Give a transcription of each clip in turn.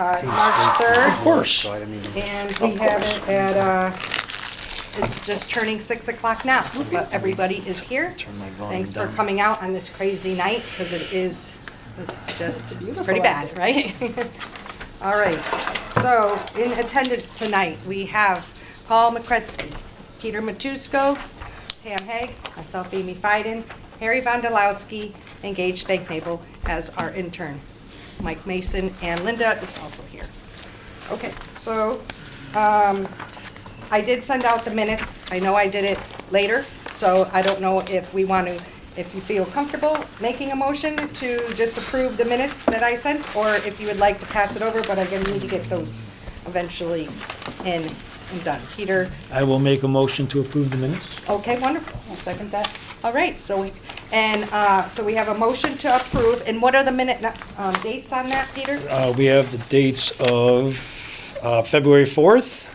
March 3rd. Of course. And we have it at, it's just turning 6 o'clock now, but everybody is here. Turn my volume Thanks for down. coming out on this crazy night, because it's pretty bad, right? All right, so in attendance tonight, we have Paul McCretsky, Peter Matusko, Pam Haig, myself, Amy Fiden, Harry Vondolowski, and Gage Spanknable as our intern. Mike Mason and Linda is also here. Okay, so I did send out the minutes. I know I did it later, so I don't know if we want to, if you feel comfortable making a motion to just approve the minutes that I sent, or if you would like to pass it over, but again, we need to get those eventually in and done. Peter? I will make a motion to approve the minutes. Okay, wonderful. I'll second that. All right, so we have a motion to approve, and what are the minute dates on that, Peter? We have the dates of February 4th.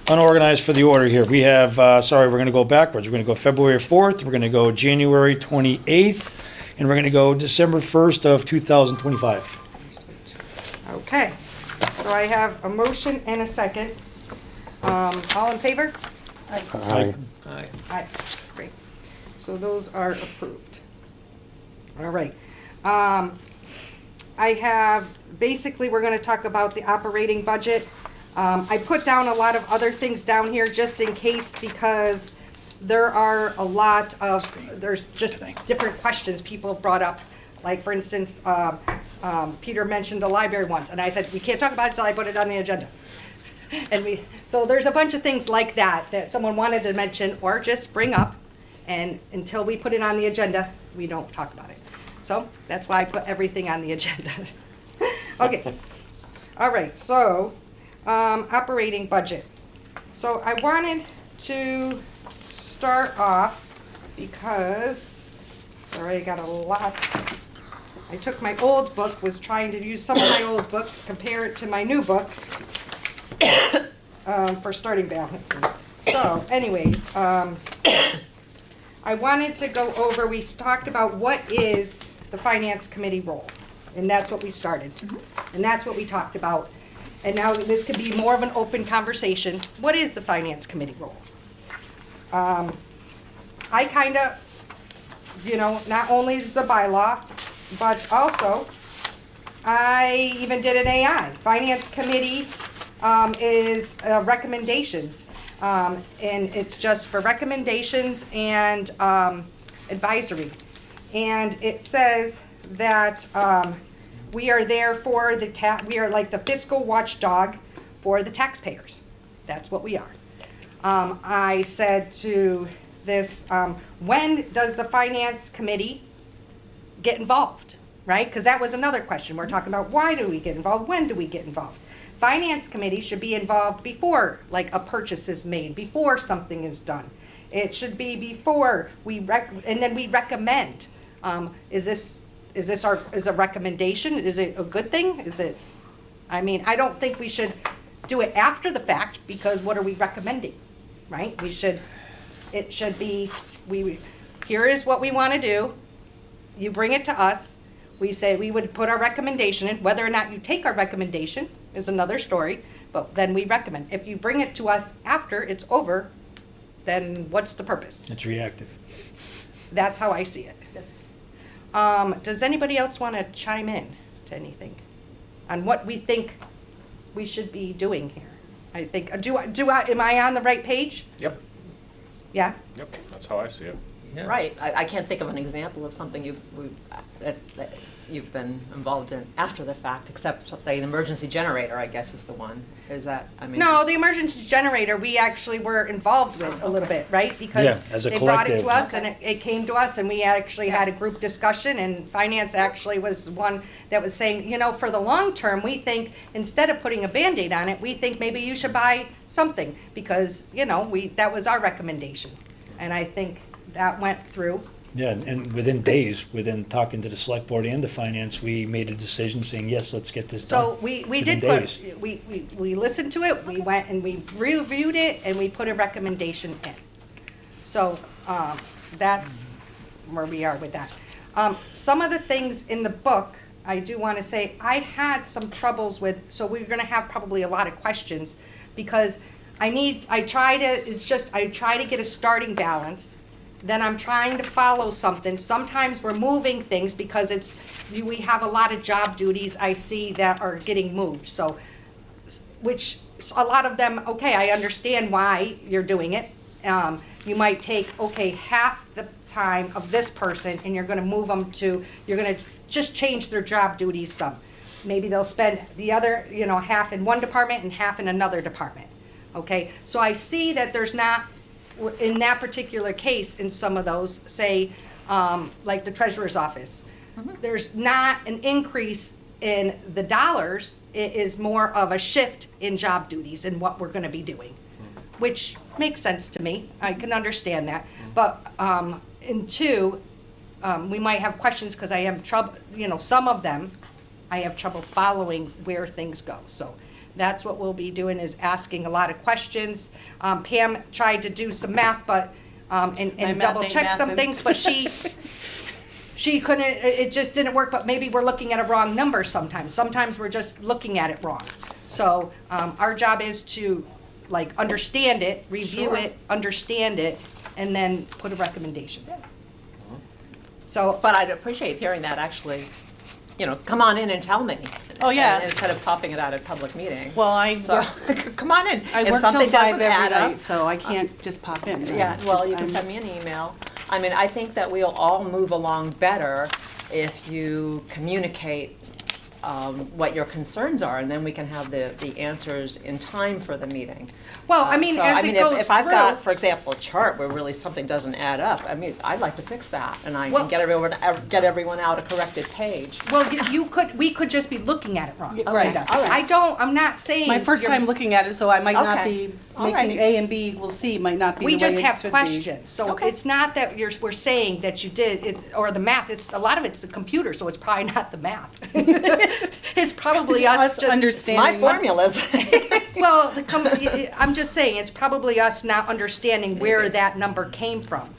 Unorganized for the order here. We have, sorry, we're going to go backwards. We're going to go February 4th, we're going to go January 28th, and we're going to go December 1st of 2025. Okay, so I have a motion and a second. All in favor? Aye. Aye, great. So those are approved. All right. I have, basically, we're gonna talk about the operating budget. I put down a lot of other things down here just in case, because there are a lot of, there's just different questions people have brought up. Like, for instance, Peter mentioned the library once, and I said, we can't talk about it until I put it on the agenda. And so there's a bunch of things like that someone wanted to mention or just bring up, and until we put it on the agenda, we don't talk about it. So that's why I put everything on the agenda. Okay. All right, so operating budget. So I wanted to start off because I already got a lot. I took my old book, was trying to use some of my old book, compare it to my new book for starting balancing. So anyways, I wanted to go over, we talked about what is the finance committee role. And that's what we started. And that's what we talked about. And now this could be more of an open conversation. What is the finance committee role? I kind of, not only is the bylaw, but also I even did an AI. Finance committee is recommendations. And it's just for recommendations and advisory. And it says that we are there for we are like the fiscal watchdog for the taxpayers. That's what we are. I said to this, when does the finance committee get involved, right? Because that was another question. We're talking about why do we get involved? When do we get involved? Finance committee should be involved before, like, a purchase is made, before something is done. It should be before and then we recommend. Is a recommendation? Is it a good thing? I don't think we should do it after the fact, because what are we recommending, right? It should be, here is what we want to do. You bring it to us. We say we would put our recommendation in. Whether or not you take our recommendation is another story, but then we recommend. If you bring it to us after it's over, then what's the purpose? It's reactive. That's how I see it. Yes. Does anybody else want to chime in to anything on what we think we should be doing here? I think, am I on the right page? Yep, Yeah? yep, that's how I see it. Right. I can't think of an example of something that you've been involved in after the fact, except the emergency generator, I guess, is the one. Is that, No, the emergency generator, we actually were involved with a little bit, right? Because Yeah, as a they brought it collective. to us, and it came to us, and we actually had a group discussion, and finance actually was one that was saying, for the long term, we think instead of putting a Band-Aid on it, we think maybe you should buy something, because, that was our recommendation. And I think that went through. Yeah, and within days, within talking to the select board and the finance, we made a decision saying, yes, let's get this done. So we within did days. we listened to it, we went and we reviewed it, and we put a recommendation in. So that's where we are with that. Some of the things in the book, I do want to say, I had some troubles with, so we're going to have probably a lot of questions, because I try to get a starting balance, then I'm trying to follow something. Sometimes we're moving things because we have a lot of job duties I see that are getting moved, so, which, a lot of them, okay, I understand why you're doing it. You might take, okay, half the time of this person, and you're gonna move them to, you're gonna just change their job duties some. Maybe they'll spend the other, half in one department and half in another department, okay? So I see that there's not, in that particular case, in some of those, say, like the treasurer's office, there's not an increase in the dollars, it is more of a shift in job duties and what we're gonna be doing, which makes sense to me, I can understand that. But, in two, we might have questions, because I have trouble, some of them, I have trouble following where things go. So that's what we'll be doing, is asking a lot of questions. Pam tried to do some math, but, and double check some things, but she couldn't, it just didn't work, but maybe we're looking at a wrong number sometimes. Sometimes we're just looking at it wrong. So, our job is to, understand it, review Sure. it, understand it, and then put a recommendation. So, But I'd appreciate hearing that, actually, come on in and tell me. Oh, yeah. And instead of popping it out at public meeting. Well, I So, work, come on in. I If work something till 5 doesn't every add up, night, so I can't just pop in. yeah, well, you can I'm- send me an email. I mean, I think that we'll all move along better if you communicate what your concerns are, and then we can have the answers in time for the meeting. well, I mean, So, as it goes if I've got, through, for example, a chart where really something doesn't add up, I mean, I'd like to fix that, and I Well- can get everyone out a corrected page. well, we could just be looking at it wrong. Yeah, right. Linda. All right. I'm not saying. My first you're- time looking at it, so I might not Okay. be All making right. A and B equals C might not be the We way just it have should be. questions, so Okay. it's not that we're saying that you did it, or the math, a lot of it's the computer, so it's probably not the math. It's probably us Us just. My understanding. formulas. Well, I'm just saying, it's probably us not understanding where that number came from.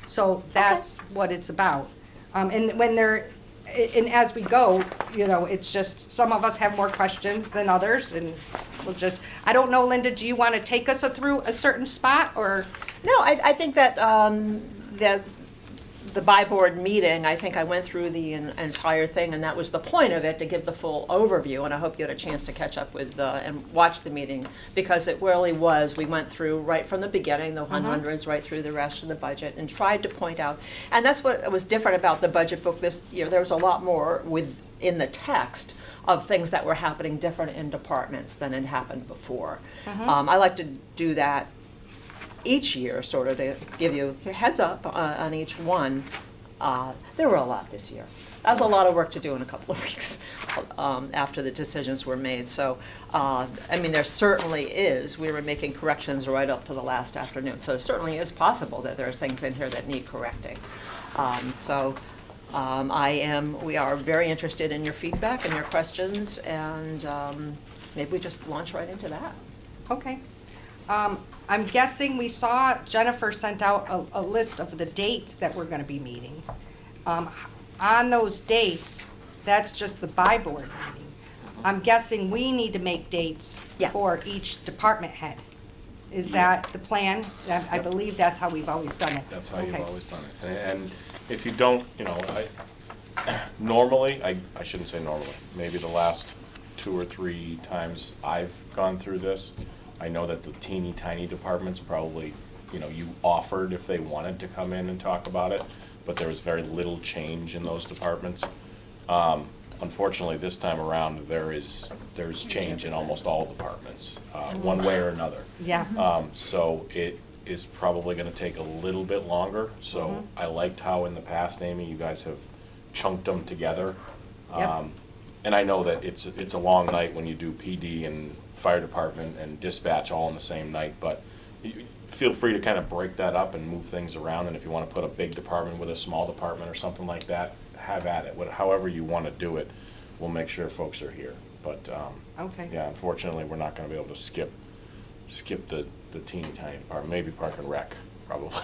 So that's what it's about. And when and as we go, it's just, some of us have more questions than others, and we'll just, I don't know, Linda, do you want to take us through a certain spot, or? No, I think that the by-board meeting, I think I went through the entire thing, and that was the point of it, to give the full overview, and I hope you had a chance to catch up with and watch the meeting, because it really was, we went through right from the beginning, the 100s, right through the rest of the budget, and tried to point out, and that's what was different about the budget book this year. There was a lot more in the text of things that were happening different in departments than had happened before. I like to do that each year, sort of to give you a heads up on each one. There were a lot this year. That was a lot of work to do in a couple of weeks after the decisions were made. So, I mean, there certainly is. We were making corrections right up to the last afternoon. So it certainly is possible that there are things in here that need correcting. We are very interested in your feedback and your questions, and maybe we just launch right into that. Okay. I'm guessing we saw Jennifer sent out a list of the dates that we're gonna be meeting. On those dates, that's just the by-board meeting. I'm guessing we need to make dates Yeah. for each department head. Is that the plan? I believe that's how we've always done it. That's how you've Okay. always done it. And if you don't, normally, I shouldn't say normally, maybe the last 2 or 3 times I've gone through this, I know that the teeny tiny departments probably, you offered if they wanted to come in and talk about it, but there was very little change in those departments. Unfortunately, this time around, there's change in almost all departments, one way or another. Yeah. So it is probably gonna take a little bit longer, so I liked how in the past, Amy, you guys have chunked them together. Yep. And I know that it's a long night when you do PD and fire department and dispatch all in the same night, but feel free to kind of break that up and move things around, and if you wanna put a big department with a small department or something like that, have at it. However you wanna do it, we'll make sure folks are here. But, Okay. yeah, unfortunately, we're not gonna be able to skip the teeny tiny department, maybe Park and Rec, probably.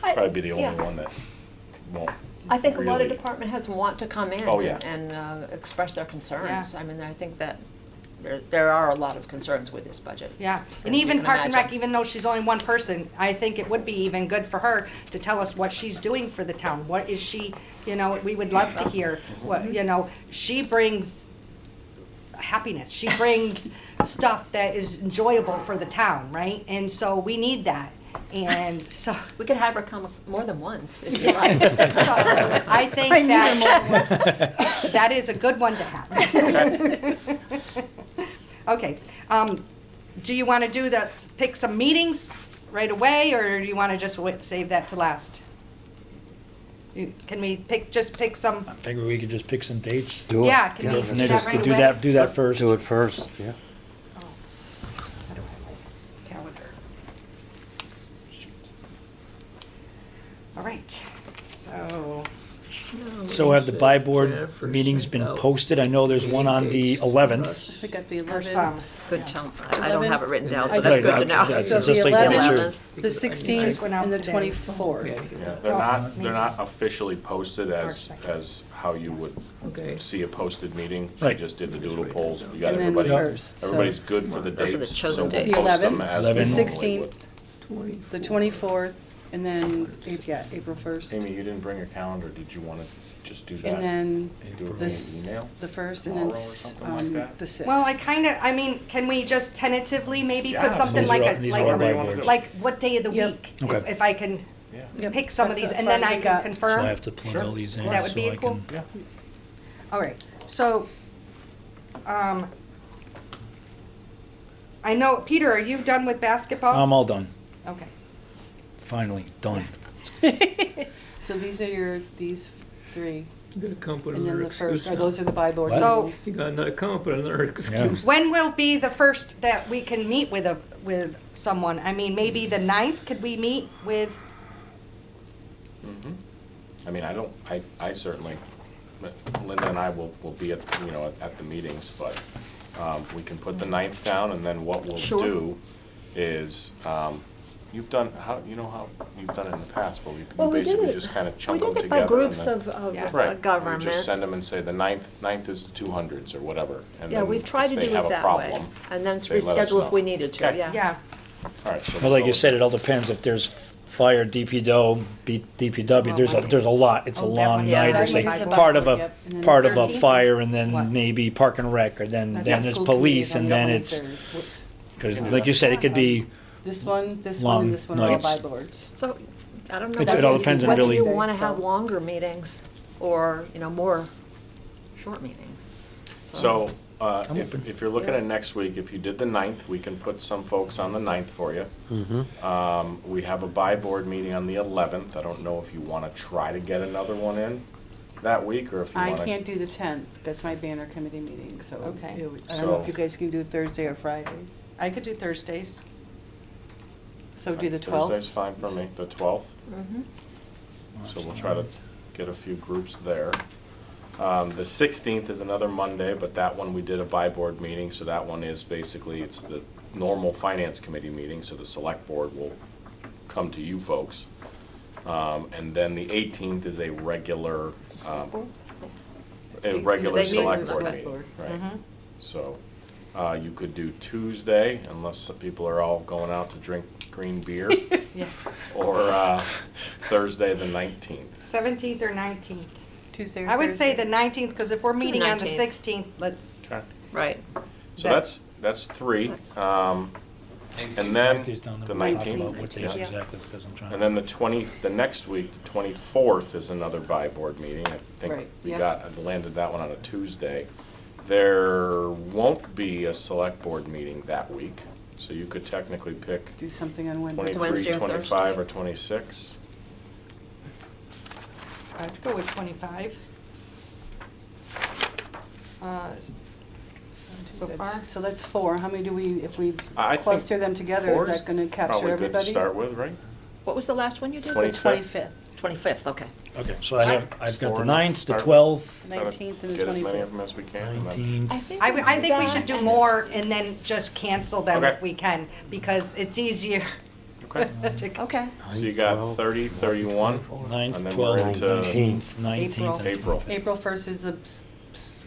I- Probably be the only yeah. one that won't. I think a lot of really- department heads want to come in Oh, yeah. and express their concerns. Yeah. I mean, I think that there are a lot of concerns with this budget. Yeah, So and you even can Park and Rec, imagine. even though she's only one person, I think it would be even good for her to tell us what she's doing for the town. What is she, you know, we would love to hear what, you know, she brings happiness. She brings stuff that is enjoyable for the town, right? And so we need that. And so, We could have her come more than once, if you like. so I think that that is a good one to have. Okay, do you want to do that, pick some meetings right away, or do you want to just save that to last? Can we just pick some, I figure we could just pick some dates. Do it. yeah, can we Go do from there, that just right do away? that, do that first. Do it first, yeah. Oh, I don't have my calendar. Shoot. All right, so, So have the buy board meetings been posted? I know there's one on the 11th. We got the for some. 11th, Good tell. I don't have it written down, so I that's did. good to know. That's So just the like the 11th, answer. the Just 16th, went out and the today. 24th. Yeah, Well, they're not officially posted March 2nd. as how you would Okay. see a posted meeting. She Right. just did the doodle polls. We got And then the everybody, first, so- everybody's good for the Those are the dates. chosen So we'll dates. The post them 11th, as the we normally 16th, would. the 24th, and then, April 1st. Amy, you didn't bring your calendar. Did you want to just do that? And then Do it via this, email? the 1st, and then Tomorrow or something like that? the 6th. well, I mean, can we just tentatively maybe Yeah, put something These are like all- a, these like are all a, buy boards. like what day of the Yep. week? Okay. If I can Yeah. Yep, pick some of that's these, as and far then as I we can got. So I confirm? have to plug all these in. That would so be I cool. can- Yeah. All right, so, I know, Peter, are you done with basketball? I'm all done. Okay. Finally, done. So these are these 3, You gotta come up with and then another the 1st, excuse or now. those are the buy board So- meetings. You gotta come up with another excuse. When will be the first that we can meet with someone? I mean, maybe the 9th, could we meet with, Mhm. I mean, I certainly, Linda and I will be at, you know, at the meetings, but we can put the 9th down, and then what we'll Sure. do is, you've done, you know how you've done it in the past, but you Well, we did basically it- just kind of We chunk them did together. it by groups and then- of Yeah. Right, you government. just send them and say the 9th is the 200s or whatever. And Yeah, then we've tried if to they do have it a that way, problem, and then they let us reschedule if know. we needed to, Okay. yeah. yeah, All right, so. Well, like you we'll- said, it all depends. If there's fire, DPW, DPW, there's a lot. It's a Oh, that long one, yeah, night. that It's one like is a part of buy a, board, yep, and then part of a 13th is fire, and what? then maybe Park and Rec, or then That's there's school police, committee, and the then 11th it's, or- whoops. because like you said, it could be, This one, Long and this one are all nights. buy boards. So, I don't know. It's- it all depends on whether really- you want to have longer meetings or, you know, more short meetings. So, I'm if, open. if you're looking at next week, if you did the 9th, we can put some folks on the 9th for you. We have a buy board meeting on the 11th. I don't know if you want to try to get another one in that week, or if you I want to. can't do the 10th, that's my banner committee meeting, so. Okay. I don't know So- if you guys can do Thursday or Friday. I could do Thursdays. So do the 12th? Thursday's fine for me, the 12th. Mhm. So we'll try to get a few groups there. The 16th is another Monday, but that one we did a buy board meeting, so that one is basically, it's the normal finance committee meeting, so the select board will come to you folks. And then the 18th is a regular, They meet select with board select meeting, board. right? So, you could do Tuesday, unless some people are all going out to drink green beer, Yeah, or Thursday, the 19th. 17th or 19th. Tuesday or I would say the Thursday? 19th, because if we're meeting on the 19th. 16th, let's, Okay. Right. So That- that's 3. And then He's down the there, we'll talk 19th. about what days yeah. exactly, because I'm trying And to. then the next week, the 24th is another buy board meeting. I think Right, we yeah. I landed that one on a Tuesday. There won't be a select board meeting that week, so you could technically pick Do something on Wednesday. 23, Wednesday or 25, or Thursday. 26. I'd go with 25. So far? So that's 4, how many do we, if we I think cluster them together, is 4 that gonna capture Probably good to everybody? start with, right? What was the last one you did? 25th. 25th, okay. Okay, so I've got the Four, 9th, the start with. 12th, 19th and the Get as many 25th. of them as we can. and then- 19th. I think we should do more and then just cancel them Okay. if we can, because it's easier Okay. Okay. So you got 30, 31, 9th, and then we're 12th, into 19th, 19th. and April. 25th. April 1st is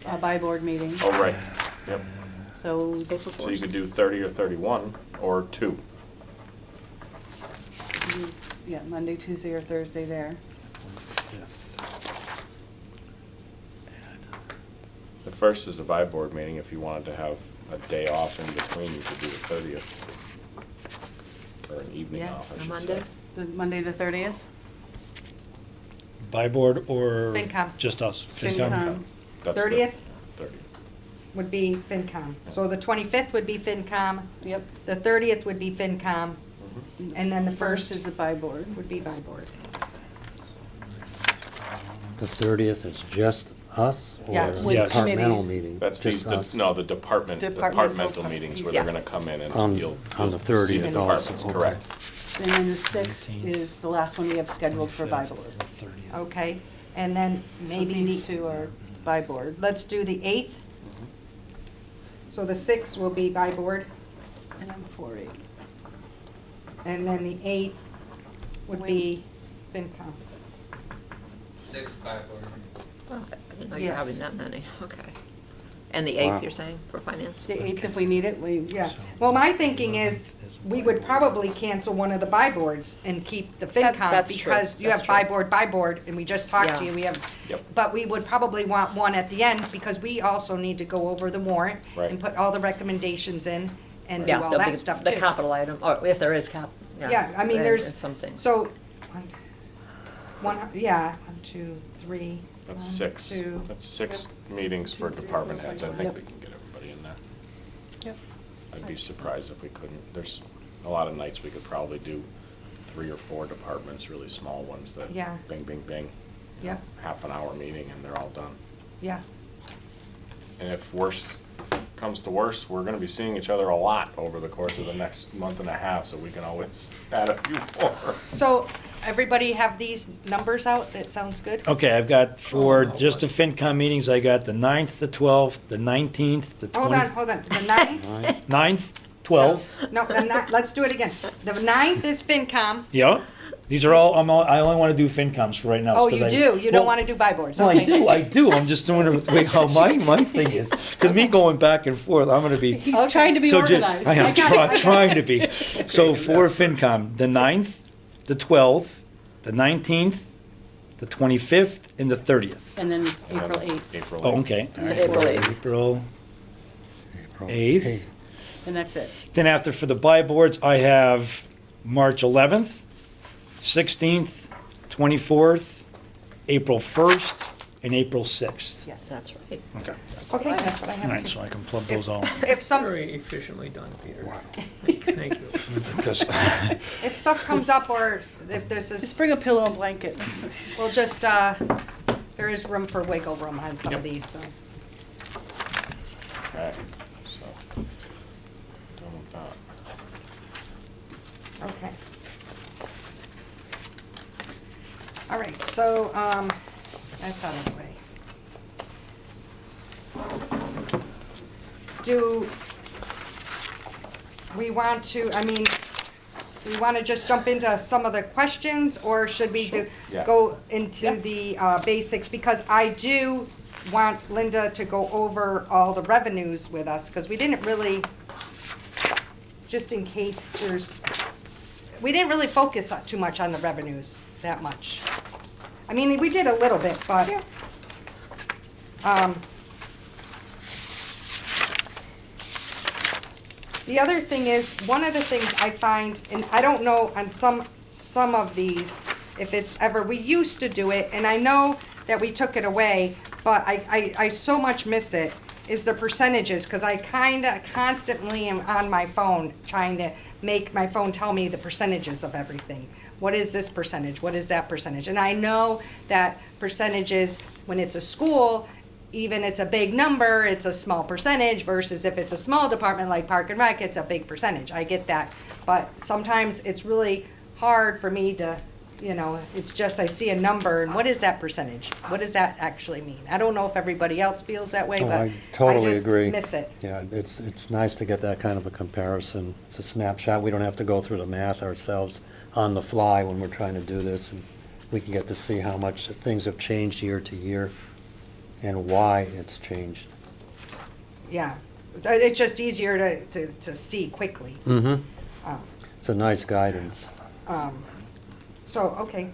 a buy board meeting, Oh, right. Yep. so April So you 4th. could do 30 or 31, or 2. yeah, Monday, Tuesday, or Thursday there. The first is a buy board meeting. If you wanted to have a day off in between, you could do the 30th. Or an evening Yeah, off, I On should Monday? say. The Monday, the 30th? By board or FinCom. just us? FinCom. That's the 30th? 30th. Would be FinCom. So the 25th would be FinCom, Yep. the 30th would be FinCom, and then the First first is the buy board. would be by board. The 30th is just us or Yes. a With departmental committees. meeting? That's Just us? the departmental meetings where they're Yeah. gonna come in and On- you'll on the see 30th the also, departments, okay. correct. And then the 6th is the last one we have scheduled for buy board. 30th. Okay, and then So maybe these the, two are buy board. let's do the 8th. So the 6th will be by board, And then 4/8. and then the 8th would be FinCom. 6 by board. Oh, I didn't know you were having Yes. that many, okay. And the Wow. 8th, you're saying, for finance? The 8th, if we need it, we. Yeah, well, my thinking is, we would probably cancel one of the buy boards and keep the FinCom, That's true. because you That's have true. buy board, and we just talked to Yeah. you, we have, Yep. but we would probably want one at the end, because we also need to go over the warrant Right. and put all the recommendations in and do Yeah, all there'll be that stuff the too. capital item, or if there is cap, yeah. Yeah, I mean, and- there's, and Something. so, yeah, 1, 2, 3. That's 1, six. 2. That's 6 meetings for department heads. I think we can get everybody in there. Yep. I'd be surprised if we couldn't. There's a lot of nights we could probably do 3 or 4 departments, really small ones that Yeah. bing, bing, bing. you know, Yeah. Half an hour meeting and they're all done. Yeah, And if worse comes to worse, we're gonna be seeing each other a lot over the course of the next month and a half, so we can always add a few more. so, everybody have these numbers out, that sounds good? Okay, I've got for just the FinCom meetings, I got the 9th, the 12th, the 19th, the 20th. Hold on, the 9th? 9th, 12th, No, let's do it again. The 9th is FinCom. yeah. These are all, I only want to do FinComs for right now. Oh, 'cause you I- do? You don't well, want to do buy boards? Well, Okay. I do, I'm just doing it the way how my thing is. Because me going back and forth, I'm gonna be. He's Okay. trying to be So ju- organized. I I am got it, I got trying it. to be. So for FinCom, the 9th, the 12th, the 19th, the 25th, and the 30th. And then April 8th. April Oh, 8th. okay. All right. April 8th. April 8th. And that's it. Then after for the buy boards, I have March 11th, 16th, 24th, April 1st, and April 6th. Yes. That's right. Okay. Okay, that's what I All have right, to. so I can plug those all. If some, Very efficiently done, Peter. Thank you. Because if stuff comes up or if this Just is, bring a pillow and blanket. we'll just, there is room for wiggle room on some of these, so. Okay, so, done with that. Okay. All right, so, that's out of the way. Do we want to, I mean, do we want to just jump into some of the questions, or should we do, Yeah. go into the basics? Because I do want Linda to go over all the revenues with us, because we didn't really, just in case there's, we didn't really focus too much on the revenues, that much. I mean, we did a little bit, but, the other thing is, one of the things I find, and I don't know on some of these, if it's ever, we used to do it, and I know that we took it away, but I so much miss it, is the percentages, because I kinda constantly am on my phone trying to make my phone tell me the percentages of everything. What is this percentage? What is that percentage? And I know that percentages, when it's a school, even it's a big number, it's a small percentage, versus if it's a small department like Park and Rec, it's a big percentage. I get that. But sometimes it's really hard for me to, you know, it's just I see a number, and what is that percentage? What does that actually mean? I don't know if everybody else feels that way, Oh, but I totally just agree. miss it. Yeah, it's nice to get that kind of a comparison. It's a snapshot. We don't have to go through the math ourselves on the fly when we're trying to do this, and we can get to see how much things have changed year to year and why it's changed. Yeah, it's just easier to see quickly. Mm-hmm. Um, It's a nice guidance. So, okay.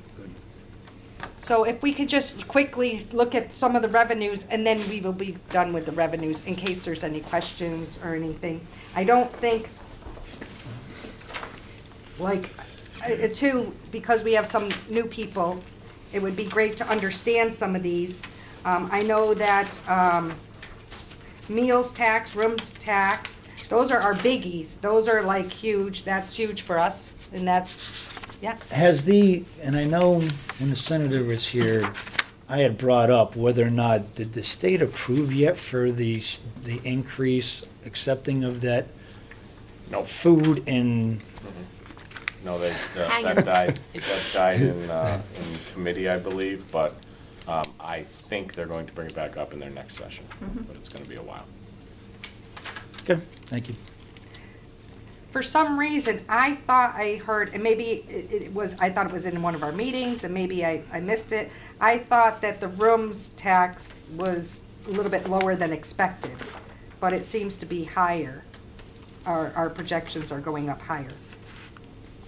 So if we could just quickly look at some of the revenues, and then we will be done with the revenues in case there's any questions or anything. I don't think, like, too, because we have some new people, it would be great to understand some of these. I know that meals tax, rooms tax, those are our biggies. Those are like huge, that's huge for us, and that's, yeah. Has and I know when the senator was here, I had brought up whether or not, did the state approve yet for the increase, accepting of that No, food and, no, Hang that on. died in committee, I believe, but I think they're going to bring it back up in their next session, but it's gonna be a while. okay, thank you. For some reason, I thought I heard, and maybe it was, I thought it was in one of our meetings, and maybe I missed it. I thought that the rooms tax was a little bit lower than expected, but it seems to be higher. Our projections are going up higher.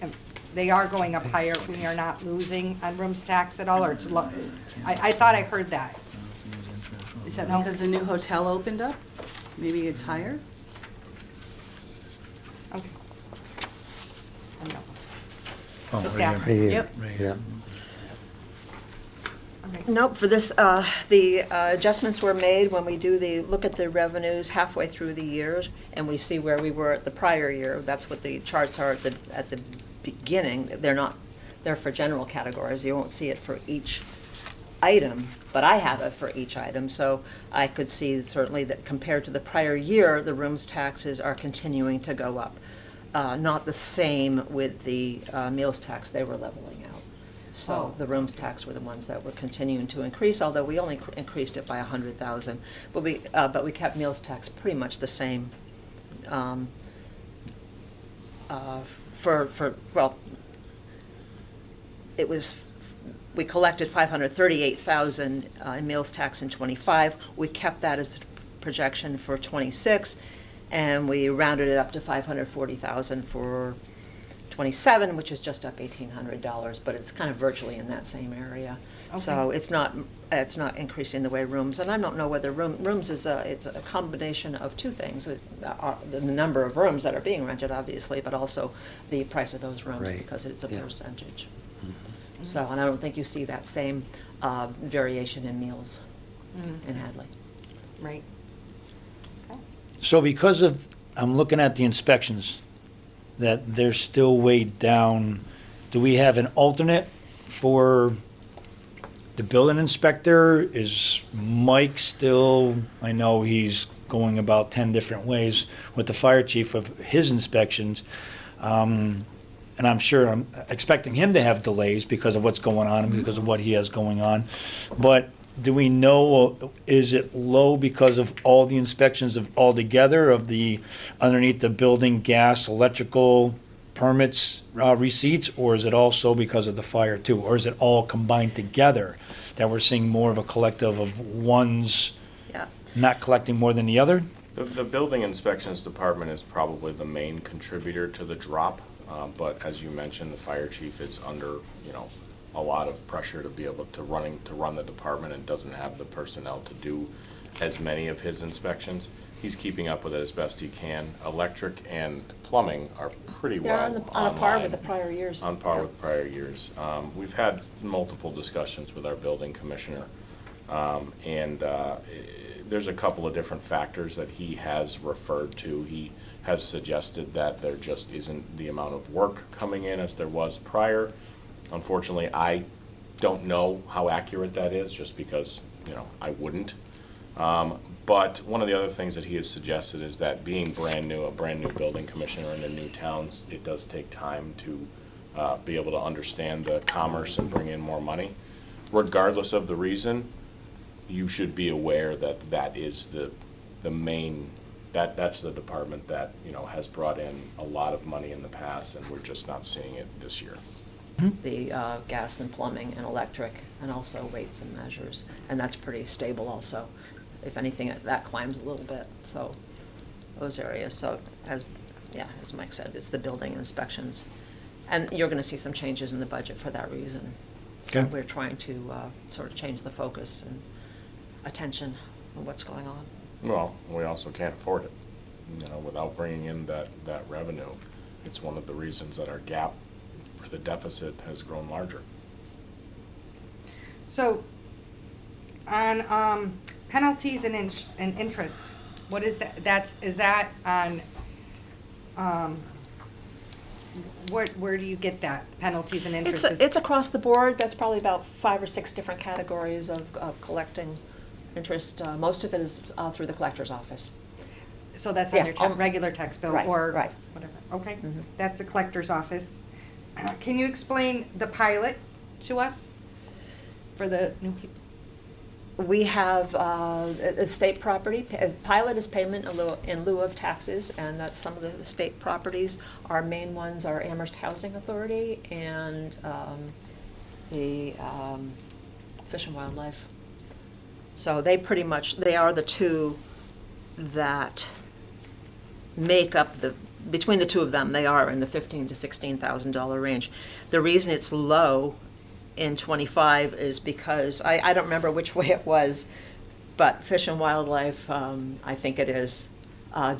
And they are going up higher. We are not losing on rooms tax at all, or it's low. I thought I heard that. Is that no? Because the new hotel opened up? Maybe it's higher? Okay. I don't know. Oh, Just right ask. here. Right here. Yep. Right here. Yeah. Okay. Nope, for this, the adjustments were made when we do look at the revenues halfway through the years, and we see where we were at the prior year. That's what the charts are at the beginning. They're for general categories. You won't see it for each item, but I have it for each item. So I could see certainly that compared to the prior year, the rooms taxes are continuing to go up. Not the same with the meals tax, they were leveling out. So the rooms tax were the ones that were continuing to increase, although we only increased it by 100,000. But we kept meals tax pretty much the same. Well, it was, we collected 538,000 in meals tax in '25. We kept that as the projection for '26, and we rounded it up to 540,000 for '27, which is just up $1,800, but it's kind of virtually in that same area. So it's not increasing the way rooms, and I don't know whether rooms is it's a combination of two things: the number of rooms that are being rented, obviously, but also the price of those rooms, Right. because it's a Yeah. percentage. So, and I don't think you see that same variation in meals in Hadley. Right. So because of, I'm looking at the inspections, that they're still way down, do we have an alternate for the building inspector? Is Mike still, I know he's going about 10 different ways with the fire chief of his inspections. And I'm sure, I'm expecting him to have delays because of what's going on and because of what he has going on. But do we know, is it low because of all the inspections of all together of the, underneath the building, gas, electrical permits, receipts? Or is it also because of the fire too? Or is it all combined together that we're seeing more of a collective of ones Yeah. not collecting more than the other? The building inspections department is probably the main contributor to the drop, but as you mentioned, the fire chief is under, a lot of pressure to be able to run the department and doesn't have the personnel to do as many of his inspections. He's keeping up with it as best he can. Electric and plumbing are pretty They're well on a par with the online. prior years. On par Yeah. with prior years. We've had multiple discussions with our building commissioner, and there's a couple of different factors that he has referred to. He has suggested that there just isn't the amount of work coming in as there was prior. Unfortunately, I don't know how accurate that is, just because, I wouldn't. But one of the other things that he has suggested is that being a brand new building commissioner in a new town, it does take time to be able to understand the commerce and bring in more money. Regardless of the reason, you should be aware that that is the main, that's the department that, you know, has brought in a lot of money in the past, and we're just not seeing it this year. The gas and plumbing and electric, and also weights and measures, and that's pretty stable also. If anything, that climbs a little bit, so those areas. So as Mike said, it's the building inspections. And you're gonna see some changes in the budget for that reason. So Okay. we're trying to sort of change the focus and attention on what's going on. Well, we also can't afford it, you know, without bringing in that revenue. It's one of the reasons that our gap for the deficit has grown larger. So, on penalties and interest, what is that? Is that on, where do you get that, penalties and interest? It's across the board. That's probably about 5 or 6 different categories of collecting interest. Most of it is through the collector's office. So that's on Yeah, your regular tax bill right, or right. whatever, okay? Mhm. That's the collector's office. Can you explain the pilot to us for the new people? We have estate property. Pilot is payment in lieu of taxes, and that's some of the estate properties. Our main ones are Amherst Housing Authority and the Fish and Wildlife. So they are the two that make up between the two of them, they are in the $15,000 to $16,000 range. The reason it's low in '25 is because, I don't remember which way it was, but Fish and Wildlife, I think it is,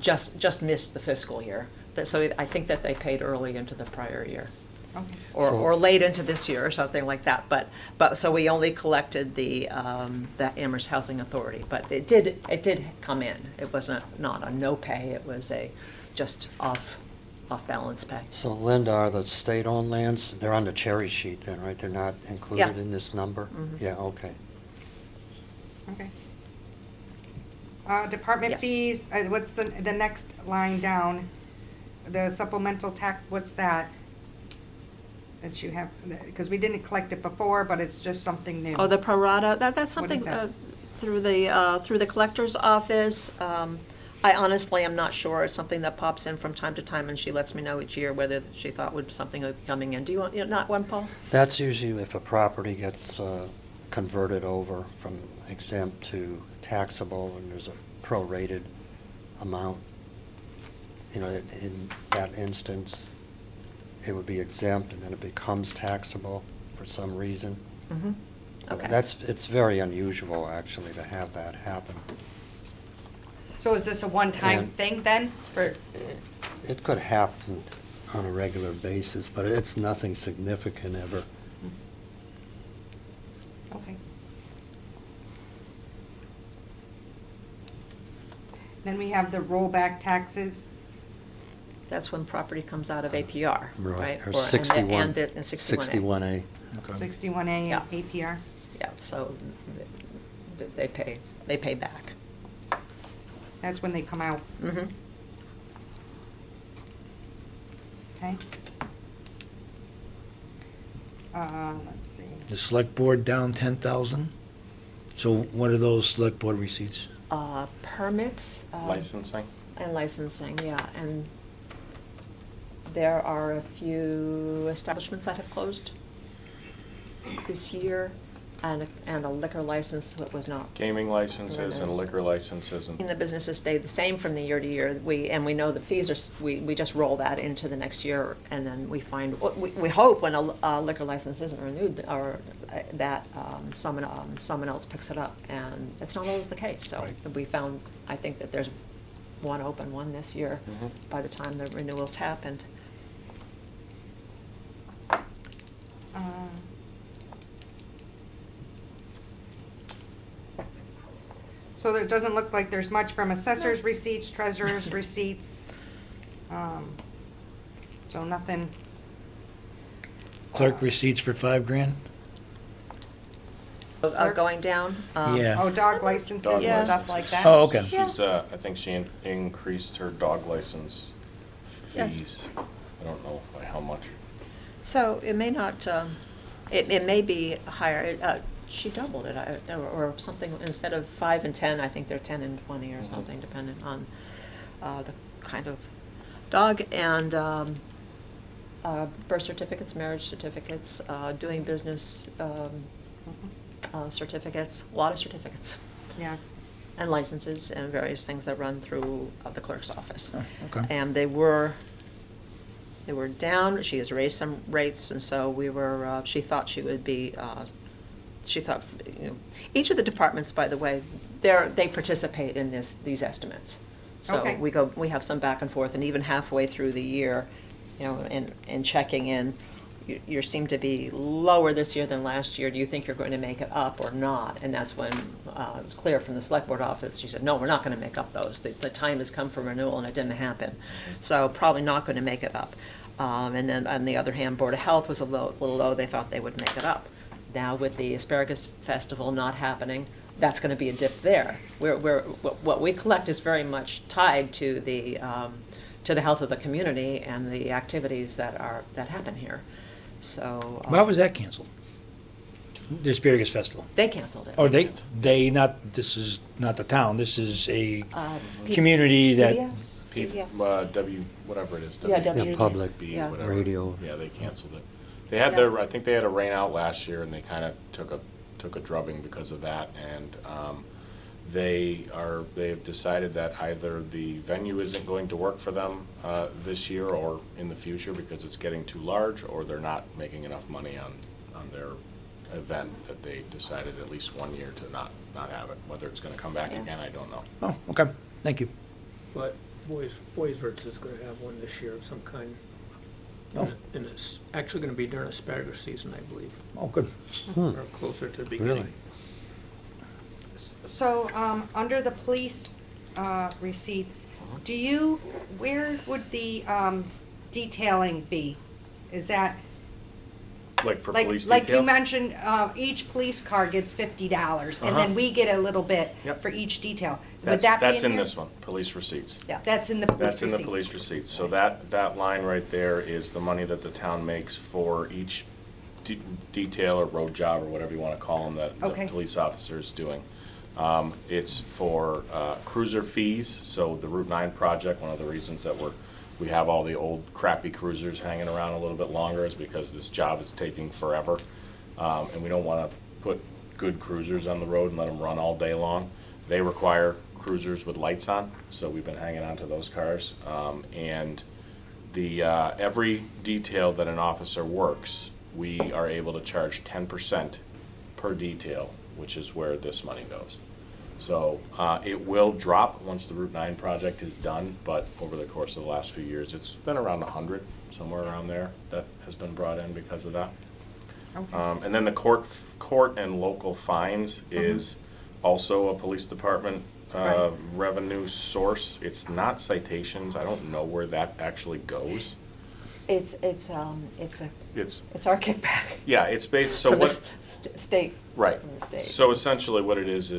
just missed the fiscal year. So I think that they paid early into the prior year, Okay. or late into this year, or something like that. But so we only collected the Amherst Housing Authority, but it did come in. It wasn't not a no pay, it was a just off balance pay. So Linda, are the state-owned lands, they're on the cherry sheet then, right? They're not included Yeah. in this number? Mhm. Yeah, okay. Okay. Department Yes. fees, what's the next line down? The supplemental tax, what's that? That you have, because we didn't collect it before, but it's just something new. Oh, the pro rata, that's What something is that? through the collector's office. I honestly am not sure. It's something that pops in from time to time, and she lets me know each year whether she thought would something would be coming in. Do you want, not one, Paul? That's usually if a property gets converted over from exempt to taxable, and there's a prorated amount. You know, in that instance, it would be exempt, and then it becomes taxable for some reason. Mm-hmm. Okay. It's very unusual, actually, to have that happen. So is this a one-time And- thing then, for, It could happen on a regular basis, but it's nothing significant ever. okay. Then we have the rollback taxes. That's when property comes out of APR, right? Or And 61. And 61A. 61A. Okay. 61A Yeah. and APR. Yeah, so they pay back. That's when they come out, Mm-hmm. okay? Let's see. The select board down 10,000. So what are those select board receipts? Permits. Licensing? And licensing, yeah, and there are a few establishments that have closed this year, and a liquor license that was not. Gaming licenses and liquor licenses And and, the businesses stay the same from the year to year. We know the fees we just roll that into the next year, and then we find, we hope when a liquor license isn't renewed, or that someone else picks it up, and it's not always the case. So Right. we found, I think that there's one open one this year Mhm. by the time the renewals happened. So it doesn't look like there's much from assessor's receipts, treasurer's receipts. So nothing, Clerk receipts for $5,000? Going down. Yeah. oh, dog licenses Dog and stuff licenses. like that. Oh, okay. she's, I think she increased her dog license Yes. fees. I don't know by how much. So it may not, it may be higher. She doubled it, or something, instead of 5 and 10, I think they're 10 and 20 or something, depending on the kind of dog. And birth certificates, marriage certificates, doing business certificates, a lot of certificates. Yeah. And licenses and various things that run through the clerk's office. Oh, okay. And they were down. She has raised some rates, and so we were, she thought she would be, she thought, you know, each of the departments, by the way, they participate in these estimates. So Okay. we have some back and forth, and even halfway through the year, you know, and checking in, you seem to be lower this year than last year. Do you think you're going to make it up or not? And that's when it was clear from the select board office. She said, no, we're not going to make up those. The time has come for renewal, and it didn't happen. So probably not going to make it up. And then on the other hand, Board of Health was a little low. They thought they would make it up. Now with the Asparagus Festival not happening, that's going to be a dip there. What we collect is very much tied to the health of the community and the activities that happen here. So. Why was that canceled? The Asparagus Festival? They canceled it. Or they not, this is not the town, this is a P- community that, PBS? P- Yeah. whatever it is. Yeah, W- Yeah, public B, Yeah. whatever. radio. Yeah, they canceled it. They had Yeah. I think they had a rain out last year, and they kind of took a drubbing because of that. And they have decided that either the venue isn't going to work for them this year or in the future because it's getting too large, or they're not making enough money on their event that they decided at least 1 year to not have it. Whether it's going to come back Yeah. again, I don't know. oh, okay, thank you. But Boys Verts is gonna have one this year of some kind. Oh. And it's actually gonna be during asparagus season, I believe, Oh, good. or closer to the beginning. Really? So, under the police receipts, where would the detailing be? Is that, Like for police like you details? mentioned, each police car gets $50, and Uh-huh. then we get a little bit Yep. for each detail. Would That's that be that's in here? this one, police receipts. Yeah. That's in the police That's in the receipts. police receipts. So that line right there is the money that the town makes for each detail or road job or whatever you want to call them that Okay. the police officer is doing. It's for cruiser fees, so the Route 9 project, one of the reasons that we have all the old crappy cruisers hanging around a little bit longer is because this job is taking forever. And we don't want to put good cruisers on the road and let them run all day long. They require cruisers with lights on, so we've been hanging on to those cars. And every detail that an officer works, we are able to charge 10% per detail, which is where this money goes. So it will drop once the Route 9 project is done, but over the course of the last few years, it's been around 100, somewhere around there, that has been brought in because of that. Okay. And then the court and local fines is also a police department Right. revenue source. It's not citations. I don't know where that actually goes. It's It's, our kickback. yeah, it's based, so From the what, state. right. From the state. So essentially what it is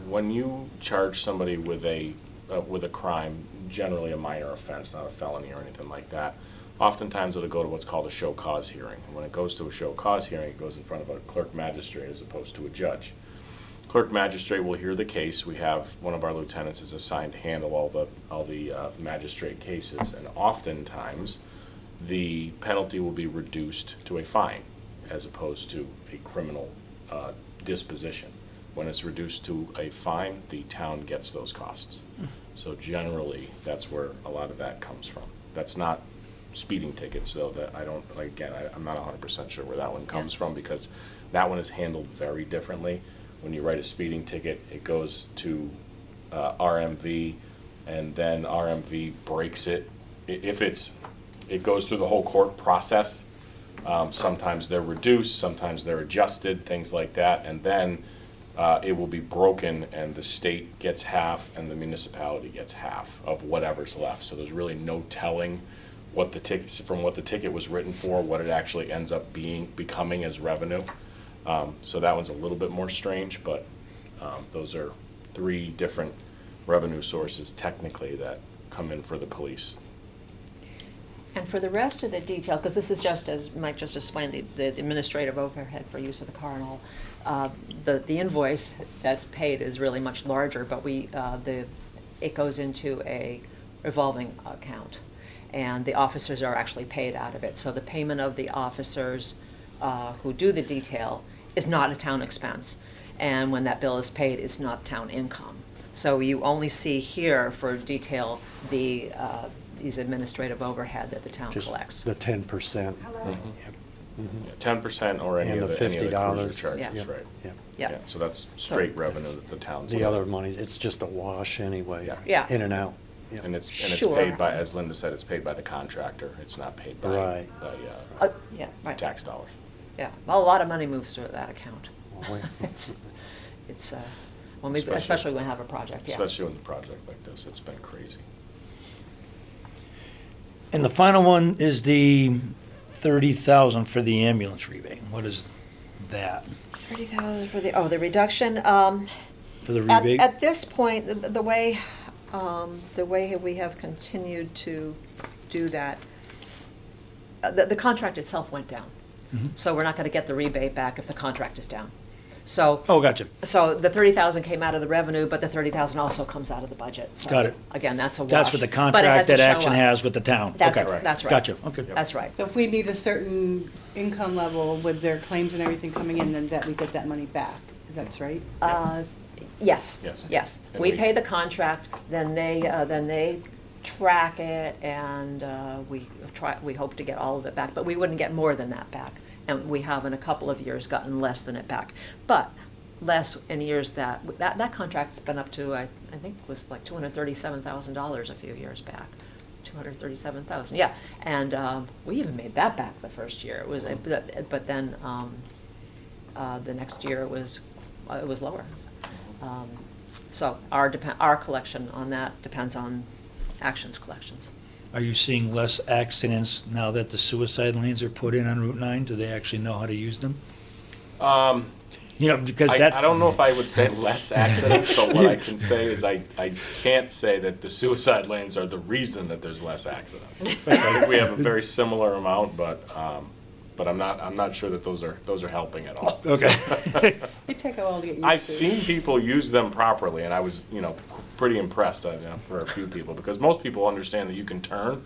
when you charge somebody with a crime, generally a minor offense, not a felony or anything like that, oftentimes it'll go to what's called a show cause hearing. And when it goes to a show cause hearing, it goes in front of a clerk magistrate as opposed to a judge. Clerk magistrate will hear the case. We have one of our lieutenants is assigned to handle all the magistrate cases, and oftentimes the penalty will be reduced to a fine as opposed to a criminal disposition. When it's reduced to a fine, the town gets those costs. So generally, that's where a lot of that comes from. That's not speeding tickets, though, that I don't, again, I'm not 100% sure where that one comes from, because that one is handled very differently. When you write a speeding ticket, it goes to RMV, and then RMV breaks it. It goes through the whole court process. Sometimes they're reduced, sometimes they're adjusted, things like that, and then it will be broken, and the state gets half, and the municipality gets half of whatever's left. So there's really no telling what the ticket was written for, what it actually ends up becoming as revenue. So that one's a little bit more strange, but those are 3 different revenue sources technically that come in for the police. And for the rest of the detail, because this is just, as Mike just explained, the administrative overhead for use of the car and all, the invoice that's paid is really much larger, but it goes into a revolving account. And the officers are actually paid out of it. So the payment of the officers who do the detail is not a town expense. And when that bill is paid, it's not town income. So you only see here for detail these administrative overhead that the town Just collects. the 10%. 10% or any And of the the cruiser $50. charges, Yeah. right? Yeah. Yeah. So that's straight revenue that the town's. The other money, it's just a wash anyway. Yeah. Yeah. In and out. Yeah. And it's Sure. paid by, as Linda said, it's paid by the contractor. It's not paid by, Right. Yeah, right. tax dollars. Yeah, well, a lot of money moves through that account. Well, It's, especially when we have a project, yeah. Especially with a project like this, it's been crazy. And the final one is the 30,000 for the ambulance rebate. What is that 30,000 for the reduction. for the rebate? At this point, the way we have continued to do that, the contract itself went down. Mhm. So we're not going to get the rebate back if the contract is down. So. Oh, gotcha. So the 30,000 came out of the revenue, but the 30,000 also comes out of the budget. So Got it. Again, that's a wash. That's what the but it contract has to that show Action up. has with the town. That's, Okay. that's right. Gotcha, okay. That's right. So if we meet a certain income level with their claims and everything coming in, then that we get that money back. That's right? Yes. Yes. Yes. And We we- pay the contract, then they track it, and we hope to get all of it back, but we wouldn't get more than that back. And we have in a couple of years gotten less than it back. But less in years that contract's been up to, I think it was like $237,000 a few years back. 237,000, yeah. And we even made that back the first year. It was, but then the next year it was lower. So our collection on that depends on Action's collections. Are you seeing less accidents now that the suicide lanes are put in on Route 9? Do they actually know how to use them? You know, because I that. don't know if I would say less accidents, but what I can say is I can't say that the suicide lanes are the reason that there's less accidents. I think we have a very similar amount, but I'm not sure that those are helping at all. It take a while to get used to. I've seen people use them properly, and I was, pretty impressed for a few people, because most people understand that you can turn.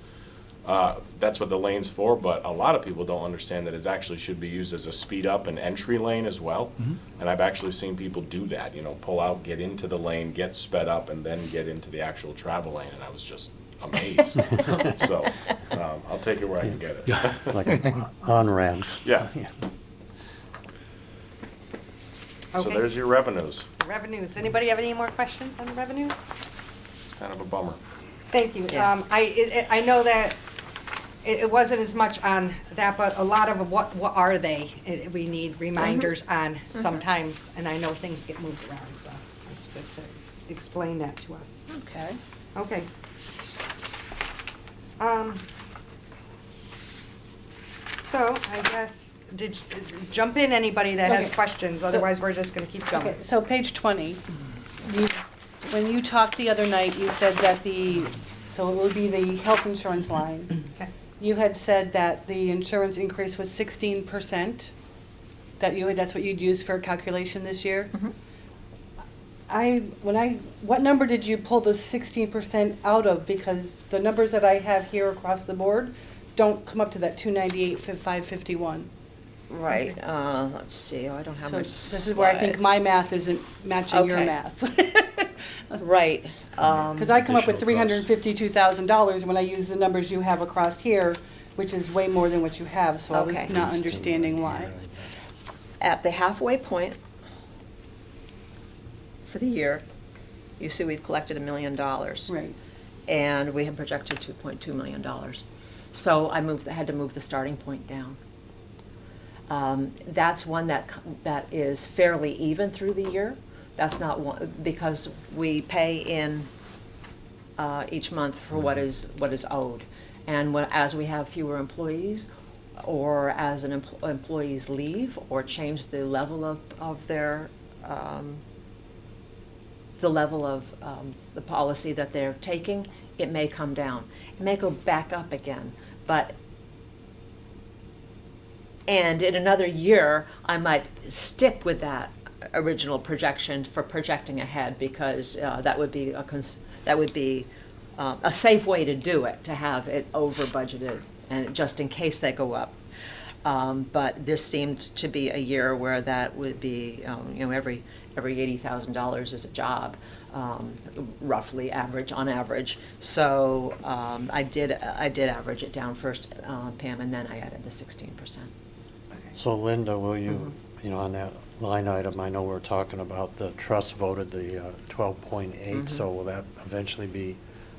That's what the lane's for, but a lot of people don't understand that it actually should be used as a speed up and entry lane as well. And I've actually seen people do that, pull out, get into the lane, get sped up, and then get into the actual travel lane, and I was just amazed. So, I'll take it where I can get it. Like an on-ramp. Yeah. So Okay. there's your revenues. Revenues. Anybody have any more questions on the revenues? It's kind of a bummer. Thank you. Yeah. I know that it wasn't as much on that, but a lot of what are they? We need reminders on sometimes, and I know things get moved around, so it's good to explain that to us. Okay. Okay. So I guess, jump in anybody that has Okay. questions, So- otherwise we're just gonna keep going. Okay, so page 20, when you talked the other night, you said that so it would be the health insurance line. Okay. You had said that the insurance increase was 16%, that's what you'd use for a calculation this year? What number did you pull the 16% out of? Because the numbers that I have here across the board don't come up to that 298,551. Right, let's see, I don't have So my this is where I think slide. my math isn't matching your Okay. math. Right. Because I come up with Additional costs. $352,000 when I use the numbers you have across here, which is way more than what you have, so I was Okay. not understanding why. At the halfway point for the year, you see we've collected $1 million. Right. And we had projected $2.2 million. So I had to move the starting point down. That's one that is fairly even through the year. That's not one, because we pay in each month for what is owed. And as we have fewer employees, or as employees leave or change the level of their the policy that they're taking, it may come down. It may go back up again, But, and in another year, I might stick with that original projection for projecting ahead, because that would be a safe way to do it, to have it over budgeted, and just in case they go up. But this seemed to be a year where that would be, every $80,000 is a job, roughly on average. So I did average it down first, Pam, and then I added the 16%. So Linda, will you, on that line item, I know we're talking about the trust voted the 12.8, so will that eventually be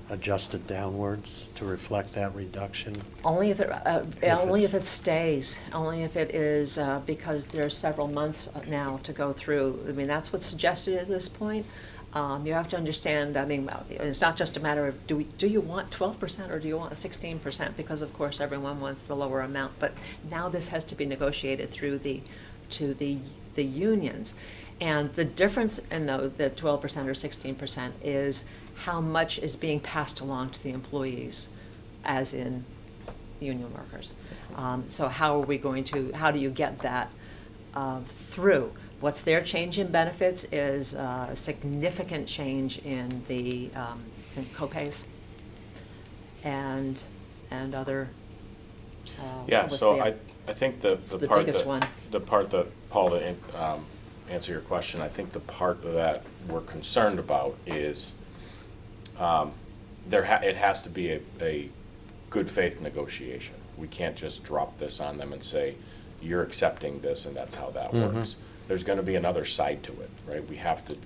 adjusted downwards to reflect that reduction? Only if it stays, only if it is, because there's several months now to go through. I mean, that's what's suggested at this point. You have to understand, I mean, it's not just a matter of, do you want 12% or do you want 16%? Because of course everyone wants the lower amount, but now this has to be negotiated through to the unions. And the difference in the 12% or 16% is how much is being passed along to the employees, as in union workers. So how do you get that through? What's their change in benefits is a significant change in the in co-pays and other. Yeah, what's so the- I think the the part biggest one. the part that, Paul, to answer your question, I think the part that we're concerned about is it has to be a good faith negotiation. We can't just drop this on them and say, you're accepting this and that's how that works. There's going to be another side to it, right? We have to,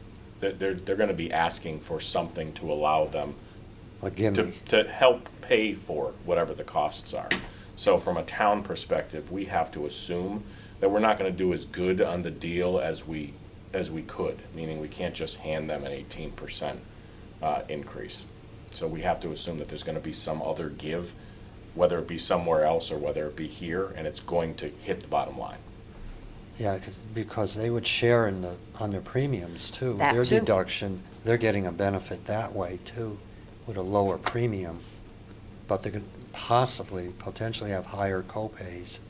they're going to be asking for something to allow them A gimme. to help pay for whatever the costs are. So from a town perspective, we have to assume that we're not going to do as good on the deal as we could, meaning we can't just hand them an 18% increase. So we have to assume that there's going to be some other give, whether it be somewhere else or whether it be here, and it's going to hit the bottom line. Yeah, because they would share on their premiums too. That Their too. deduction, they're getting a benefit that way too, with a lower premium. But they could potentially have higher co-pays.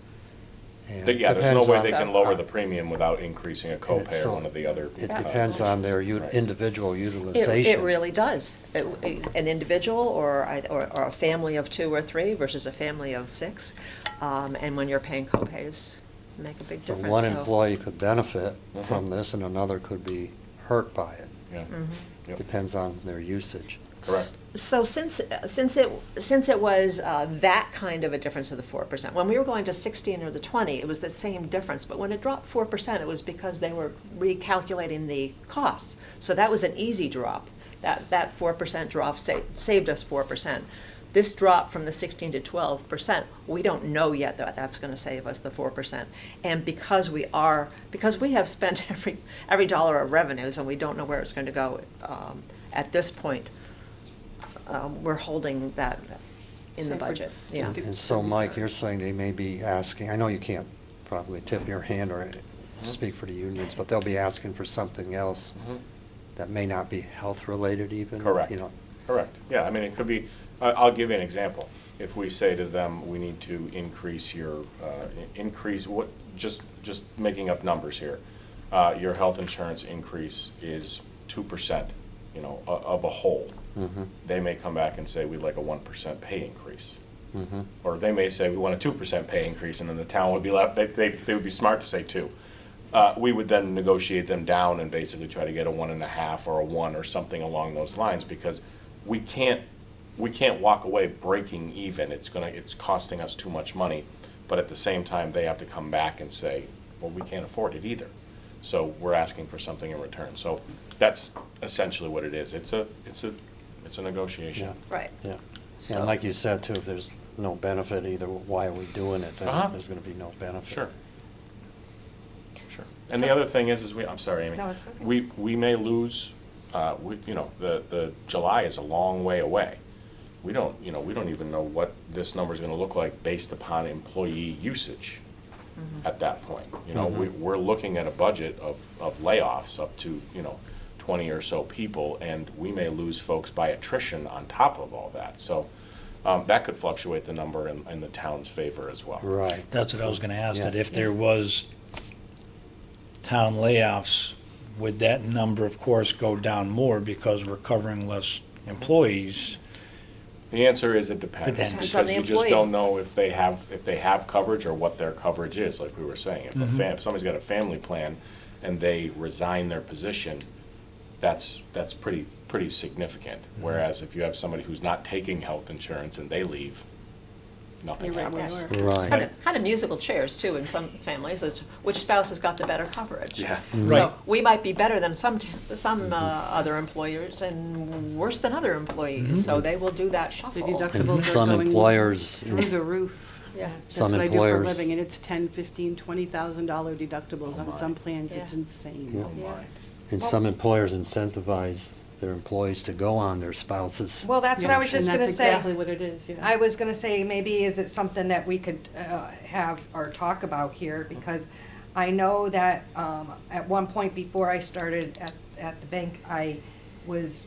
And Yeah, there's no depends way on- they can lower the premium without increasing a copay or So one of the other. It depends on their Right. individual utilization. It really does. An individual or a family of 2 or 3 versus a family of 6, and when you're paying co-pays, make a big So difference. one employee could benefit Mhm. from this and another could be hurt by it. Yeah. Yep. Depends on their usage. Correct. So since it was that kind of a difference of the 4%, when we were going to 16 or the 20, it was the same difference. But when it dropped 4%, it was because they were recalculating the costs. So that was an easy drop. That 4% drop saved us 4%. This drop from the 16 to 12%, we don't know yet that that's going to save us the 4%. And because we have spent every dollar of revenues and we don't know where it's going to go at this point, we're holding that in the Separate. budget. Yeah. And so, Mike, you're saying they may be asking, I know you can't probably tip your hand or speak for the unions, but they'll be asking for something else Mhm. that may not be health-related even? Correct. You know, Correct. Yeah, I mean, it could be, I'll give you an example. If we say to them, we need to increase just making up numbers here. Your health insurance increase is 2%, of a whole. Mhm. They may come back and say, we'd like a 1% pay increase. Mhm. Or they may say, we want a 2% pay increase, and then the town would be left, they would be smart to say 2. We would then negotiate them down and basically try to get a 1.5 or a 1 or something along those lines, because we can't walk away breaking even. It's costing us too much money, but at the same time, they have to come back and say, well, we can't afford it either. So we're asking for something in return. So that's essentially what it is. It's a negotiation. Right. Yeah. So- And like you said too, if there's no benefit either, why are we doing it? Then Uh-huh. there's gonna be no benefit. Sure. Sure. And the other thing is I'm sorry, Amy. No, it's okay. We may lose, the July is a long way away. We don't even know what this number's gonna look like based upon employee usage at that point. We're looking at a budget of layoffs up to, 20 or so people, and we may lose folks by attrition on top of all that. So that could fluctuate the number in the town's favor as well. Right. That's what I was gonna ask, that Yeah. if there was town layoffs, would that number, of course, go down more because we're covering less employees? The answer is it depends, Depends. Depends on because the you just employee. don't know if they have coverage or what their coverage is, like we were saying. If if somebody's got a family plan and they resign their position, that's pretty significant. Whereas if you have somebody who's not taking health insurance and they leave, nothing You're right where happens. you are. It's Right. kind of musical chairs too in some families, as which spouse has got the better coverage. Yeah. Right. So we might be better than some other employers and worse than other employees, so they will do that The shuffle. deductibles are some going employers- through the roof. Yeah. That's Some what I do for a employers- living, and it's $10,000, $15,000, $20,000 deductibles Oh on my. some plans. Yeah. It's insane. Yeah. Oh, my. And some employers incentivize their employees to go on their spouses. Well, that's what I was just And gonna that's say. exactly what it is, yeah. I was gonna say, maybe is it something that we could have or talk about here? Because I know that at one point before I started at the bank, I was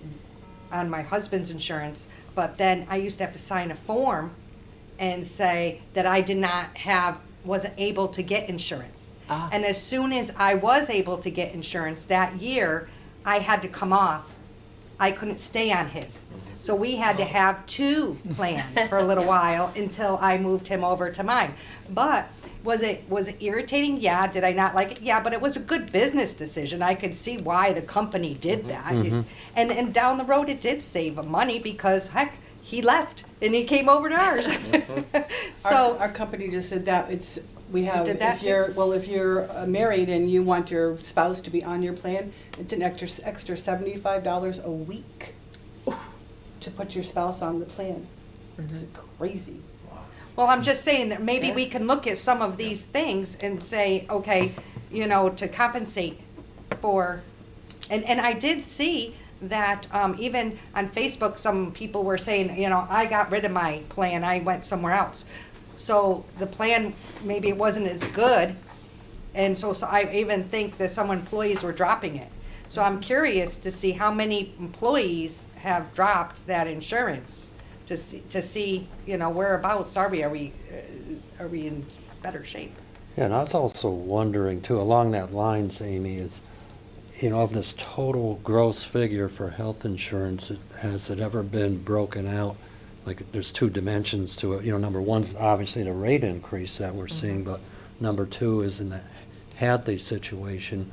on my husband's insurance, but then I used to have to sign a form and say that I did not wasn't able to get insurance. Ah. And as soon as I was able to get insurance that year, I had to come off. I couldn't stay on his. So we had to have two plans for a little while until I moved him over to mine. But was it irritating? Yeah. Did I not like it? Yeah, but it was a good business decision. I could see why the company did that. And down the road it did save money because heck, he left and he came over to ours. So Our company just said that, we have, Did that if you're married and you want your spouse to be on your plan, it's an extra $75 a week to put your spouse on the plan. It's crazy. well, I'm just saying that maybe Yeah. we can look at some of these things and say, okay, to compensate for, and I did see that even on Facebook, some people were saying, I got rid of my plan, I went somewhere else. So the plan, maybe it wasn't as good, and so I even think that some employees were dropping it. So I'm curious to see how many employees have dropped that insurance, to see, whereabouts are we? Are we in better shape? Yeah, and I was also wondering too, along that lines, Amy, is, of this total gross figure for health insurance, has it ever been broken out? Like, there's two dimensions to it. Number one's obviously the rate increase that we're seeing, but number two is in the Hadley situation,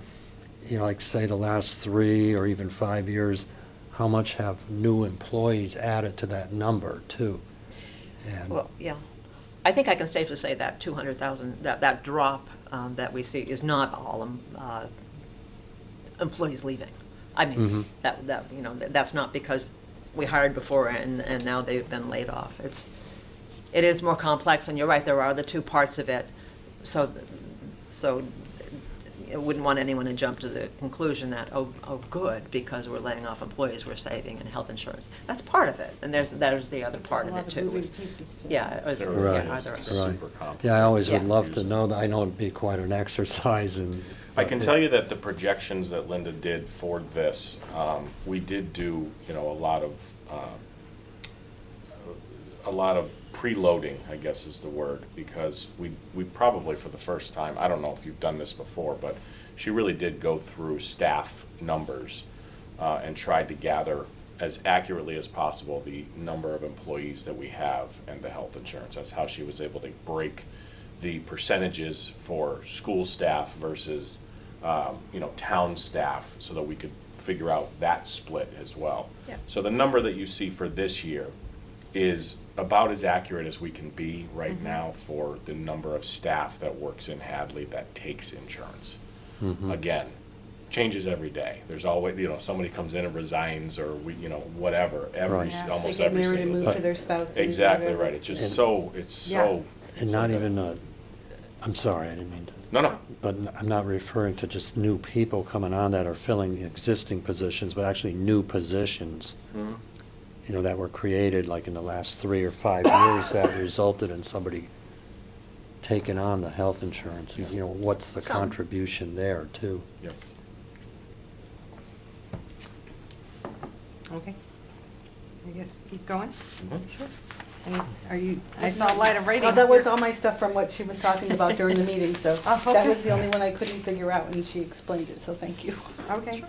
like say the last 3 or even 5 years, how much have new employees added to that number too? And Well, yeah. I think I can safely say that 200,000, that drop that we see is not all employees leaving. I mean, that's not because we hired before and now they've been laid off. It is more complex, and you're right, there are the two parts of it. So I wouldn't want anyone to jump to the conclusion that, oh, good, because we're laying off employees, we're saving in health insurance. That's part of it, and there's the other part of it too. There's a lot of moving is- pieces to it. Yeah, it was- There yeah, Right. are there It's others? super complicated. Yeah, I always would Yeah. love to know that. I know it'd be quite an exercise and. I can tell you that the projections that Linda did for this, we did do, a lot of preloading, I guess is the word, because we probably for the first time, I don't know if you've done this before, but she really did go through staff numbers and tried to gather as accurately as possible the number of employees that we have and the health insurance. That's how she was able to break the percentages for school staff versus, town staff, so that we could figure out that split as well. Yeah. So the number that you see for this year is about as accurate as we can be right now for the number of staff that works in Hadley that takes insurance. Again, changes every day. There's always, somebody comes in and resigns, or whatever, Right. Yeah, almost they get every married and single move day. to their spouses. Exactly whatever. right. It's just And- so, Yeah. And not even I'm sorry, I didn't mean to. No. But I'm not referring to just new people coming on that are filling existing positions, but actually new positions, that were created like in the last 3 or 5 years that resulted in somebody taking on the health insurance. What's the Some. contribution there too? Yep. Okay. I guess keep going. Mhm. Are you, I saw a light of rating. Oh, that was all my stuff from what she was talking about during the meeting, so Oh, that okay. was the only one I couldn't figure out, and she explained it, so thank you. Okay.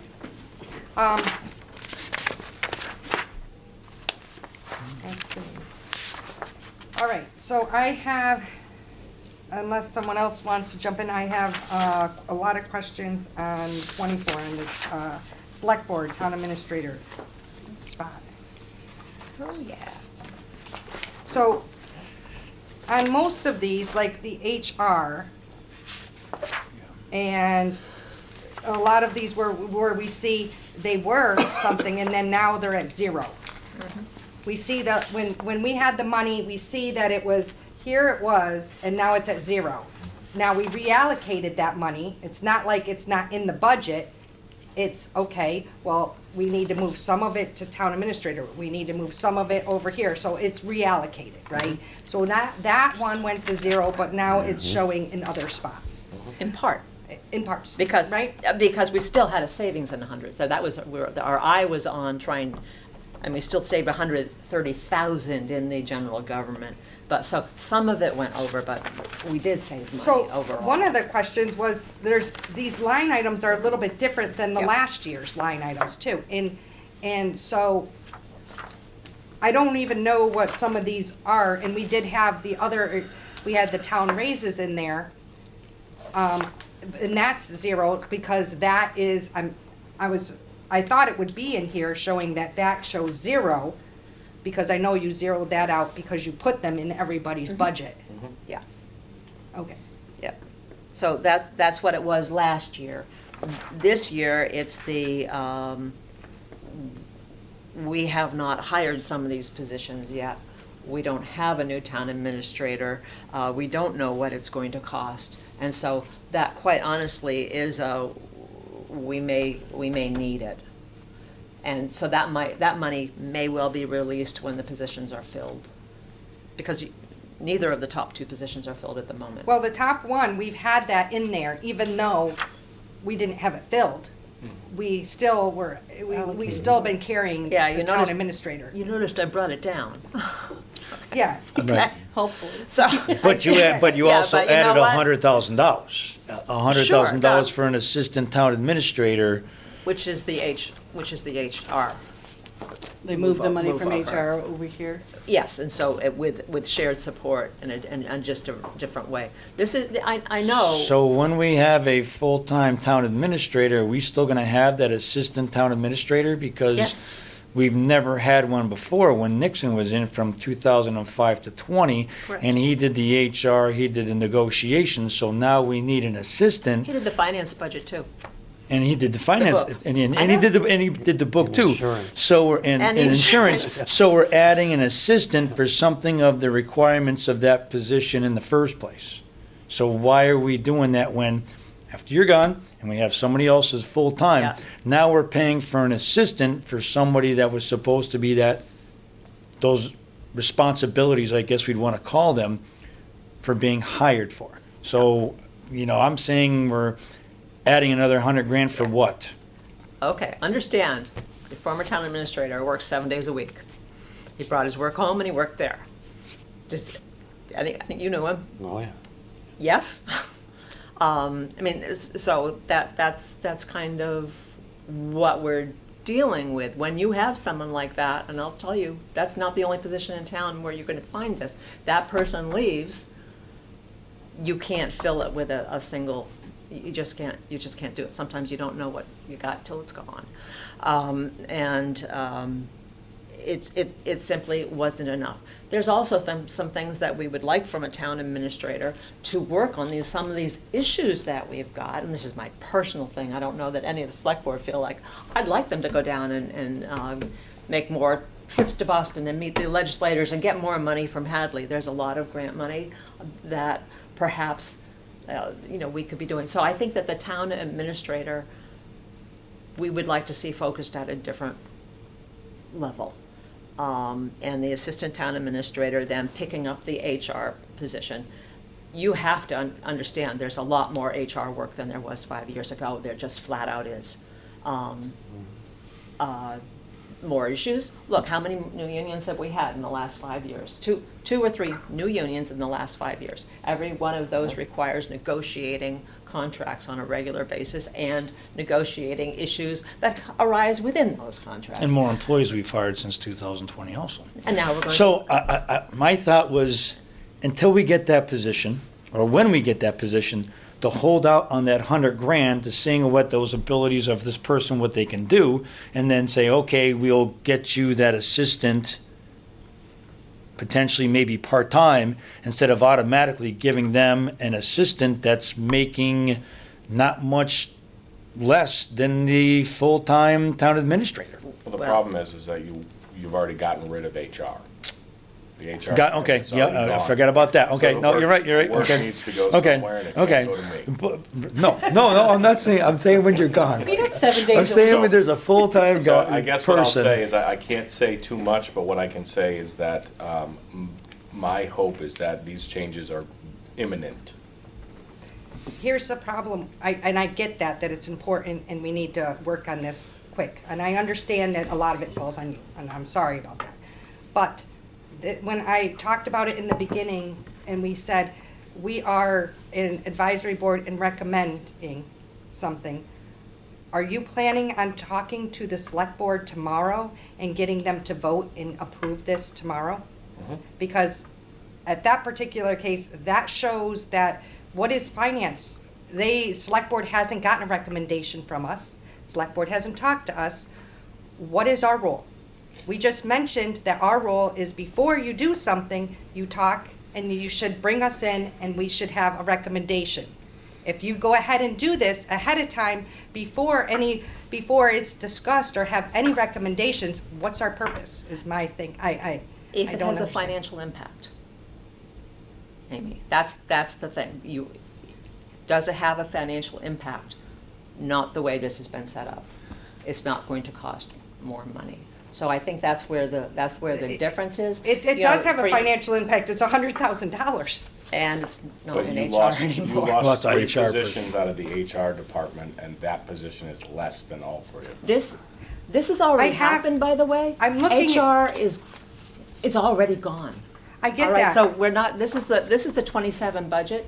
Let's see. All right, so I have, unless someone else wants to jump in, I have a lot of questions on 24, on the select board, town administrator spot. Oh, yeah. So, on most of these, like the HR, and a lot of these where we see they were something and then now they're at zero. We see that when we had the money, we see that it was, here it was, and now it's at zero. Now, we reallocated that money. It's not like it's not in the budget. It's, okay, well, we need to move some of it to town administrator. We need to move some of it over here. So it's reallocated, right? So that one went to zero, but now it's showing in other spots, In part. in parts. Because, Right? because we still had a savings in 100, so that was, our eye was on trying, and we still saved 130,000 in the general government. But, so, some of it went over, but we did save money So, overall. one of the questions was, these line items are a little bit different than the Yeah. last year's line items too. And so, I don't even know what some of these are, and we did have we had the town raises in there. And that's zero, because that is, I thought it would be in here showing that shows zero, because I know you zeroed that out because you put them in everybody's budget. Yeah. Okay. Yep. So that's what it was last year. This year, it's we have not hired some of these positions yet. We don't have a new town administrator. We don't know what it's going to cost. And so that, quite honestly, is we may need it. And so that money may well be released when the positions are filled. Because neither of the top two positions are filled at the moment. Well, the top one, we've had that in there, even though we didn't have it filled. We still we still been carrying Yeah, you the town noticed- administrator. You noticed I brought it down. Yeah, Right. Hopefully. So, But you Yeah, also but you know added what? $100,000. $100,000 Sure, for an assistant town administrator. which is the HR. They moved the money Move from over. HR over here. Yes, and so with shared support and just a different way. This is, I know. So when we have a full-time town administrator, are we still gonna have that assistant town administrator? Because Yes. we've never had one before, when Nixon was in from 2005 to 20. Correct. And he did the HR, he did the negotiations, so now we need an assistant. He did the finance budget too. And he did the finance, book. and I he know. did the book And too. insurance. So we're, And and the insurance, insurance. so we're adding an assistant for something of the requirements of that position in the first place. So why are we doing that when, after you're gone, and we have somebody else as full-time, Yeah. now we're paying for an assistant for somebody that was supposed to be those responsibilities, I guess we'd wanna call them, for being hired for. So, I'm saying we're adding another $100,000 for what? Okay, understand, the former town administrator works 7 days a week. He brought his work home and he worked there. Just, I think you knew him. Oh, yeah. Yes? So that's kind of what we're dealing with. When you have someone like that, and I'll tell you, that's not the only position in town where you're gonna find this. That person leaves, you can't fill it with a single, you just can't do it. Sometimes you don't know what you got till it's gone. It simply wasn't enough. There's also some things that we would like from a town administrator to work on some of these issues that we've got, and this is my personal thing. I don't know that any of the select board feel like, I'd like them to go down and make more trips to Boston and meet the legislators and get more money from Hadley. There's a lot of grant money that perhaps, we could be doing. So I think that the town administrator, we would like to see focused at a different level. And the assistant town administrator then picking up the HR position. You have to understand, there's a lot more HR work than there was 5 years ago. There just flat out is. more issues. Look, how many new unions have we had in the last 5 years? Two or three new unions in the last 5 years. Every one of those requires negotiating contracts on a regular basis and negotiating issues that arise within those contracts. And more employees we've hired since 2020 also. And now we're going So my thought was, until we get that position, or when we get that position, to hold out on that 100 grand to seeing what those abilities of this person, what they can do, and then say, okay, we'll get you that assistant, potentially maybe part-time, instead of automatically giving them an assistant that's making not much less than the full-time town administrator. Well, the Well- problem is that you've already gotten rid of HR. The HR. Okay, department's yeah, already I gone. forgot about that. So Okay, the no, work- you're right, the work okay. needs to go Okay, somewhere and it okay. can't go to me. No, I'm not saying, I'm saying when you're gone. You got 7 I'm days. saying So- when there's a full-time So guy, I guess what I'll say person. is I can't say too much, but what I can say is that my hope is that these changes are imminent. Here's the problem, and I get that it's important and we need to work on this quick. And I understand that a lot of it falls on you, and I'm sorry about that. But when I talked about it in the beginning, and we said, we are an advisory board and recommending something, are you planning on talking to the select board tomorrow and getting them to vote and approve this tomorrow? Because at that particular case, that shows that what is finance? Select board hasn't gotten a recommendation from us. Select board hasn't talked to us. What is our role? We just mentioned that our role is before you do something, you talk and you should bring us in and we should have a recommendation. If you go ahead and do this ahead of time, before it's discussed or have any recommendations, what's our purpose, is my thing. If I it don't has a understand. financial impact. Amy, that's the thing. Does it have a financial impact? Not the way this has been set up. It's not going to cost more money. So I think that's where the difference is. It You does know, have a for- financial impact. It's $100,000. And it's not But in you HR lost, anymore. you lost Lost our 3 HR person. positions out of the HR department, and that position is less than all 3 of them. This has already I have- happened, by the way. I'm looking HR it's already gone. I get All right, that. so we're not, this is the 27 budget.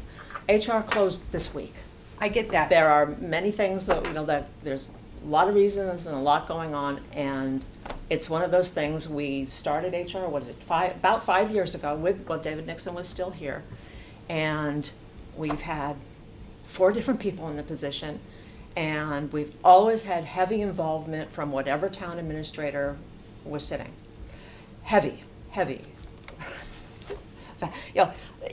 HR closed this week. I get that. There are many things that, that there's a lot of reasons and a lot going on, and it's one of those things. We started HR, about 5 years ago David Nixon was still here. And we've had 4 different people in the position, and we've always had heavy involvement from whatever town administrator was sitting. Heavy.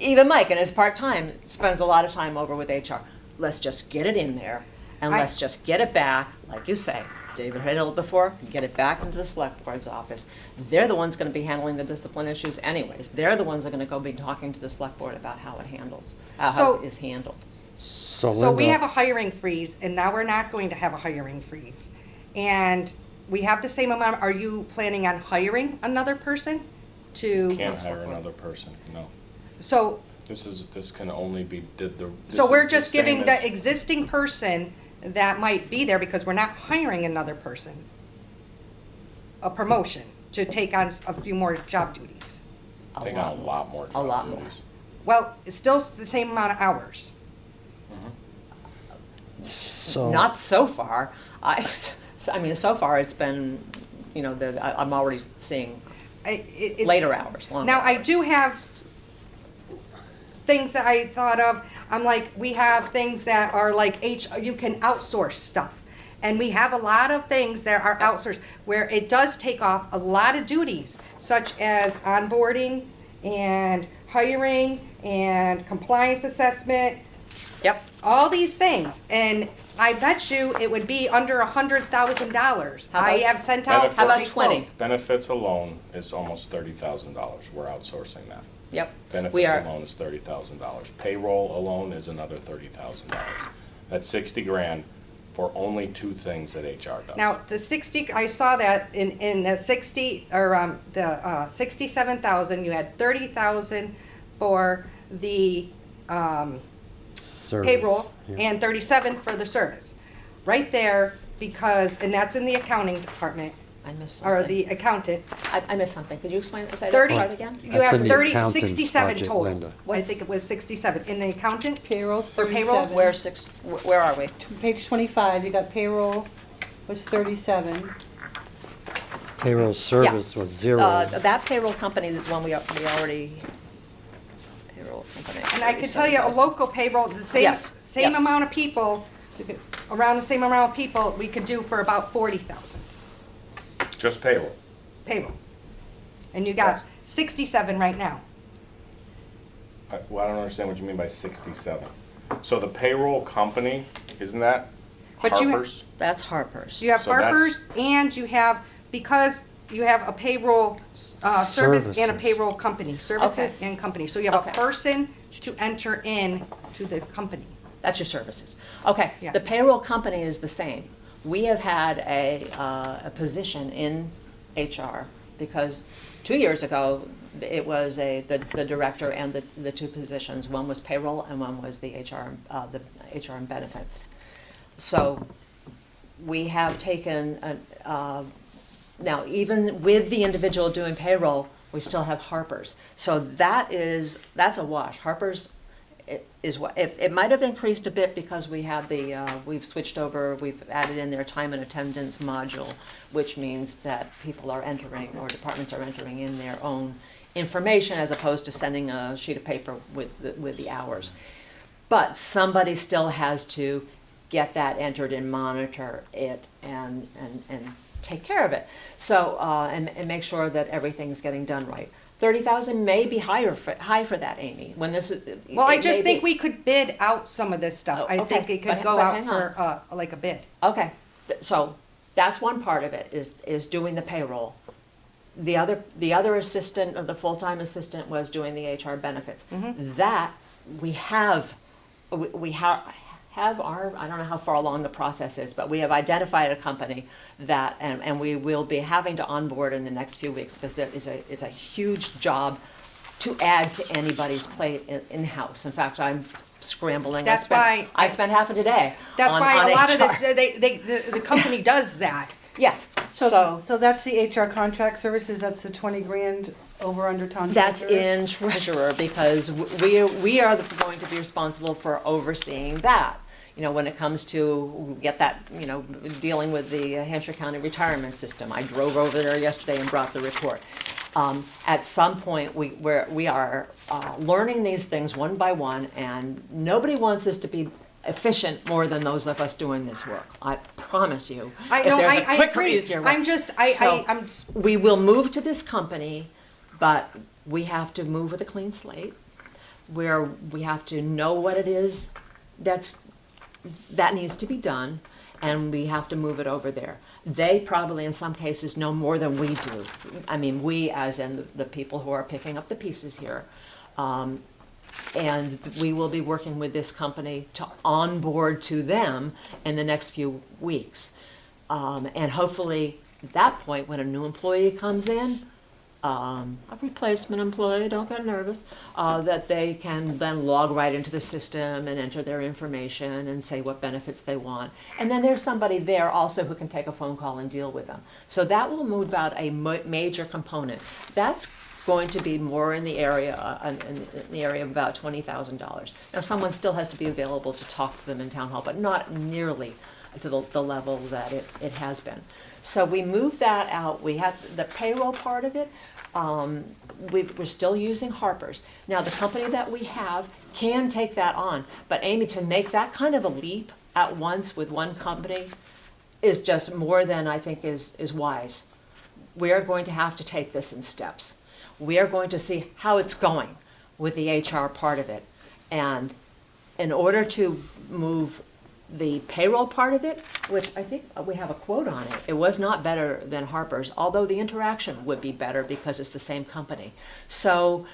Even Mike, in his part-time, spends a lot of time over with HR. Let's just get it in there, and let's just get it back, like you say. David had it before, get it back into the select board's office. They're the ones gonna be handling the discipline issues anyways. They're the ones that are gonna be talking to the select board about how it handles, how So- it is handled. So So we have Linda, a hiring freeze, and now we're not going to have a hiring freeze. And we have the same amount. Are you planning on hiring another person to? Can't hire another person, no. So, This can only be, this so is we're the just same giving as- the existing person that might be there, because we're not hiring another person, a promotion to take on a few more job duties. Take on a lot more A lot job more. duties. Well, it's still the same amount of hours. so. Not so far. I mean, so far it's been, I'm already seeing It's- later hours, longer Now, I hours. do have things that I thought of. I'm like, we have things that are like you can outsource stuff. And we have a lot of things that are outsourced where it does take off a lot of duties, such as onboarding and hiring and compliance assessment, Yep. all these things. And I bet you it would be under $100,000. How about- I have sent out. How about a 20? quote. Benefits alone is almost $30,000. We're outsourcing that. Yep. We Benefits are, alone is $30,000. Payroll alone is another $30,000. That's 60 grand for only 2 things that HR does. Now, the 60, I saw that in the 60, or the 67,000, you had 30,000 for the Service, payroll yeah. and 37 for the service. Right there, because, and that's in the accounting department, I missed or something. the accountant. I missed something. Could you explain, say that 30 part again? You That's have in the 30, accountant's 67 budget, total. Linda. I What's- think it was 67. In the accountant, Payroll's For payroll? 37. Where are we? Page 25, you got payroll was 37. Payroll service was zero. That payroll company is one we already, payroll company. and I can tell you, a local payroll, the same, Yes, same yes. amount of people, around the same amount of people, we could do for about 40,000 Just payroll. payroll. And you got 67 right now. Well, I don't understand what you mean by 67. So the payroll company, isn't that But you- Harper's? That's Harper's. You have So that's- Harper's and you have, because you have a payroll service and a Services. payroll company, services Okay. and company. So you have a Okay. person to enter in to the company. That's your services. Okay, Yeah. the payroll company is the same. We have had a position in HR because 2 years ago, it was the director and the two positions. One was payroll and one was the HR and benefits. So we have taken, now even with the individual doing payroll, we still have Harper's. So that's a wash. Harper's is what, if, it might have increased a bit because we have we've switched over, we've added in their time and attendance module, which means that people are entering, or departments are entering in their own information as opposed to sending a sheet of paper with the hours. But somebody still has to get that entered and monitor it and take care of it. So, and make sure that everything's getting done right. 30,000 may be high for that, Amy, when this is. Well, I it just may think be. we could bid out some of this stuff. Oh, I okay. think it could But- go but out hang for, like a bid. Okay, so that's one part of it, is doing the payroll. The other assistant, or the full-time assistant, was doing the HR benefits. That, we have our, I don't know how far along the process is, but we have identified a company that, and we will be having to onboard in the next few weeks, because there is a huge job to add to anybody's plate in-house. In fact, I'm scrambling. That's why I spent half of today That's on why a lot of HR. this, the company does that. Yes, So that's the HR contract services, that's the 20 grand over under town that's treasurer? in treasurer, because we are going to be responsible for overseeing that. You know, when it comes to get that, you know, dealing with the Hampshire County retirement system. I drove over there yesterday and brought the report. At some point, we are learning these things one by one, and nobody wants us to be efficient more than those of us doing this work. I promise you. I If know, there's a I quicker, agree. easier way. I'm just, So- I'm, We will move to this company, but we have to move with a clean slate, where we have to know what it is that needs to be done, and we have to move it over there. They probably, in some cases, know more than we do. I mean, we, as in the people who are picking up the pieces here. And we will be working with this company to onboard to them in the next few weeks. And hopefully, at that point, when a new employee comes in, a replacement employee, don't get nervous, that they can then log right into the system and enter their information and say what benefits they want. And then there's somebody there also who can take a phone call and deal with them. So that will move out a major component. That's going to be more in the area of about $20,000. Now, someone still has to be available to talk to them in town hall, but not nearly to the level that it has been. So we moved that out. We have the payroll part of it. We're still using Harper's. Now, the company that we have can take that on, but Amy, to make that kind of a leap at once with one company is just more than I think is wise. We are going to have to take this in steps. We are going to see how it's going with the HR part of it. And in order to move the payroll part of it, which I think we have a quote on it, it was not better than Harper's, although the interaction would be better because it's the same company. So,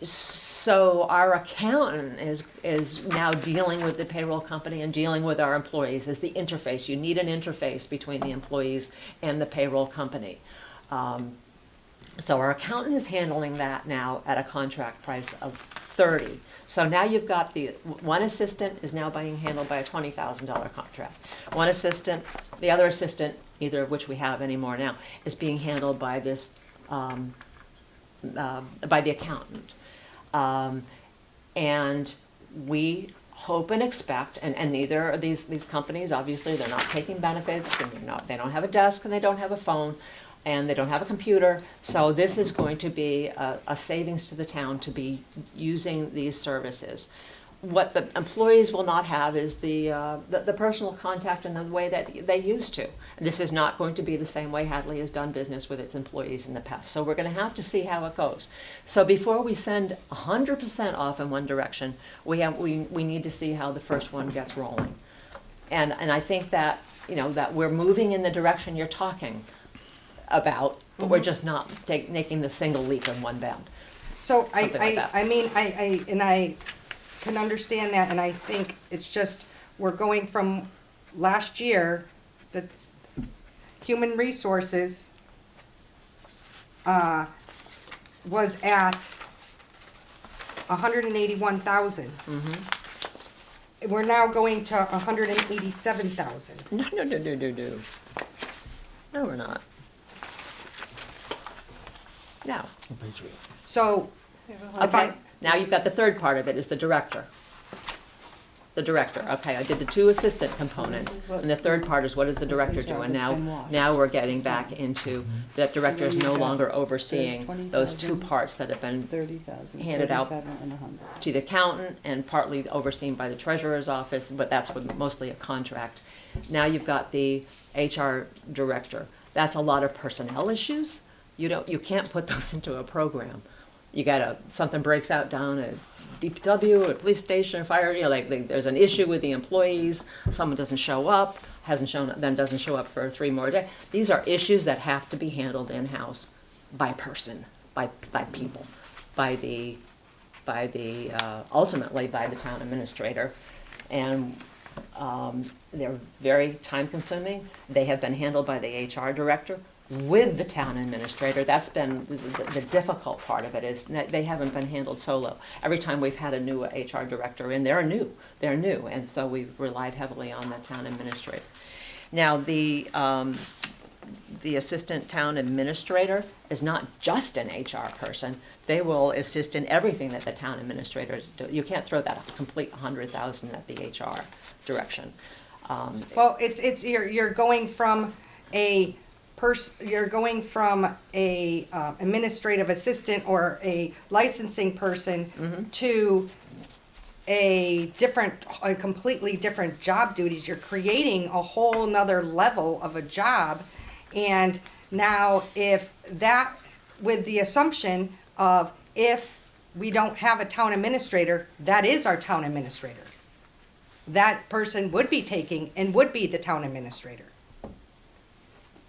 so our accountant is now dealing with the payroll company and dealing with our employees as the interface. You need an interface between the employees and the payroll company. So our accountant is handling that now at a contract price of 30. So now you've got one assistant is now being handled by a $20,000 contract. One assistant, the other assistant, neither of which we have anymore now, is being handled by this, by the accountant. And we hope and expect, and neither of these companies, obviously, they're not taking benefits, and they don't have a desk, and they don't have a phone, and they don't have a computer. So this is going to be a savings to the town to be using these services. What the employees will not have is the personal contact in the way that they used to. This is not going to be the same way Hadley has done business with its employees in the past. So we're going to have to see how it goes. So before we send 100% off in one direction, we need to see how the first one gets rolling. And I think that, that we're moving in the direction you're talking about, but we're just not making the single leap in one bound. So Something like that. I mean, I can understand that, and I think it's just, we're going from last year, the human resources was at 181,000. We're now going to 187,000. No. No, we're not. No. So, Okay, now you've got the third part of it, is the director. The director, okay, I did the two assistant components, and the third part is what does the director do? And now we're getting back into, that director is no longer overseeing those two parts that have been 30,000, handed out 37, and 100. to the accountant and partly overseen by the treasurer's office, but that's mostly a contract. Now you've got the HR director. That's a lot of personnel issues. You can't put those into a program. You gotta, something breaks out down at DPW, or police station, fire, there's an issue with the employees, someone doesn't show up, then doesn't show up for 3 more days. These are issues that have to be handled in-house by person, by people, ultimately by the town administrator. And they're very time-consuming. They have been handled by the HR director with the town administrator. That's been the difficult part of it, is that they haven't been handled solo. Every time we've had a new HR director in, they're new, and so we've relied heavily on the town administrator. Now, the assistant town administrator is not just an HR person. They will assist in everything that the town administrators do. You can't throw that a complete 100,000 at the HR direction. well, you're going from a administrative assistant or a licensing person to a completely different job duties. You're creating a whole nother level of a job. And now with the assumption of, if we don't have a town administrator, that is our town administrator. That person would be taking and would be the town administrator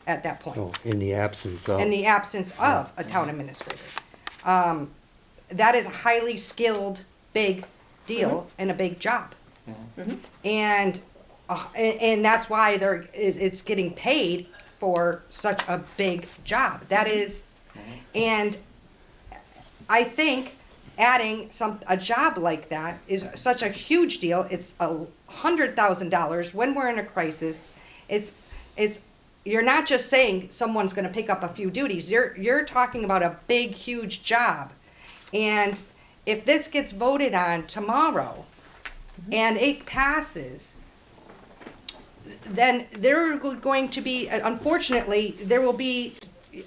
at that point. Oh, in the absence of. In the absence of a town administrator. That is a highly skilled, big deal and a big job. And that's why it's getting paid for such a big job. That is, and I think adding a job like that is such a huge deal. It's $100,000 when we're in a crisis. You're not just saying someone's going to pick up a few duties. You're talking about a big, huge job. And if this gets voted on tomorrow and it passes, then there are going to be, unfortunately, there will be,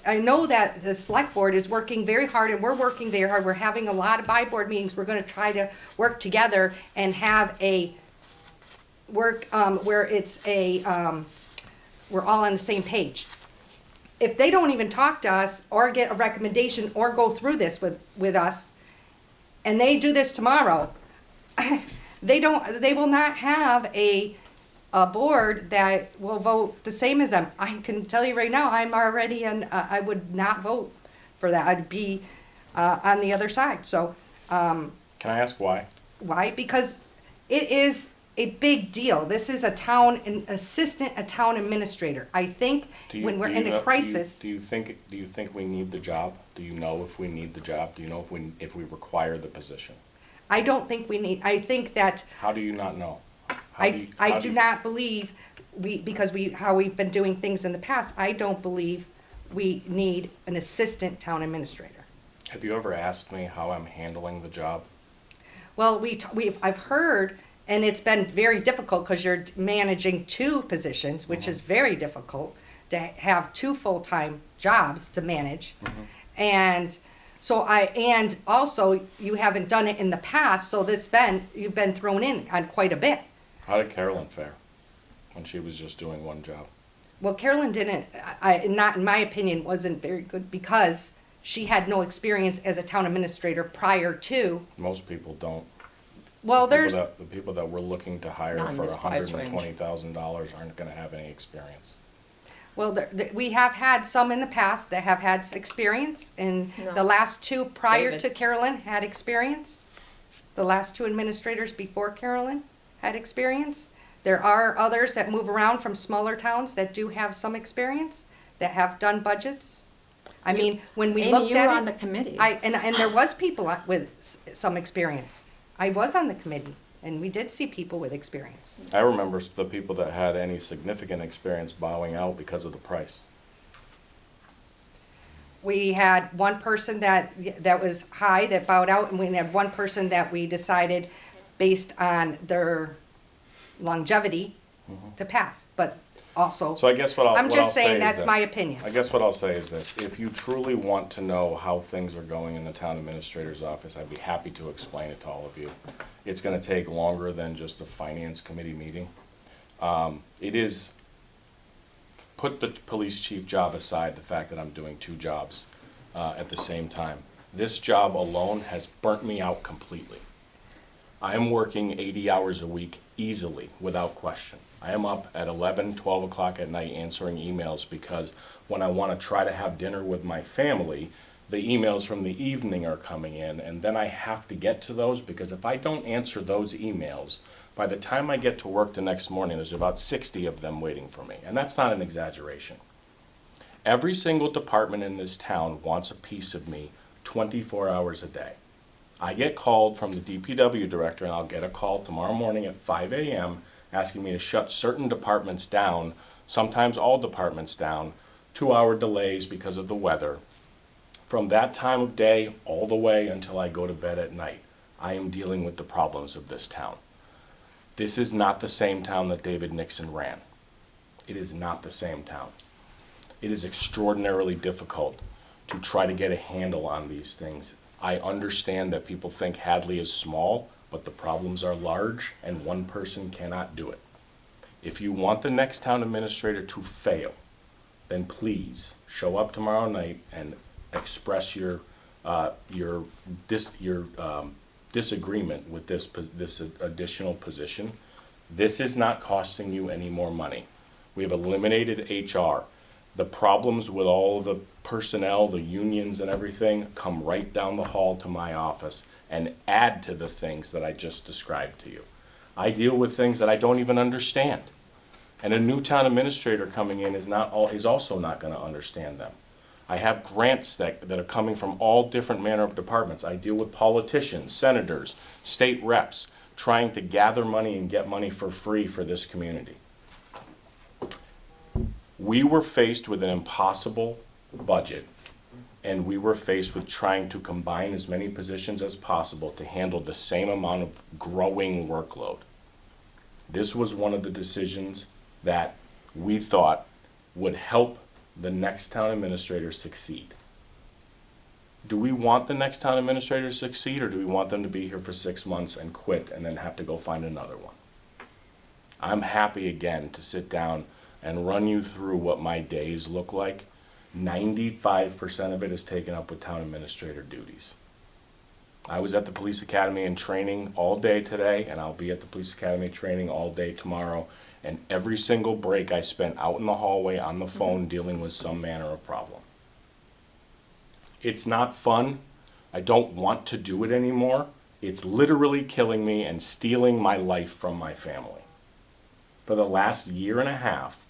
I know that the select board is working very hard, and we're working very hard. We're having a lot of by-board meetings. We're going to try to work together and have where it's we're all on the same page. If they don't even talk to us or get a recommendation or go through this with us, and they do this tomorrow, they will not have a board that will vote the same as them. I can tell you right now, I'm already I would not vote for that. I'd be on the other side. So Can I ask why? why? Because it is a big deal. This is an assistant, a town administrator. I think Do you- when we're do in you a know- crisis, Do you think we need the job? Do you know if we need the job? Do you know if we require the position? I don't think we need, I think that How do you not know? How do you- I how do you- not believe how we've been doing things in the past, I don't believe we need an assistant town administrator. Have you ever asked me how I'm handling the job? Well, I've heard, and it's been very difficult because you're managing two positions, which is very difficult to have two full-time jobs to manage. And so and also you haven't done it in the past, so you've been thrown in on quite a bit. How did Carolyn fare when she was just doing one job? Well, Carolyn didn't, not in my opinion, wasn't very good because she had no experience as a town administrator prior to, Most people don't. well, The people there's, that- The people that we're looking to hire Not in for this price range. $120,000 aren't gonna have any experience. well, we have had some in the past that have had experience, and No. the last two prior David. to Carolyn had experience. The last two administrators before Carolyn had experience. There are others that move around from smaller towns that do have some experience, that have done budgets. I You- mean, when we Amy, looked you at were it. on the committee. And there was people with some experience. I was on the committee, and we did see people with experience. I remember the people that had any significant experience bowing out because of the price. We had one person that was high that bowed out, and we had one person that we decided, based on their longevity, to pass. But also, So I guess what I'll I'm what I'll just say saying is that's this. my opinion. I guess what I'll say is this: if you truly want to know how things are going in the town administrator's office, I'd be happy to explain it to all of you. It's gonna take longer than just a finance committee meeting. It is, put the police chief job aside, the fact that I'm doing two jobs at the same time. This job alone has burnt me out completely. I am working 80 hours a week easily, without question. I am up at 11, 12 o'clock at night answering emails because when I want to try to have dinner with my family, the emails from the evening are coming in, and then I have to get to those because if I don't answer those emails, by the time I get to work the next morning, there's about 60 of them waiting for me. And that's not an exaggeration. Every single department in this town wants a piece of me 24 hours a day. I get called from the DPW director, and I'll get a call tomorrow morning at 5 a.m. asking me to shut certain departments down, sometimes all departments down, 2-hour delays because of the weather. From that time of day all the way until I go to bed at night, I am dealing with the problems of this town. This is not the same town that David Nixon ran. It is not the same town. It is extraordinarily difficult to try to get a handle on these things. I understand that people think Hadley is small, but the problems are large, and one person cannot do it. If you want the next town administrator to fail, then please show up tomorrow night and express your disagreement with this additional position. This is not costing you any more money. We have eliminated HR. The problems with all the personnel, the unions and everything come right down the hall to my office and add to the things that I just described to you. I deal with things that I don't even understand. And a new town administrator coming in is also not going to understand them. I have grants that are coming from all different manner of departments. I deal with politicians, senators, state reps, trying to gather money and get money for free for this community. We were faced with an impossible budget, and we were faced with trying to combine as many positions as possible to handle the same amount of growing workload. This was one of the decisions that we thought would help the next town administrator succeed. Do we want the next town administrator to succeed, or do we want them to be here for 6 months and quit and then have to go find another one? I'm happy again to sit down and run you through what my days look like. 95% of it is taken up with town administrator duties. I was at the police academy in training all day today, and I'll be at the police academy training all day tomorrow. And every single break I spent out in the hallway on the phone dealing with some manner of problem. It's not fun. I don't want to do it anymore. It's literally killing me and stealing my life from my family. For the last year and a half,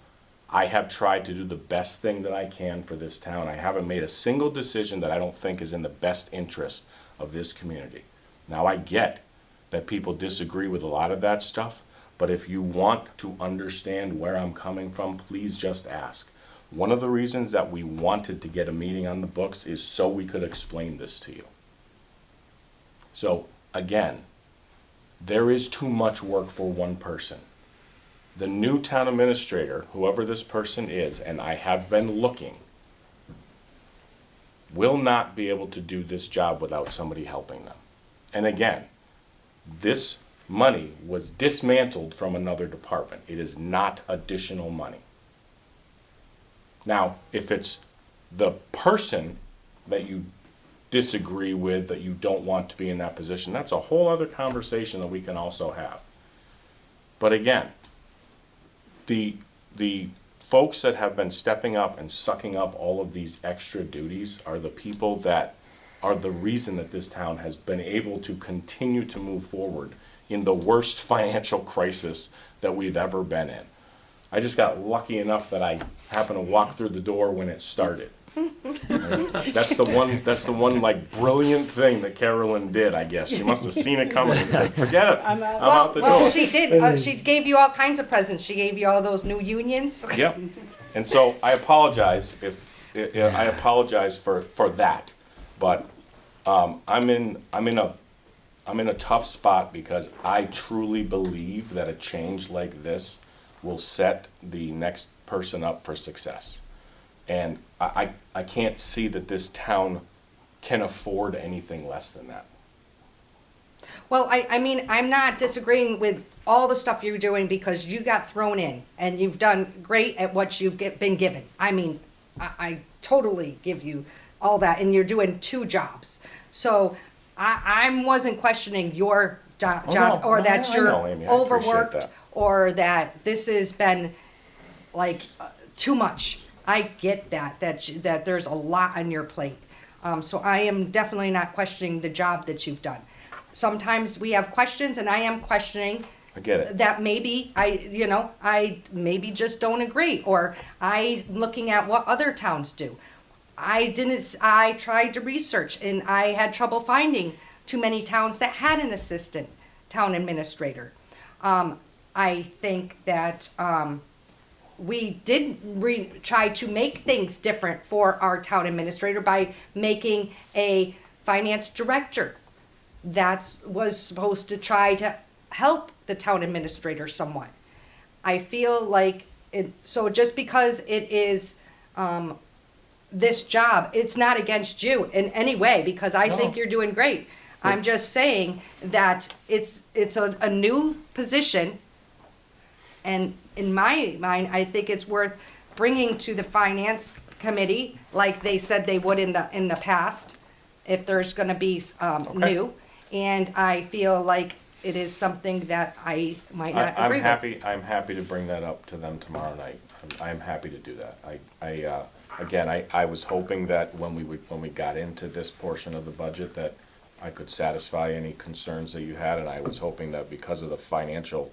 I have tried to do the best thing that I can for this town. I haven't made a single decision that I don't think is in the best interest of this community. Now, I get that people disagree with a lot of that stuff, but if you want to understand where I'm coming from, please just ask. One of the reasons that we wanted to get a meeting on the books is so we could explain this to you. So, again, there is too much work for one person. The new town administrator, whoever this person is, and I have been looking, will not be able to do this job without somebody helping them. And again, this money was dismantled from another department. It is not additional money. Now, if it's the person that you disagree with, that you don't want to be in that position, that's a whole other conversation that we can also have. But again, the folks that have been stepping up and sucking up all of these extra duties are the people that are the reason that this town has been able to continue to move forward in the worst financial crisis that we've ever been in. I just got lucky enough that I happened to walk through the door when it started. That's the one like brilliant thing that Carolyn did, I guess. She must have seen it coming and said, forget it, I'm out the door. Well, she did. She gave you all kinds of presents. She gave you all those new unions. Yep. And so I apologize I apologize for that, but I'm in a tough spot because I truly believe that a change like this will set the next person up for success. And I can't see that this town can afford anything less than that. Well, I mean, I'm not disagreeing with all the stuff you're doing because you got thrown in and you've done great at what you've been given. I mean, I totally give you all that, and you're doing 2 jobs. So I wasn't questioning your job no, or that I you're know, Amy, I appreciate overworked that. or that this has been like too much. I get that there's a lot on your plate. So I am definitely not questioning the job that you've done. Sometimes we have questions, and I am questioning I get it. that maybe I maybe just don't agree, or I looking at what other towns do. I tried to research, and I had trouble finding too many towns that had an assistant town administrator. I think that we did try to make things different for our town administrator by making a finance director that was supposed to try to help the town administrator somewhat. I feel like so just because it is this job, it's not against you in any way, because I think you're doing great. I'm just saying that it's a new position, and in my mind, I think it's worth bringing to the finance committee, like they said they would in the past, if there's going to be new. And I feel like it is something that I might not agree with. I'm happy to bring that up to them tomorrow night. I'm happy to do that. I was hoping that when we got into this portion of the budget that I could satisfy any concerns that you had, and I was hoping that because of the financial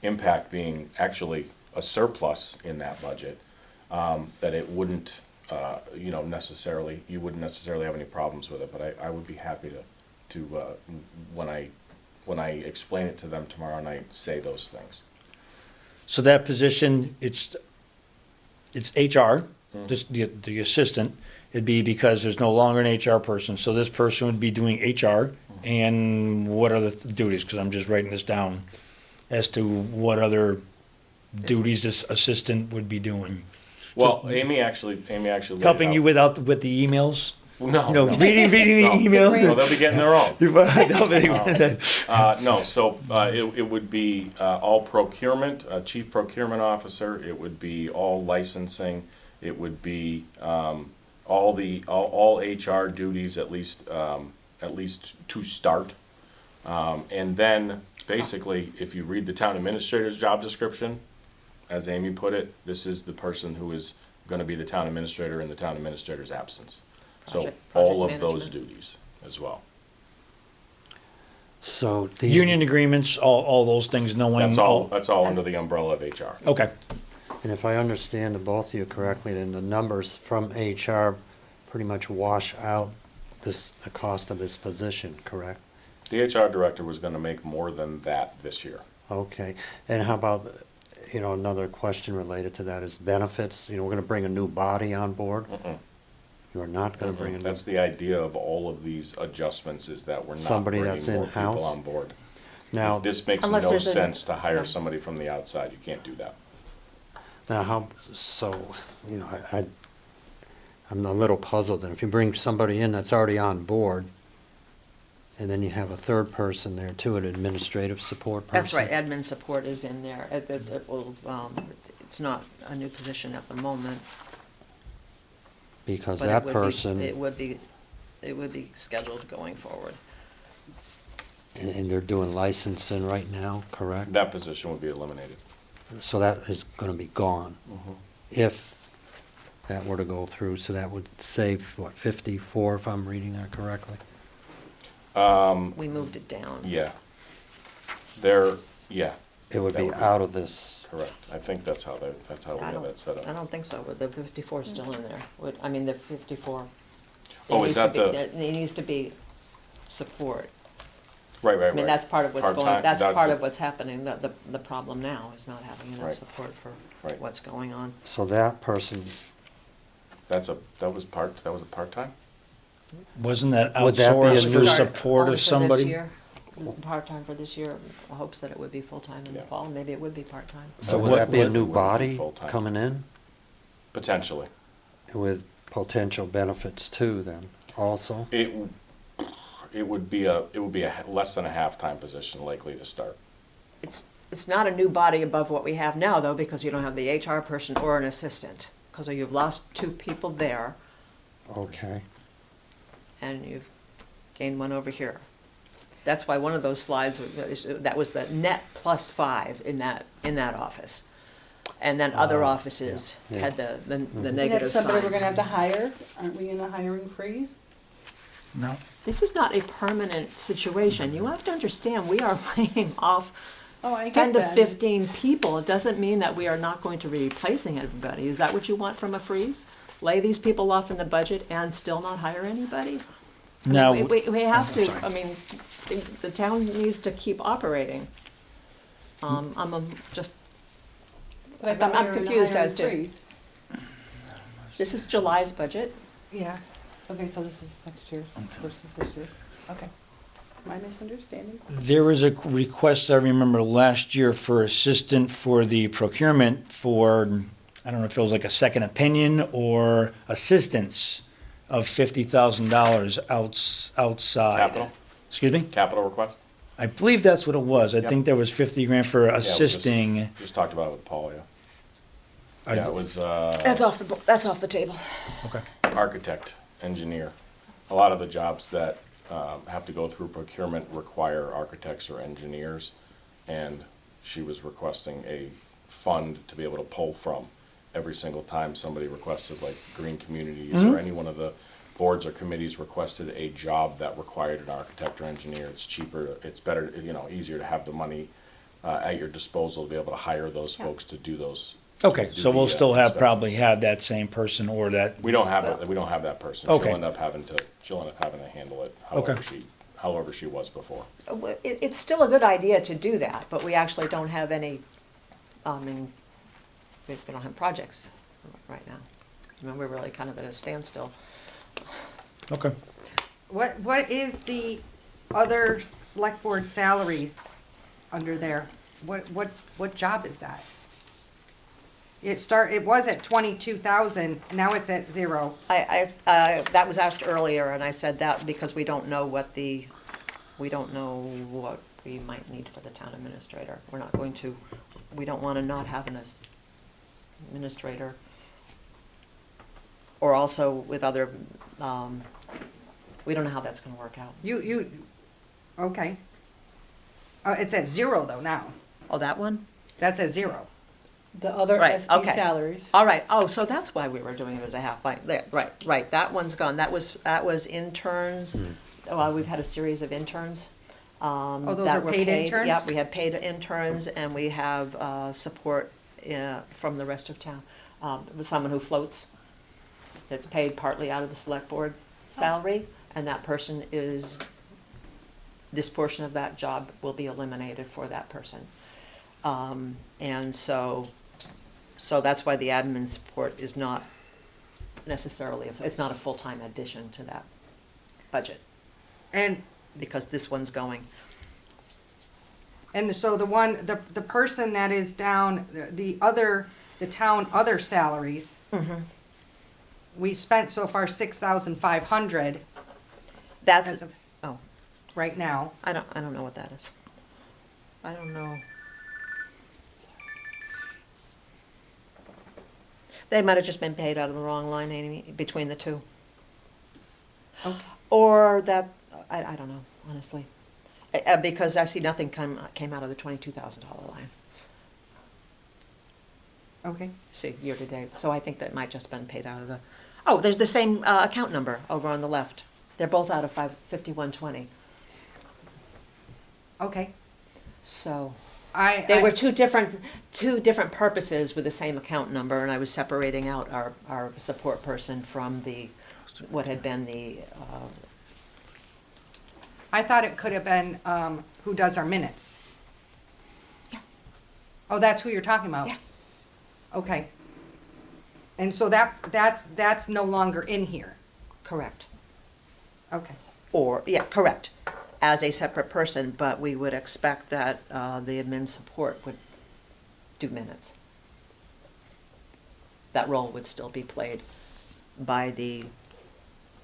impact being actually a surplus in that budget, that it wouldn't, necessarily, you wouldn't necessarily have any problems with it. But I would be happy to when I explain it to them tomorrow night, say those things. So that position, it's HR, just the assistant. It'd be because there's no longer an HR person, so this person would be doing HR and what other duties? Because I'm just writing this down as to what other duties this assistant would be doing. Well, Amy actually laid it Helping out. you with the emails. No, No, reading the emails. No, they'll be getting their own. No, No, so it would be all procurement, chief procurement officer. It would be all licensing. It would be all HR duties, at least to start. And then basically, if you read the town administrator's job description, as Amy put it, this is the person who is going to be the town administrator in the town administrator's absence. So Project all of those management. duties as well. So these. Union agreements, all those things, knowing. That's all under the umbrella of HR. Okay. And if I understand the both of you correctly, then the numbers from HR pretty much wash out the cost of this position, correct? The HR director was gonna make more than that this year. Okay, and how about, another question related to that is benefits, we're gonna bring a new body on board? You're not gonna bring a new. That's the idea of all of these adjustments, is that we're not Somebody bringing that's more people in-house? on board. Now, This makes Unless no there's a- sense to hire yeah. somebody from the outside. You can't do that. I'm a little puzzled, and if you bring somebody in that's already on board, and then you have a third person there too, an administrative support person? That's right, admin support is in there. It's not a new position at the moment. Because but that it would be- person, It would be scheduled going forward. and they're doing licensing right now, correct? That position would be eliminated. So that is gonna be gone, Mm-hmm. if that were to go through, so that would save, what, 54, if I'm reading that correctly? We moved it down. Yeah. Yeah, It would That be would be- out of this, correct. I think that's how we I have that set don't, I up. don't think so, but the 54 is still in there. The 54. Oh, It is needs to that be- the- It needs to be support. Right. I mean, that's part of what's going, Part-time, that's part the- of what's happening. The problem now is not having enough Right. support for Right. what's going on. so that person, that was a part-time? Wasn't that Would that be a outsourced for new- support Only of for this somebody? year, part-time for this year, hopes that it would be full-time in the Yeah. fall, maybe it would be part-time. so what- would that be a what- new would be body full-time? coming in Potentially. with potential benefits too then, also? It would be a less than a half-time position likely to start. It's not a new body above what we have now, though, because you don't have the HR person or an assistant, because you've lost 2 people there, Okay, and you've gained one over here. That's why one of those slides, that was the net plus 5 in that office. And then other offices yeah. had the And negative that's somebody we're signs. gonna have to hire, aren't we in a hiring freeze? No. This is not a permanent situation. You have to understand, we are laying off Oh, I 10 get to that. 15 people. It doesn't mean that we are not going to be replacing everybody. Is that what you want from a freeze? Lay these people off in the budget and still not hire anybody? Now, We have to, sorry. I mean, the town needs to keep operating. Just, But I thought I'm we were in a confused hiring as to- freeze. this is July's budget. Yeah. Okay, so this is next year's versus this year. Okay. Am I misunderstanding? there was a request, I remember last year, for assistant for the procurement for, I don't know if it was like a second opinion or assistance of $50,000 outside. Capital? Excuse me? Capital request? I believe that's what it was. I Yep. think there was 50 grand for Yeah, we just- assisting. Just talked about it with Paul, yeah. I- Yeah, it was, That's off the table. Okay. architect, engineer. A lot of the jobs that have to go through procurement require architects or engineers, and she was requesting a fund to be able to pull from every single time somebody requested, like Green Communities or any one of the boards or committees requested a job that required an architect or engineer. It's cheaper, it's better, easier to have the money at your disposal to be able to hire those folks to do those. Okay, to do so we'll the, still have, inspections. probably have that same person or that, We don't have that person. Okay. She'll end up having to handle it Okay. however she was before. It's still a good idea to do that, but we actually don't have any, we don't have projects right now. I mean, we're really kind of at a standstill. okay. What is the other select board salaries under there? What job is that? It was at 22,000, now it's at 0. That was asked earlier, and I said that because we don't know what we might need for the town administrator. We don't want to not have an administrator. Or also with other, we don't know how that's gonna work out. Okay. It's at 0 though now. Oh, that one? That's at 0. The other Right, SB okay. salaries. All right, oh, so that's why we were doing it as a half, right, that one's gone, that was interns. Well, we've had a series of interns, Oh, those that are were paid interns? Yep, we have paid interns, and we have support from the rest of town. With someone who floats, that's paid partly out of the select board salary, and that person is, this portion of that job will be eliminated for that person. And so that's why the admin support is not necessarily, it's not a full-time addition to that budget, And, because this one's going. and so the person that is down, the town other salaries, we spent so far 6,500 That's, as of oh, right now. I don't know what that is. I don't know. They might have just been paid out of the wrong line, Amy, between the two. Okay. Or that, I don't know, honestly. Because I see nothing came out of the $22,000 line, Okay. see, year to date. So I think that might just been paid out of the, oh, there's the same account number over on the left. They're both out of 5120. Okay. So. I They were two different purposes with the same account number, and I was separating out our support person from what had been the, I thought it could have been who does our minutes. Yeah. Oh, that's who you're talking about? Yeah. Okay. And so that's no longer in here. correct. Okay. Or, yeah, correct, as a separate person, but we would expect that the admin support would do minutes. That role would still be played by the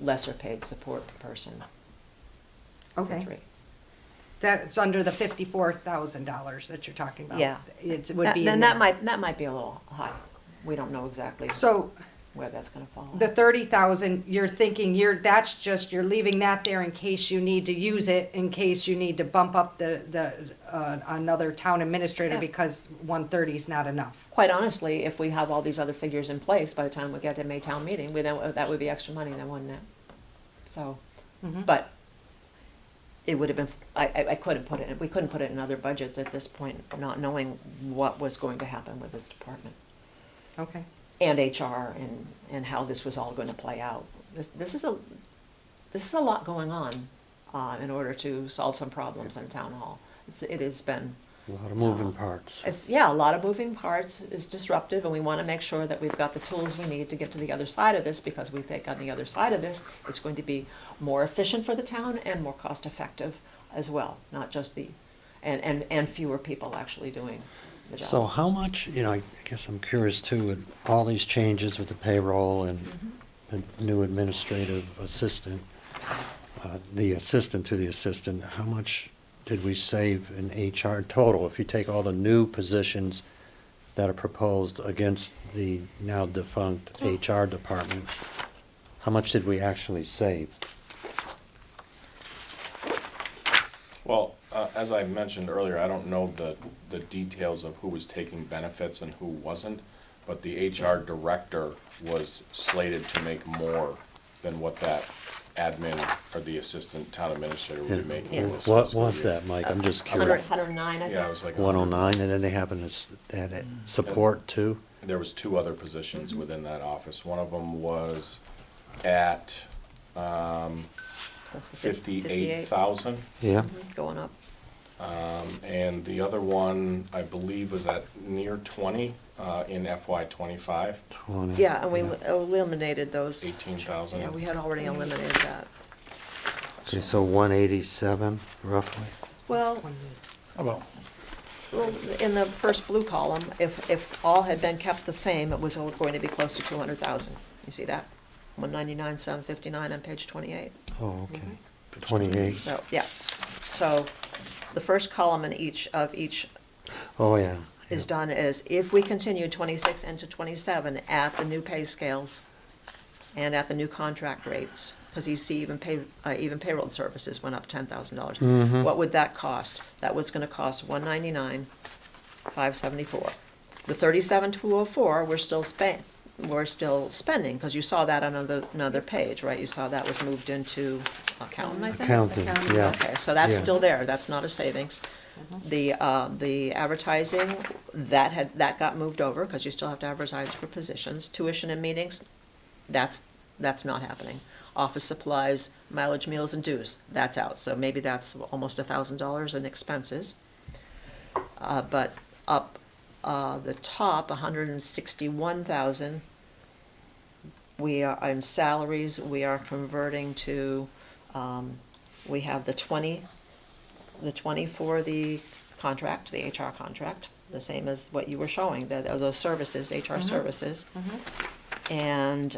lesser paid support person. of the Okay. three. That's under the $54,000 that you're talking about. Yeah. It would be Then in that there. might be a little high. We don't know exactly So where that's gonna fall. the 30,000, you're thinking that's just, you're leaving that there in case you need to use it, in case you need to bump up another town administrator Yeah. because 130 is not enough. Quite honestly, if we have all these other figures in place by the time we get to Maytown meeting, that would be extra money then, wouldn't it? So, Mhm. but it would have been, I couldn't put it, we couldn't put it in other budgets at this point, not knowing what was going to happen with this department. Okay. And HR and how this was all going to play out. This is a lot going on in order to solve some problems in town hall. It has been, A lot of moving parts. a lot of moving parts, is disruptive, and we want to make sure that we've got the tools we need to get to the other side of this, because we think on the other side of this, it's going to be more efficient for the town and more cost effective as well, not just and fewer people actually doing the jobs. So how much, I guess I'm curious too, with all these changes with the payroll and the new administrative assistant, the assistant to the assistant, how much did we save in HR total? If you take all the new positions that are proposed against the now defunct HR department, how much did we actually save? Well, as I mentioned earlier, I don't know the details of who was taking benefits and who wasn't, but the HR director was slated to make more than what that admin or the assistant town administrator would be making in this What fiscal was year. that, Mike? I'm just 100, curious. 109, I think. Yeah, it was like 109, and then they happen to add support too? There was two other positions within that office. One of them was at Plus the 58,000. Yeah. Going up. And the other one, I believe, was at near 20 in FY '25, 20. Yeah, and we eliminated those. 18,000. Yeah, we had already eliminated that. Okay, so 187 roughly? Well, How about, well, in the first blue column, if all had been kept the same, it was going to be close to 200,000. You see that? 199, 759 on page 28. Oh, okay. 28. So, yeah. So the first column in each Oh, yeah. is done as if we continue 26 into 27 at the new pay scales and at the new contract rates, because you see even payroll services went up $10,000. What would that cost? That was going to cost $199,574. The $37,204 we're still we're still spending, because you saw that on another page, right? You saw that was moved into accountant, I think? Accounting, yes. Okay, so that's yes. still there, that's not a savings. The advertising, that got moved over, because you still have to advertise for positions. Tuition and meetings, that's not happening. Office supplies, mileage, meals, and dues, that's out, so maybe that's almost $1,000 in expenses. But up, the top, 161,000, we are, in salaries, we are converting to, we have the 20 for the contract, the HR contract, the same as what you were showing, those services, HR services. And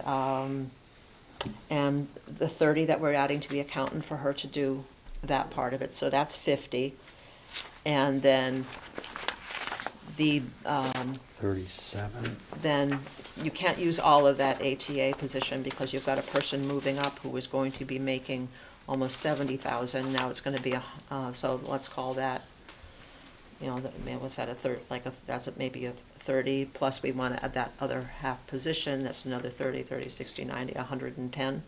the 30 that we're adding to the accountant for her to do that part of it, so that's 50. And then the, 37. then you can't use all of that ATA position because you've got a person moving up who is going to be making almost 70,000. Now it's gonna be so let's call that, you know, what's that, that's maybe a 30, plus we wanna add that other half position, that's another 30, 60, 90, 110.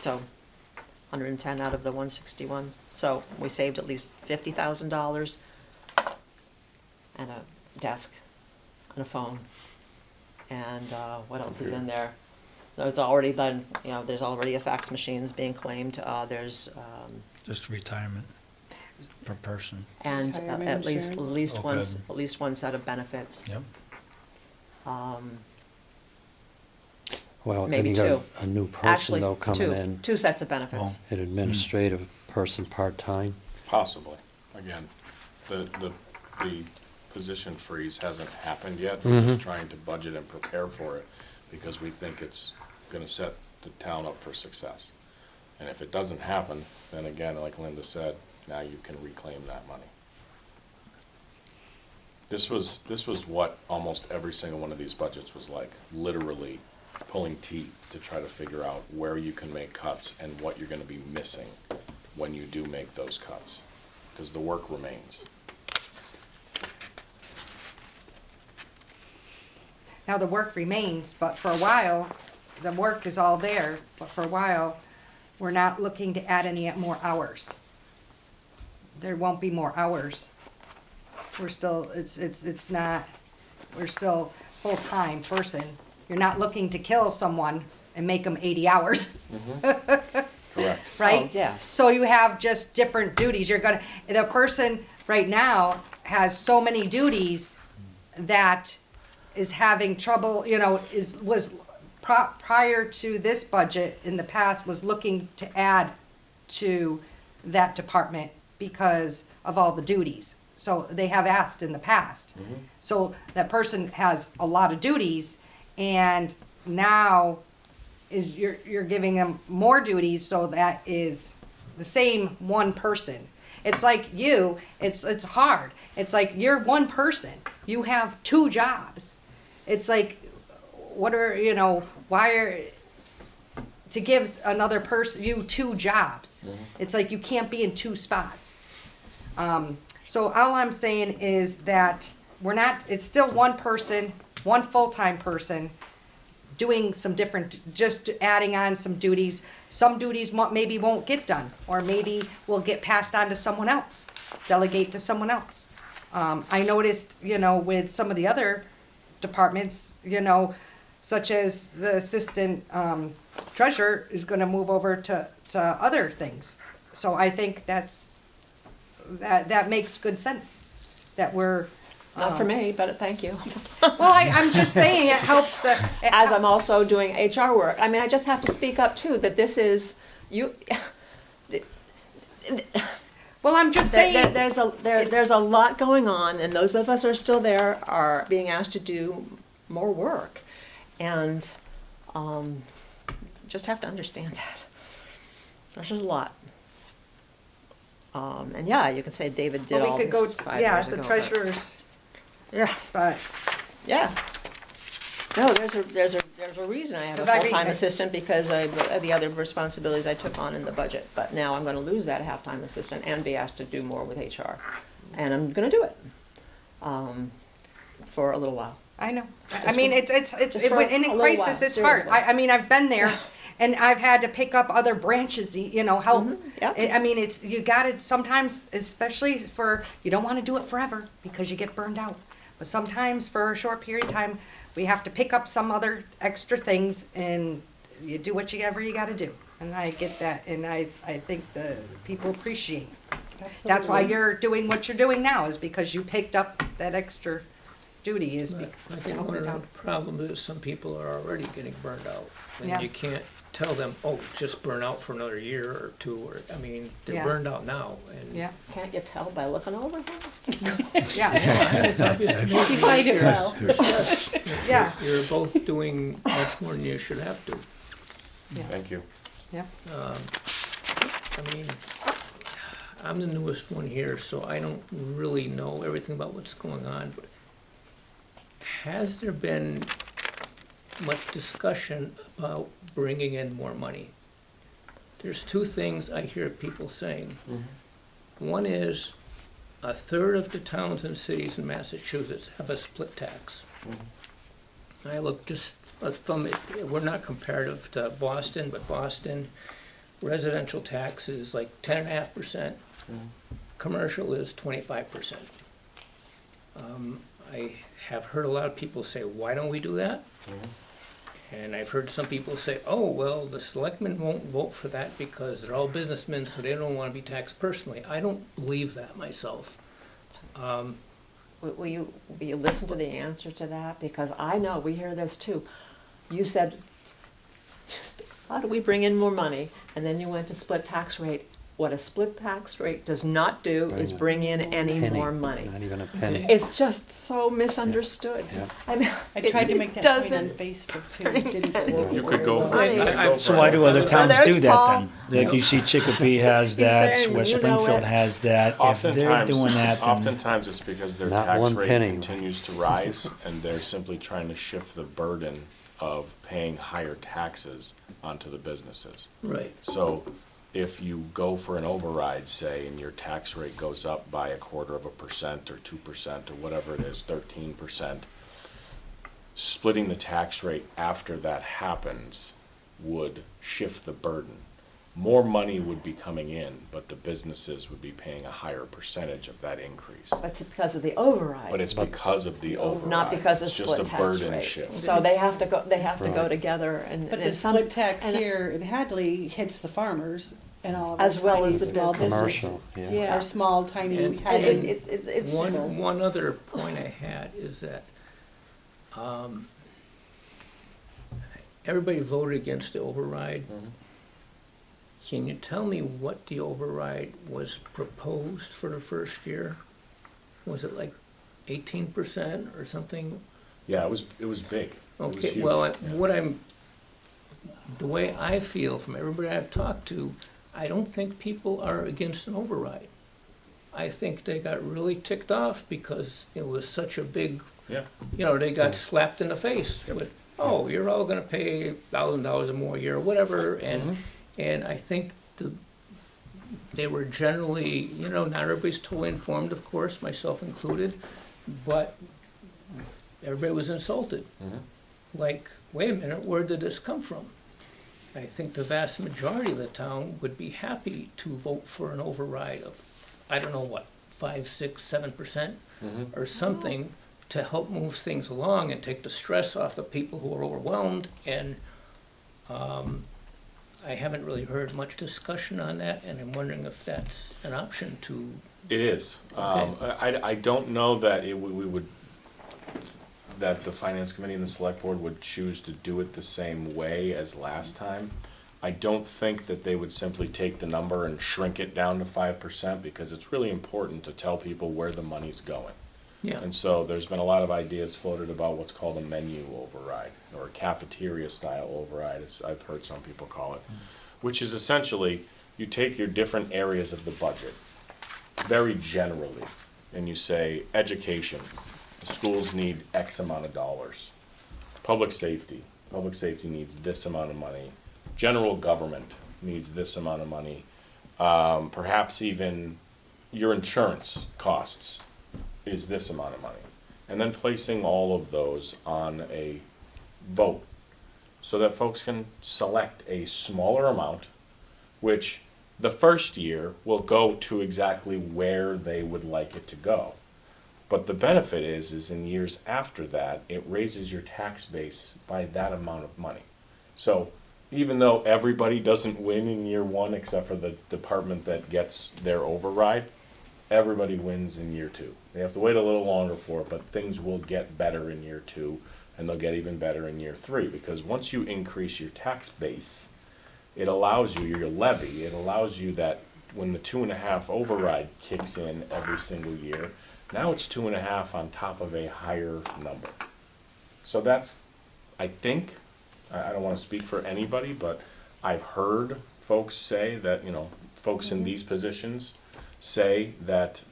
So, 110 out of the 161, so we saved at least $50,000, and a desk, and a phone, and what else is in there? There's already been, you know, there's already a fax machines being claimed, there's, Just retirement per person. and Retirement at least insurance. at least one set of benefits. Yep. Well, and Maybe you got two. a new person Actually, though coming in, two sets of benefits. an administrative person part-time. Possibly. Again, the position freeze hasn't happened yet. We're Mm-hmm. just trying to budget and prepare for it because we think it's gonna set the town up for success. And if it doesn't happen, then again, like Linda said, now you can reclaim that money. This was what almost every single one of these budgets was like, literally pulling teeth to try to figure out where you can make cuts and what you're gonna be missing when you do make those cuts, because the work remains. Now, the work remains, but for a while, the work is all there, but for a while, we're not looking to add any more hours. There won't be more hours. We're still, it's not, we're still full-time person. You're not looking to kill someone and make them 80 hours, Correct. right? Oh, yes. So you have just different duties. The person right now has so many duties that is having trouble, you know, prior to this budget in the past was looking to add to that department because of all the duties. So they have asked in the past. So that person has a lot of duties and now you're giving them more duties, so that is the same one person. It's like you, it's hard. It's like you're one person. You have two jobs. It's like, to give another person, you two jobs. It's like you can't be in two spots. So all I'm saying is that it's still one person, one full-time person, doing some different, just adding on some duties. Some duties maybe won't get done, or maybe will get passed on to someone else, delegate to someone else. I noticed, with some of the other departments, such as the assistant treasurer is gonna move over to other things. So I think that makes good sense, that we're. Not for me, but thank you. Well, I'm just saying, it helps As I'm also doing HR work. I mean, I just have to speak up too, that this is, well, I'm just saying. there's a lot going on, and those of us who are still there are being asked to do more work. And, just have to understand that. There's a lot. And yeah, you can say David did Well, all we could go, this 5 yeah, years the ago, but- treasurer's Yeah, spot. yeah. No, there's a reason I have a 'Cause I mean, full-time I- assistant because of the other responsibilities I took on in the budget. But now I'm gonna lose that half-time assistant and be asked to do more with HR. And I'm gonna do it. for a little while. I know. I mean, it's just for in a a little crisis, while, it's hard. seriously. I mean, I've been there, and I've had to pick up other branches, you know, help. yeah. I mean, it's, you gotta, sometimes, especially for, you don't wanna do it forever, because you get burned out. But sometimes, for a short period of time, we have to pick up some other extra things, and you do whatever you gotta do. And I get that, and I think the people appreciate. That's why Absolutely. you're doing what you're doing now, is because you picked up that extra duty, is I because. think one of the problems is some people are already getting burned out. Yeah. And you can't tell them, oh, just burn out for another year or two, or, I mean, they're Yeah. burned out now. And Yeah, Can't you tell by looking over here? yeah, It's obvious to me. You hide it well. Yes, yeah, you're both doing much more than you should have to. Thank you. yeah. I mean, I'm the newest one here, so I don't really know everything about what's going on, but has there been much discussion about bringing in more money? There's two things I hear people saying. One is, a third of the towns and cities in Massachusetts have a split tax. I look just from, we're not comparative to Boston, but Boston, residential tax is like 10.5%. Commercial is 25%. I have heard a lot of people say, why don't we do that? And I've heard some people say, oh, well, the selectmen won't vote for that because they're all businessmen, so they don't want to be taxed personally. I don't believe that myself. Will you listen to the answer to that? Because I know, we hear this too. You said, how do we bring in more money? And then you went to split tax rate. What a split tax rate does not do is bring in any Penny, more money. Not even a penny. It's just so misunderstood. Yeah. I mean, I tried to it make that point on doesn't- Facebook too. It didn't go over You very could go well. for it. Funny. You could go So for Why it. do other towns there's do that Paul. then? Like you see Chicopee has that, saying, West you know Springfield it. has that. If they're Oftentimes, doing that, then oftentimes it's because their Not tax one rate penny. continues to rise, and they're simply trying to shift the burden of paying higher taxes onto the businesses. Right. So if you go for an override, say, and your tax rate goes up by 0.25% or 2% or whatever it is, 13%, splitting the tax rate after that happens would shift the burden. More money would be coming in, but the businesses would be paying a higher percentage of that increase. It's because of the override. But it's because of the override. Not because of It's split just a tax burden rate. shift. So they have to go Right. together and. But and the some- split tax and- here in Hadley hits the farmers and all of As our well tiny as the small Commercial, businesses. yeah. Yeah. Our small, tiny And- Hadley. It's. One other point I had is that, everybody voted against the override. Can you tell me what the override was proposed for the first year? Was it like 18% or something? Yeah, it was big. It was Okay, huge. well, Yeah. the way I feel from everybody I've talked to, I don't think people are against an override. I think they got really ticked off because it was such a big, Yeah. they got slapped in the face with, oh, you're all gonna pay $1,000 or more a year, or whatever, and I think they were generally, not everybody's totally informed, of course, myself included, but everybody was insulted. Like, wait a minute, where did this come from? I think the vast majority of the town would be happy to vote for an override of, I don't know what, 5, 6, 7% or something to help move things along and take the stress off the people who are overwhelmed. And I haven't really heard much discussion on that, and I'm wondering if that's an option to, It is. Okay. I don't know that that the finance committee and the select board would choose to do it the same way as last time. I don't think that they would simply take the number and shrink it down to 5%, because it's really important to tell people where the money's going. yeah. And so there's been a lot of ideas floated about what's called a menu override, or a cafeteria style override, as I've heard some people call it, which is essentially, you take your different areas of the budget, very generally, and you say, education, the schools need X amount of dollars. Public safety needs this amount of money. General government needs this amount of money. Perhaps even your insurance costs is this amount of money. and then placing all of those on a vote so that folks can select a smaller amount, which the first year will go to exactly where they would like it to go. But the benefit is in years after that, it raises your tax base by that amount of money. So even though everybody doesn't win in year one, except for the department that gets their override, everybody wins in year two. They have to wait a little longer for it, but things will get better in year two, and they'll get even better in year three, because once you increase your tax base, it allows you, your levy, it allows you that when the 2.5 override kicks in every single year, now it's 2.5 on top of a higher number. So that's, I think, I don't want to speak for anybody, but I've heard folks say that, folks in these positions say that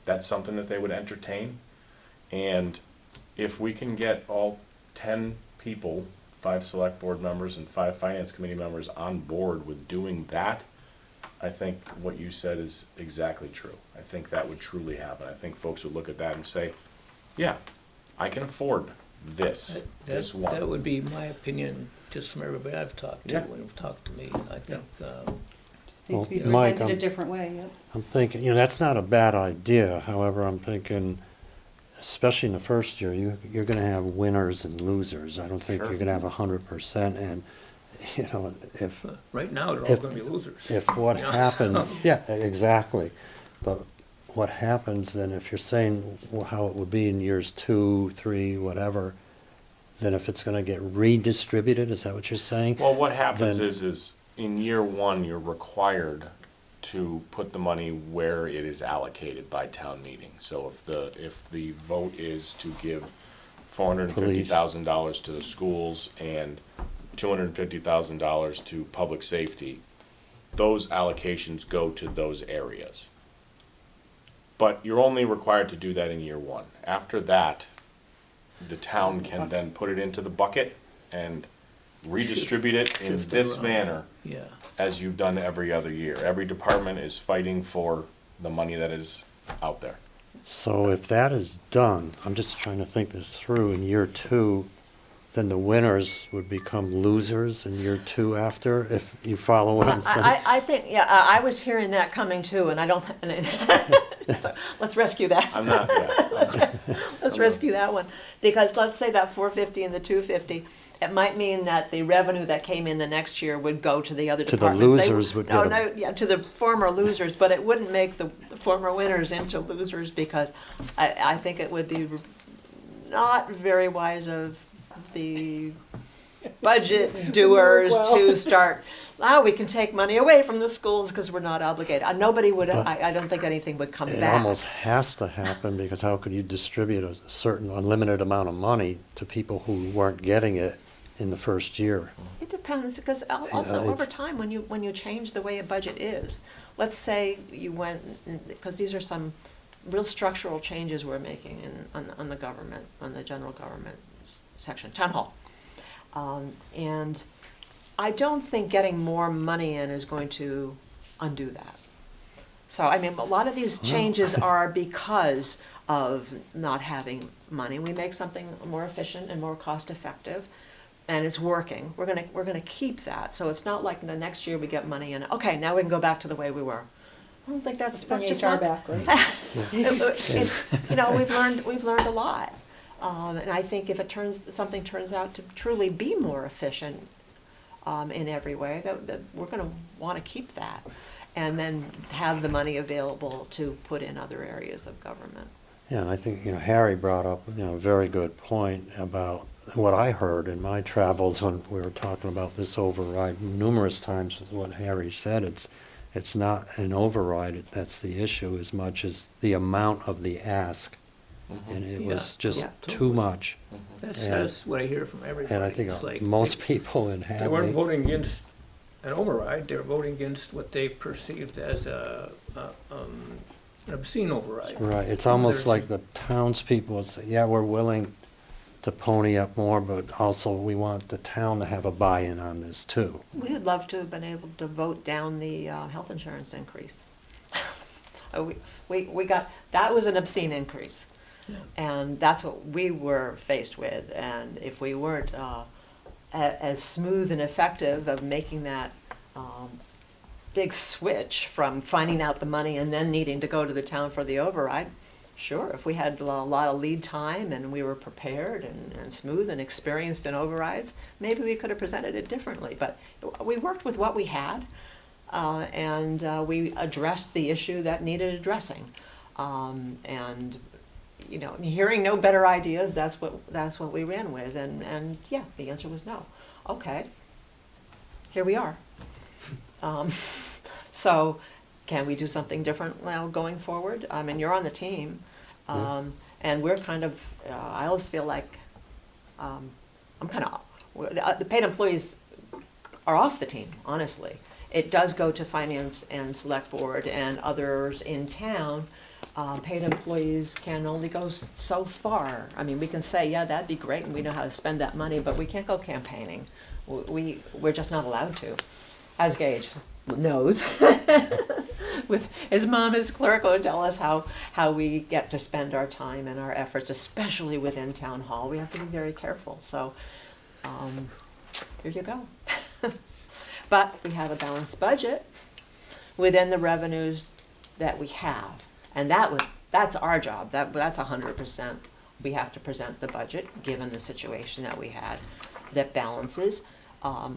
that's something that they would entertain. And if we can get all 10 people, 5 select board members and 5 finance committee members on board with doing that, I think what you said is exactly true. I think that would truly happen. I think folks would look at that and say, yeah, I can afford this one. That would be my opinion, just from everybody I've talked to, Yeah. when they've talked to me. I think, Just needs to be Well, Mike, presented a I'm- different way, yep. I'm thinking, that's not a bad idea. However, I'm thinking, especially in the first year, you're gonna have winners and losers. I don't think Sure. you're gonna have 100%, and, if, right now, they're all If- gonna be losers. if what You know, happens, so- yeah, exactly. But what happens then, if you're saying how it would be in years 2, 3, whatever, then if it's gonna get redistributed, is that what you're saying? Well, what happens Then- is in year one, you're required to put the money where it is allocated by town meeting. So if the vote is to give $450,000 to the schools and $250,000 to public safety, those allocations go to those areas. But you're only required to do that in year one. After that, the town can then put it into the bucket and redistribute it in Shift it this around. manner Yeah. as you've done every other year. Every department is fighting for the money that is out there. So if that is done, I'm just trying to think this through, in year 2, then the winners would become losers in year 2 after, if you follow what I'm saying? I think, yeah, I was hearing that coming too, and I don't, so let's rescue that. I'm not, yeah. Let's rescue that one, because let's say that 450 and the 250, it might mean that the revenue that came in the next year would go to the other To the departments. They- losers would No, get no, yeah, to the former losers, but it wouldn't make the former winners into losers, because I think it would be not very wise of the budget doers to start, we can take money away from the schools because we're not obligated. Nobody would, I don't think anything would come It back. almost has to happen, because how could you distribute a certain unlimited amount of money to people who weren't getting it in the first year? It depends, because also over it's- time, when you change the way a budget is, let's say you went, because these are some real structural changes we're making on the government, on the general government section, town hall. And I don't think getting more money in is going to undo that. So, I mean, a lot of these changes are because of not having money. We make something more efficient and more cost-effective, and it's working. We're gonna keep that, so it's not like the next year we get money in, okay, now we can go back to the way we were. I don't think that's Bring just HR not. back, right? It's, we've learned a lot. And I think if something turns out to truly be more efficient in every way, that we're gonna wanna keep that. And then have the money available to put in other areas of government. Yeah, and I think, Harry brought up, a very good point about what I heard in my travels when we were talking about this override numerous times. What Harry said, it's not an override, that's the issue, as much as the amount of the ask. And it was Yeah, just yeah. too much. That's what I hear from everybody. And I think It's like most people in They weren't Hadley, voting against an override, they were voting against what they perceived as an obscene override. right, it's almost There's- like the townspeople would say, yeah, we're willing to pony up more, but also we want the town to have a buy-in on this too. We would love to have been able to vote down the health insurance increase. We got, that was an obscene increase. And that's what we were faced with. And if we weren't as smooth and effective of making that big switch from finding out the money and then needing to go to the town for the override, sure, if we had a lot of lead time and we were prepared and smooth and experienced in overrides, maybe we could have presented it differently. But we worked with what we had, and we addressed the issue that needed addressing. And you know, hearing no better ideas, that's what we ran with. And yeah, the answer was no. Okay, here we are. So, can we do something different now going forward? I mean, you're on the team, and we're kind of. I always feel like I'm kind of. The paid employees are off the team. Honestly, it does go to finance and select board and others in town. Paid employees can only go so far. I mean, we can say, yeah, that'd be great, and we know how to spend that money, but we can't go campaigning. We're just not allowed to, as Gage knows. With his mom as clerk, will tell us how we get to spend our time and our efforts, especially within town hall. We have to be very careful. So, here you go. But we have a balanced budget within the revenues that we have, and that's our job. That's 100%. We have to present the budget given the situation that we had that balances.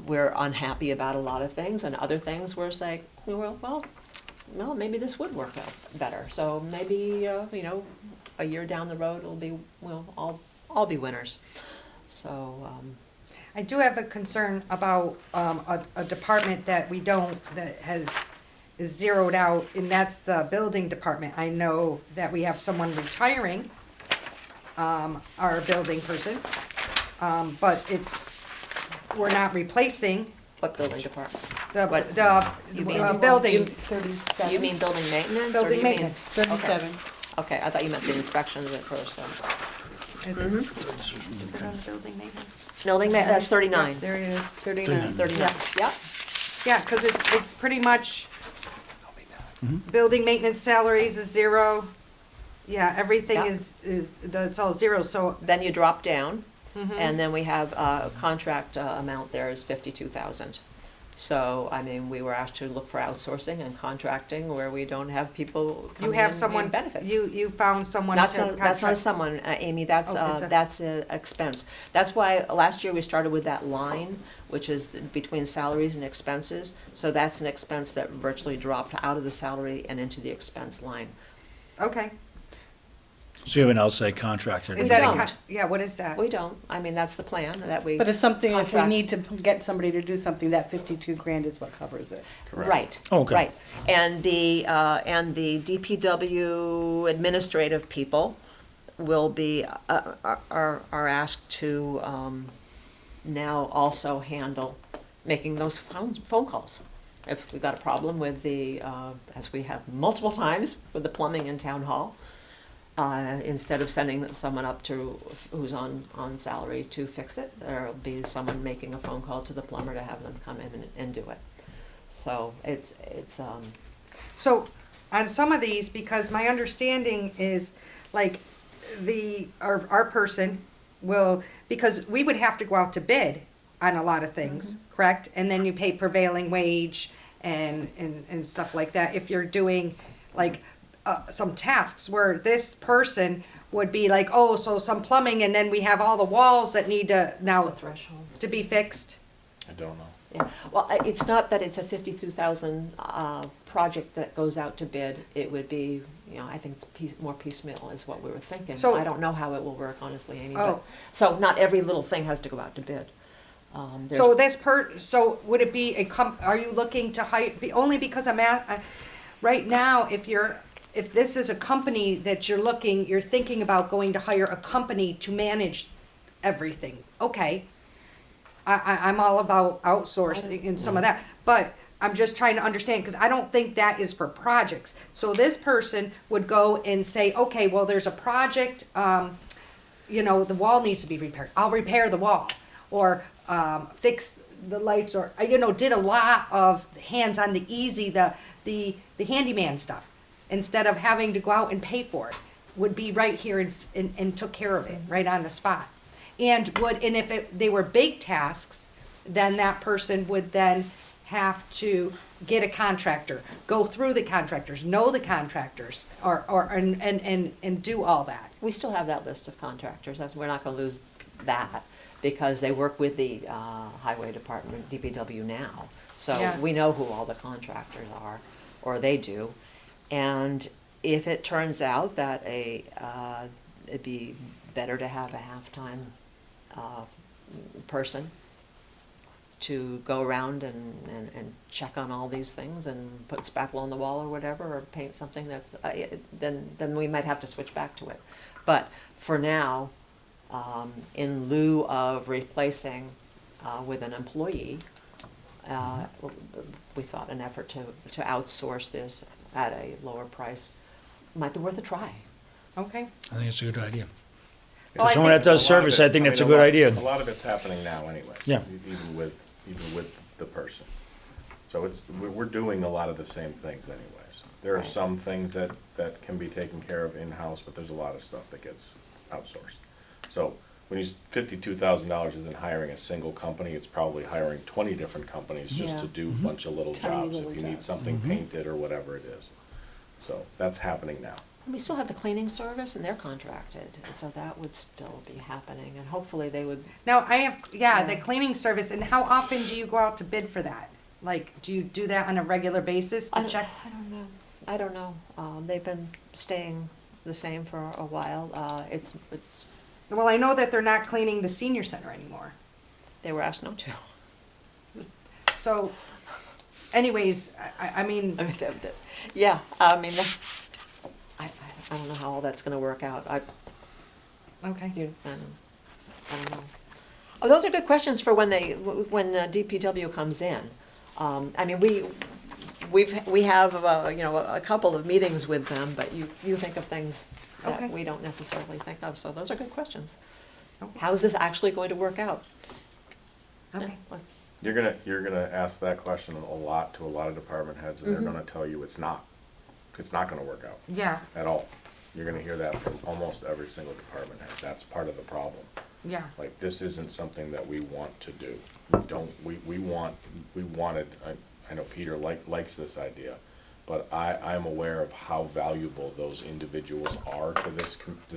We're unhappy about a lot of things, and other things we're saying, well, maybe this would work out better. So maybe a year down the road we'll all be winners. So. I do have a concern about a department that is zeroed out, and that's the building department. I know that we have someone retiring, our building person, but we're not replacing What building department? the You mean- building. 37. You mean building maintenance? or Building do you mean- maintenance. 37. Okay, I thought you meant the inspections at first. So. Is it on the building maintenance? Building maintenance, 39. Yep, there it is. 39. 39. Yeah. Yeah, because it's pretty much, building maintenance salaries is zero. Yeah, everything Yeah. that's all zero, so, Then you drop down, Mm-hmm. and then we have a contract amount there is 52,000. So, I mean, we were asked to look for outsourcing and contracting where we don't have people you coming have in someone, and benefits. you found someone to That's not contract. someone, Amy, that's Oh, that's an expense. That's why last year we started with that line, which is between salaries and expenses. So that's an expense that virtually dropped out of the salary and into the expense line. Okay. So you have an outside contractor. Is We that don't. yeah, what is that? We don't, I mean, that's the plan, that we. But if we contract- need to get somebody to do something, that 52 grand is what covers it. Correct. Right, Okay. right. And the DPW administrative people will be, are asked to now also handle making those phone calls. If we've got a problem with as we have multiple times with the plumbing in town hall, instead of sending someone up who's on salary to fix it, there'll be someone making a phone call to the plumber to have them come in and do it. So it's So, on some of these, because my understanding is, like, our person will, because we would have to go out to bid on a lot of things, correct? And then you pay prevailing wage and stuff like that. If you're doing, like, some tasks where this person would be like, oh, so some plumbing, and then we have all the walls that need to now threshold. to be fixed. I don't know. Yeah, well, it's not that it's a 52,000 project that goes out to bid. It would be, I think it's more piecemeal is what we were thinking. So- I don't know how it will work, honestly, Amy. Oh. But, so not every little thing has to go out to bid. So There's- so would it be are you looking to hire, only because I'm right now, if this is a company that you're thinking about going to hire a company to manage everything, okay. I'm all about outsourcing and some of that, but I'm just trying to understand, because I don't think that is for projects. So this person would go and say, okay, well, there's a project, the wall needs to be repaired. I'll repair the wall, or fix the lights, or, did a lot of hands on the easy, the handyman stuff, instead of having to go out and pay for it. would be right here and took care of it, right on the spot. And if they were big tasks, then that person would then have to get a contractor, go through the contractors, know the contractors, and do all that. We still have that list of contractors, we're not gonna lose that, because they work with the highway department, DPW now. So Yeah. we know who all the contractors are, or they do. And if it turns out that it'd be better to have a half-time person to go around and check on all these things and put spackle on the wall or whatever, or paint something that's, then we might have to switch back to it. But for now, in lieu of replacing with an employee, we thought an effort to outsource this at a lower price might be worth a try. Okay. I think it's a good idea. Well, I Someone that think- does A lot of service, it- I think that's a mean, good lot- idea. A lot of it's happening now anyways. Yeah. Even with the person. So we're doing a lot of the same things anyways. There are Right. some things that can be taken care of in-house, but there's a lot of stuff that gets outsourced. So when you, $52,000 isn't hiring a single company, it's probably hiring 20 different companies just Yeah. to do a bunch of little Tiny jobs. little If you need jobs. something painted or whatever it is. So that's happening now. We still have the cleaning service, and they're contracted, so that would still be happening, and hopefully they would. Now, I have, the Yeah. cleaning service, and how often do you go out to bid for that? Like, do you do that on a regular basis to check? I don't know. They've been staying the same for a while. It's, Well, I know that they're not cleaning the senior center anymore. they were asked not to. So, anyways, I mean, I mean, yeah, I mean, that's, I don't know how all that's gonna work out. okay. I don't know. Oh, those are good questions for when DPW comes in. I mean, we have, a couple of meetings with them, but you think of things Okay. that we don't necessarily think of, so those are good questions. Okay. How is this actually going to work out? Okay. Yeah, let's- You're gonna ask that question a lot to a lot of department heads, and they're gonna tell you it's not gonna work out Yeah, at all. You're gonna hear that from almost every single department head. That's part of the problem. yeah. Like, this isn't something that we want to do. We wanted, I know Peter likes this idea, but I'm aware of how valuable those individuals are to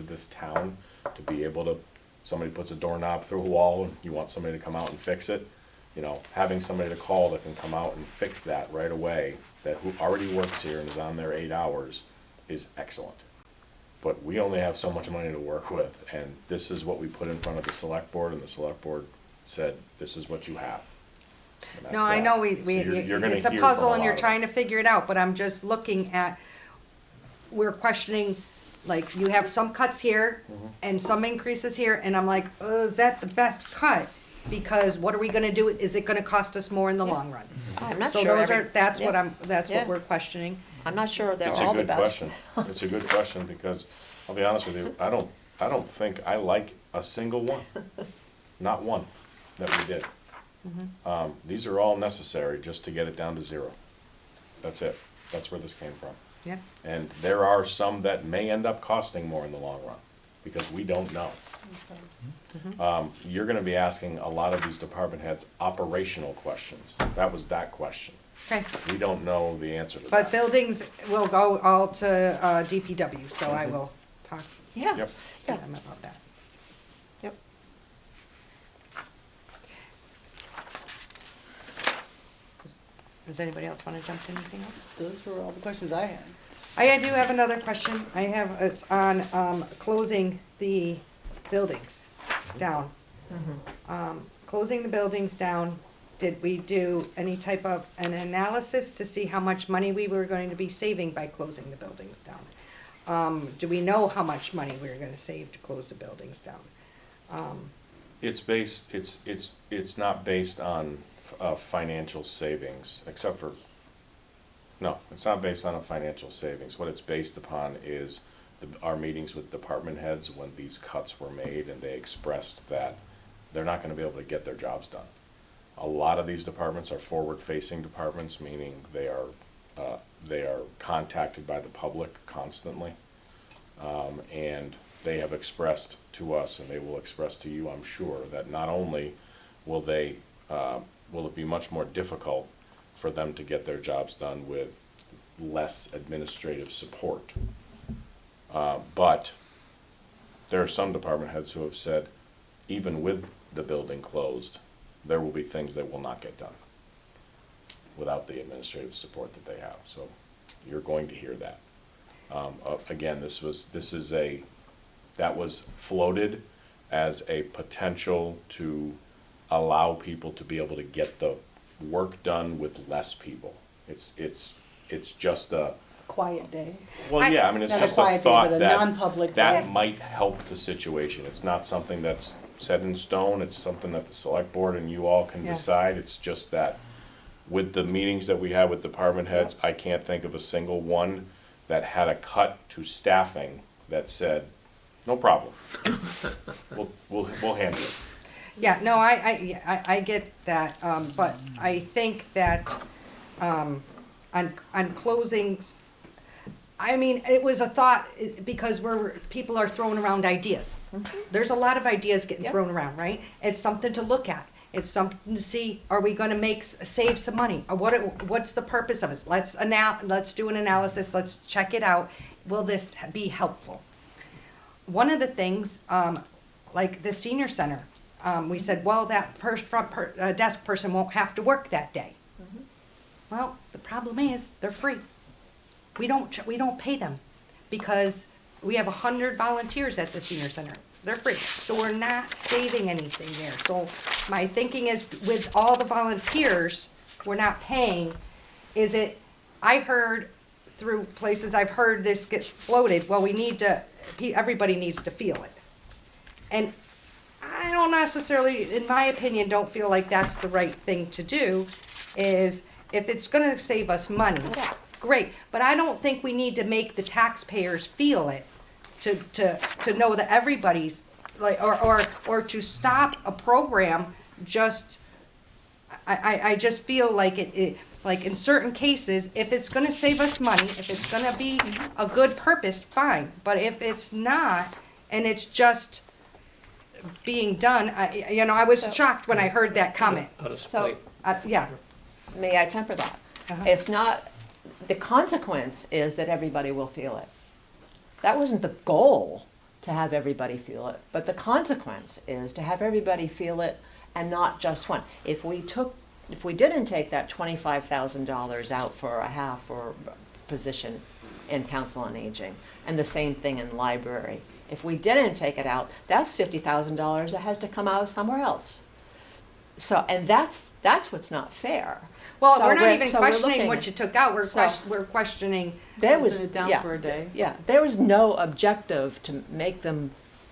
this town, to be able to, somebody puts a doorknob through a wall, and you want somebody to come out and fix it. You know, having somebody to call that can come out and fix that right away, who already works here and is on their 8 hours, is excellent. But we only have so much money to work with, and this is what we put in front of the select board, and the select board said, this is what you have. And that's No, I that. know So you're gonna it's a hear puzzle from and you're lot of trying it. to figure it out, but I'm just looking at, we're questioning, like, you have some cuts here Mm-hmm. and some increases here, and I'm like, is that the best cut? Because what are we gonna do? Is it gonna cost us more in the long run? I'm not So sure. those every- that's what yeah. that's Yeah. what we're questioning. I'm not sure they're It's a all the good best. question. It's a good question, because I'll be honest with you, I don't think I like a single one. Not one that we did. These are all necessary just to get it down to 0. That's it. That's where this came from. Yeah. And there are some that may end up costing more in the long run, because we don't know. You're gonna be asking a lot of these department heads operational questions. That was that question. Okay. We don't know the answer to that. But buildings will go all to DPW, so I will talk Yeah, Yep. to yeah, them about that. yep. Does anybody else wanna jump to anything else? Those were all the questions I had. I do have another question. It's on, closing the buildings down. Closing the buildings down, did we do any type of an analysis to see how much money we were going to be saving by closing the buildings down? Do we know how much money we were gonna save to close the buildings down? It's not based on financial savings, except for, no, it's not based on a financial savings. What it's based upon is our meetings with department heads when these cuts were made, and they expressed that they're not gonna be able to get their jobs done. A lot of these departments are forward-facing departments, meaning they are contacted by the public constantly. And they have expressed to us, and they will express to you, I'm sure, that not only will will it be much more difficult for them to get their jobs done with less administrative support, but there are some department heads who have said, even with the building closed, there will be things that will not get done without the administrative support that they have. So you're going to hear that. Again, that was floated as a potential to allow people to be able to get the work done with less people. It's just a, Quiet day. well, yeah, I mean, it's Not a just a quiet day, thought but a that non-public that day. might help the situation. It's not something that's set in stone. It's something that the select board and you all can Yeah. decide. It's just that with the meetings that we had with department heads, I can't think of a single one that had a cut to staffing that said, no problem. We'll handle it. Yeah, no, I get that, but I think that, on closings, I mean, it was a thought, because people are throwing around ideas. There's a lot of ideas getting Yep. thrown around, right? It's something to look at. It's something to see, are we gonna save some money? Or what's the purpose of it? Let's do an analysis, let's check it out. Will this be helpful? One of the things, like the senior center, we said, well, that desk person won't have to work that day. Well, the problem is, they're free. We don't pay them, because we have 100 volunteers at the senior center. They're free, so we're not saving anything there. So my thinking is, with all the volunteers we're not paying, I heard through places I've heard this get floated, well, everybody needs to feel it. And I don't necessarily, in my opinion, don't feel like that's the right thing to do, is if it's gonna save us money, great. But I don't think we need to make the taxpayers feel it to know that everybody's, like, or to stop a program just, I just feel like like in certain cases, if it's gonna save us money, if it's gonna be a good purpose, fine. But if it's not, and it's just being done, I was So- shocked when I heard that comment. Out of So, spite. Yeah, may I temper that? Uh-huh. It's not, the consequence is that everybody will feel it. That wasn't the goal, to have everybody feel it, but the consequence is to have everybody feel it, and not just one. If we didn't take that $25,000 out for a half or position in council on aging, and the same thing in library, if we didn't take it out, that's $50,000 that has to come out somewhere else. So, and that's what's not fair. well, So we're not even so questioning looking what at- you took out, So- we're questioning, There was, Isn't it down yeah, for a day? yeah, there was no objective to make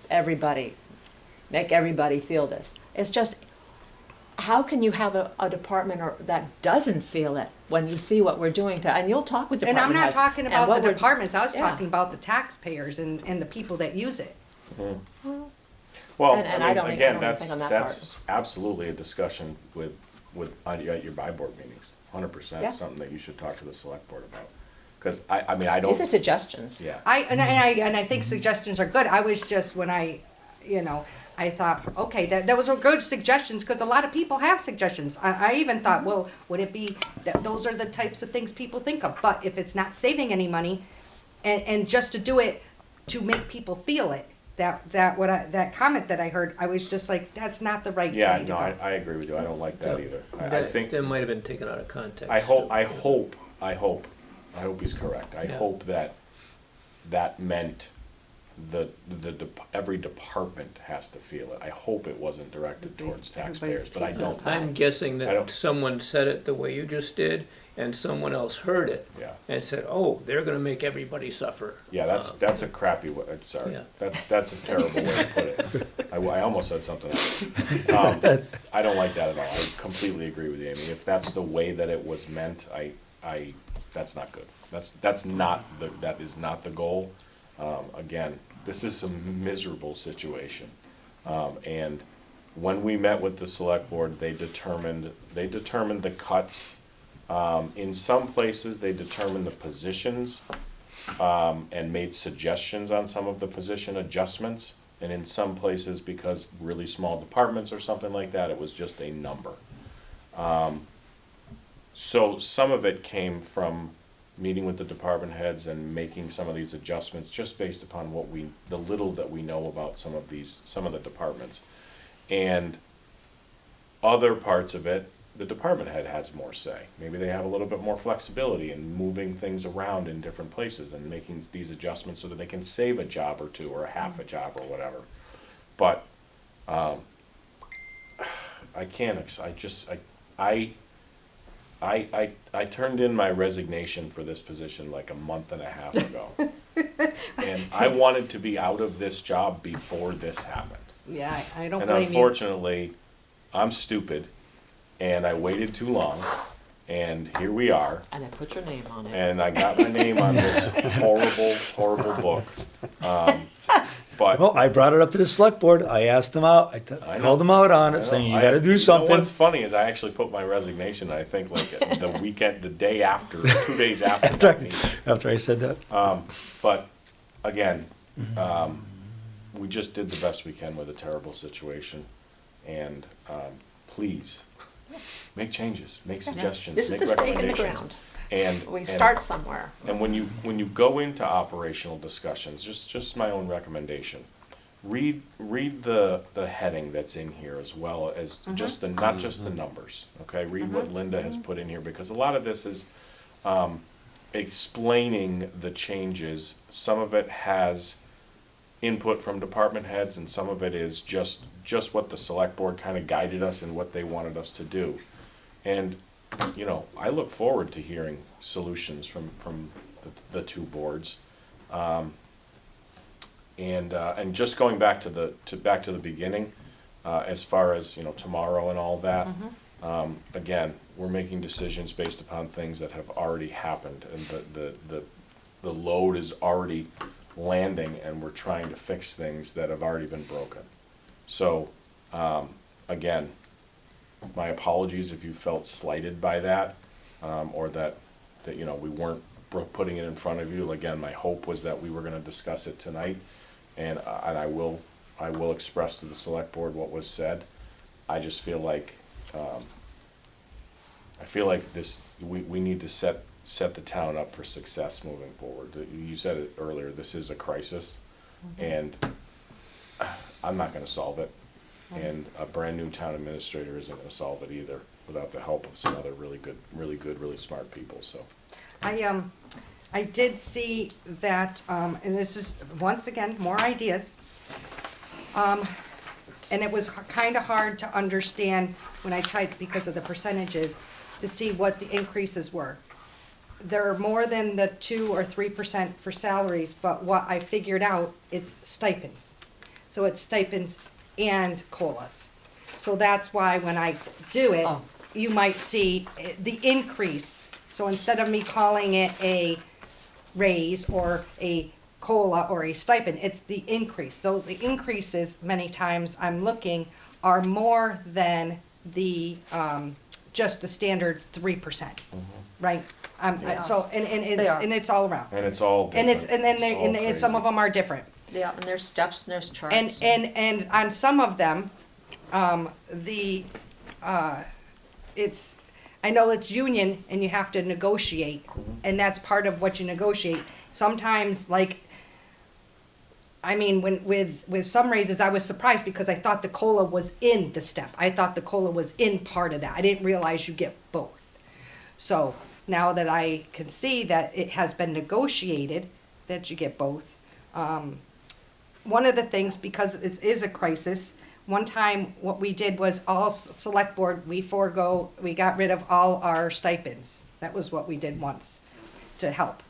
everybody feel this. It's just, how can you have a department that doesn't feel it when you see what we're doing and you'll talk with and department I'm not heads, talking and about what the we're- departments, I was yeah. talking about the taxpayers and the people that use it. Well, And I I mean, don't again, think on that that's absolutely a discussion at your buy board meetings, 100%, Yeah. something that you should talk to the select board about. Because I mean, I don't, These are suggestions. yeah. And I think suggestions are good, I was just, when I thought, okay, those are good suggestions, because a lot of people have suggestions. I even thought, well, would it be, that those are the types of things people think of, but if it's not saving any money, and just to do it, to make people feel it, that comment that I heard, I was just like, that's not the right Yeah, way to no, go. I agree with you, I don't like that either. I That- think, That might have been taken out of context. I hope too. he's correct. I Yeah. hope that meant every department has to feel it. I hope it wasn't directed towards taxpayers, but I don't. I'm guessing I that don't- someone said it the way you just did, and someone else heard it. Yeah. And said, oh, they're gonna make everybody suffer. Yeah, that's a crappy way, sorry. Yeah. That's a terrible way to put it. I almost said something else. I don't like that at all. I completely agree with you, Amy. If that's the way that it was meant, that's not good. That is not the goal. Again, this is a miserable situation. And when we met with the select board, they determined the cuts. In some places, they determined the positions and made suggestions on some of the position adjustments. And in some places, because really small departments or something like that, it was just a number. So some of it came from meeting with the department heads and making some of these adjustments just based upon the little that we know about some of the departments. And other parts of it, the department head has more say. Maybe they have a little bit more flexibility in moving things around in different places and making these adjustments so that they can save a job or two or a half a job or whatever. But, I turned in my resignation for this position like a month and a half ago. And I wanted to be out of this job before this happened. Yeah, I don't And blame you. unfortunately, I'm stupid, and I waited too long, and here we are. And I put your name on it. And I got my name on this horrible, horrible book. But Well, I brought it up to the select board. I asked them out. I know. Called them out on it, saying you gotta do something. What's funny is I actually put my resignation, I think, like the weekend, the day after, 2 days after that meeting. After I said that. But again, we just did the best we can with a terrible situation. And please, make changes, make suggestions, This is make the stake in the recommendations. ground. And We and- start somewhere. And when you go into operational discussions, just my own recommendation, read the heading that's in here as well as just not just the numbers, okay? Read what Linda has put in here, because a lot of this is explaining the changes. Some of it has input from department heads, and some of it is just what the select board kind of guided us and what they wanted us to do. And I look forward to hearing solutions from the two boards. And just going back to the beginning, as far as, tomorrow and all that, again, we're making decisions based upon things that have already happened, and the load is already landing, and we're trying to fix things that have already been broken. So, again, my apologies if you felt slighted by that, or that we weren't putting it in front of you. Again, my hope was that we were gonna discuss it tonight, and I will express to the select board what was said. I just feel like, we need to set the town up for success moving forward. You said it earlier, this is a crisis, and I'm not gonna solve it. And a brand-new town administrator isn't gonna solve it either, without the help of some other really good, really smart people, so. I did see that, and this is, once again, more ideas. And it was kind of hard to understand when I typed, because of the percentages, to see what the increases were. There are more than the 2 or 3% for salaries, but what I figured out, it's stipends. So it's stipends and COLAs. So that's why when I do it, Oh. you might see the increase. So instead of me calling it a raise or a COLA or a stipend, it's the increase. So the increases, many times I'm looking, are more than the, just the standard 3%, right? So, and They are. it's all around. And it's all And it's, different. and then, It's all and some of crazy. them are different. Yeah, and there's steps and there's charts. And on some of them, it's, I know it's union and you have to negotiate, and that's part of what you negotiate. Sometimes, like, I mean, with some raises, I was surprised because I thought the COLA was in the step. I thought the COLA was in part of that. I didn't realize you get both. So now that I can see that it has been negotiated, that you get both, one of the things, because it is a crisis, one time what we did was all select board, we got rid of all our stipends. That was what we did once to help.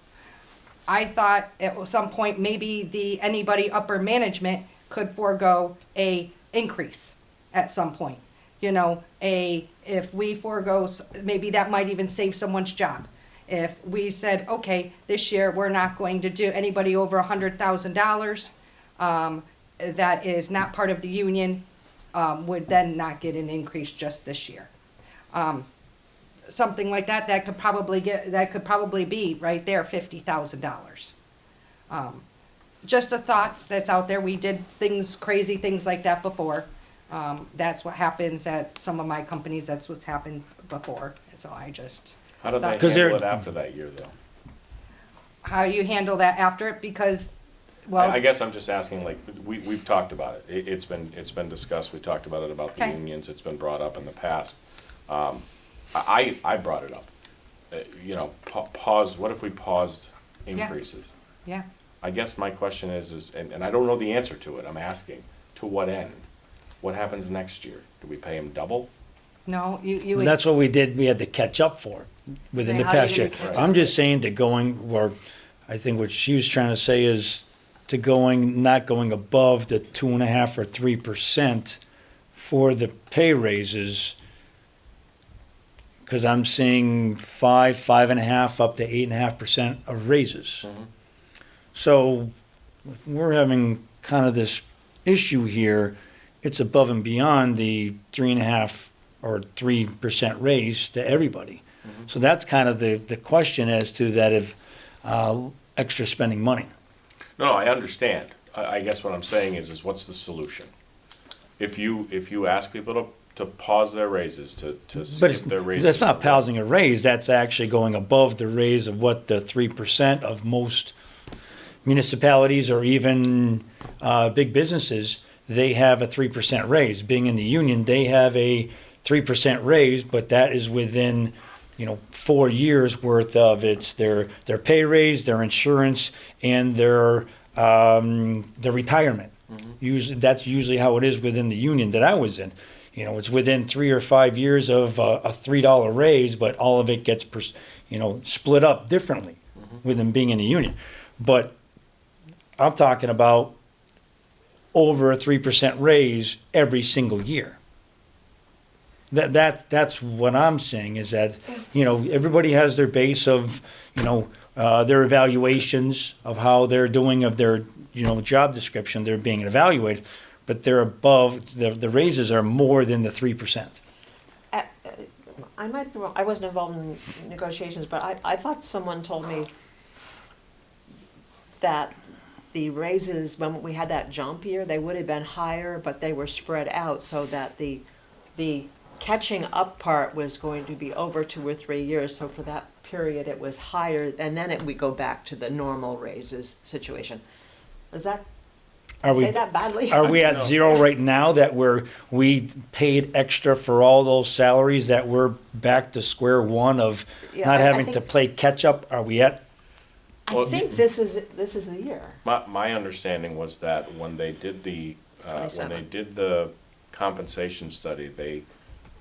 I thought at some point maybe anybody upper management could forego a increase at some point. If we forego, maybe that might even save someone's job. If we said, okay, this year we're not going to do anybody over $100,000, that is not part of the union, would then not get an increase just this year. Something like that could probably be right there, $50,000. Just a thought that's out there. We did crazy things like that before. That's what happens at some of my companies. That's what's happened before. So I just, How did they 'Cause they're- handle it after that year, though? how you handle that after it? Because, well, I guess I'm just asking, like, we've talked about it. It's been discussed. We talked about it, about the Okay. unions. It's been brought up in the past. I brought it up. You know, pause, what if we paused increases? yeah. I guess my question is, and I don't know the answer to it, I'm asking, to what end? What happens next year? Do we pay them double? No, you would. That's what we did, we had to catch up for within Okay, the how do you past year. catch up? I'm just saying that going, or I think what she was trying to say is to not going above the 2.5% or 3% for the pay raises. Cause I'm seeing 5.5%, up to 8.5% of raises. So if we're having kind of this issue here, it's above and beyond the 3.5% or 3% raise to everybody. So that's kind of the question as to that if extra spending money. No, I understand. I guess what I'm saying is what's the solution? If you ask people to pause their raises, to see But if their raises. that's not pausing a raise, that's actually going above the raise of what the 3% of most municipalities or even big businesses, they have a 3% raise. Being in the union, they have a 3% raise, but that is within, 4 years worth of their pay raise, their insurance, and their retirement. Usually, that's usually how it is within the union that I was in. It's within 3 or 5 years of a $3 raise, but all of it gets, split up differently within being in the union. But I'm talking about over a 3% raise every single year. That's what I'm saying is that, everybody has their base of, their evaluations of how they're doing of their, job description, they're being evaluated, but they're above, the raises are more than the 3%. I might be wrong, I wasn't involved in negotiations, but I thought someone told me that the raises, when we had that jump year, they would have been higher, but they were spread out so that the catching up part was going to be over 2 or 3 years, so for that period it was higher, and then we go back to the normal raises situation. Is that, Are we, say that badly? are we at zero right now that we paid extra for all those salaries that we're back to square one of Yeah, not I having to think- play catch up? Are we at, I think this is the year. My understanding was that when they did the compensation study,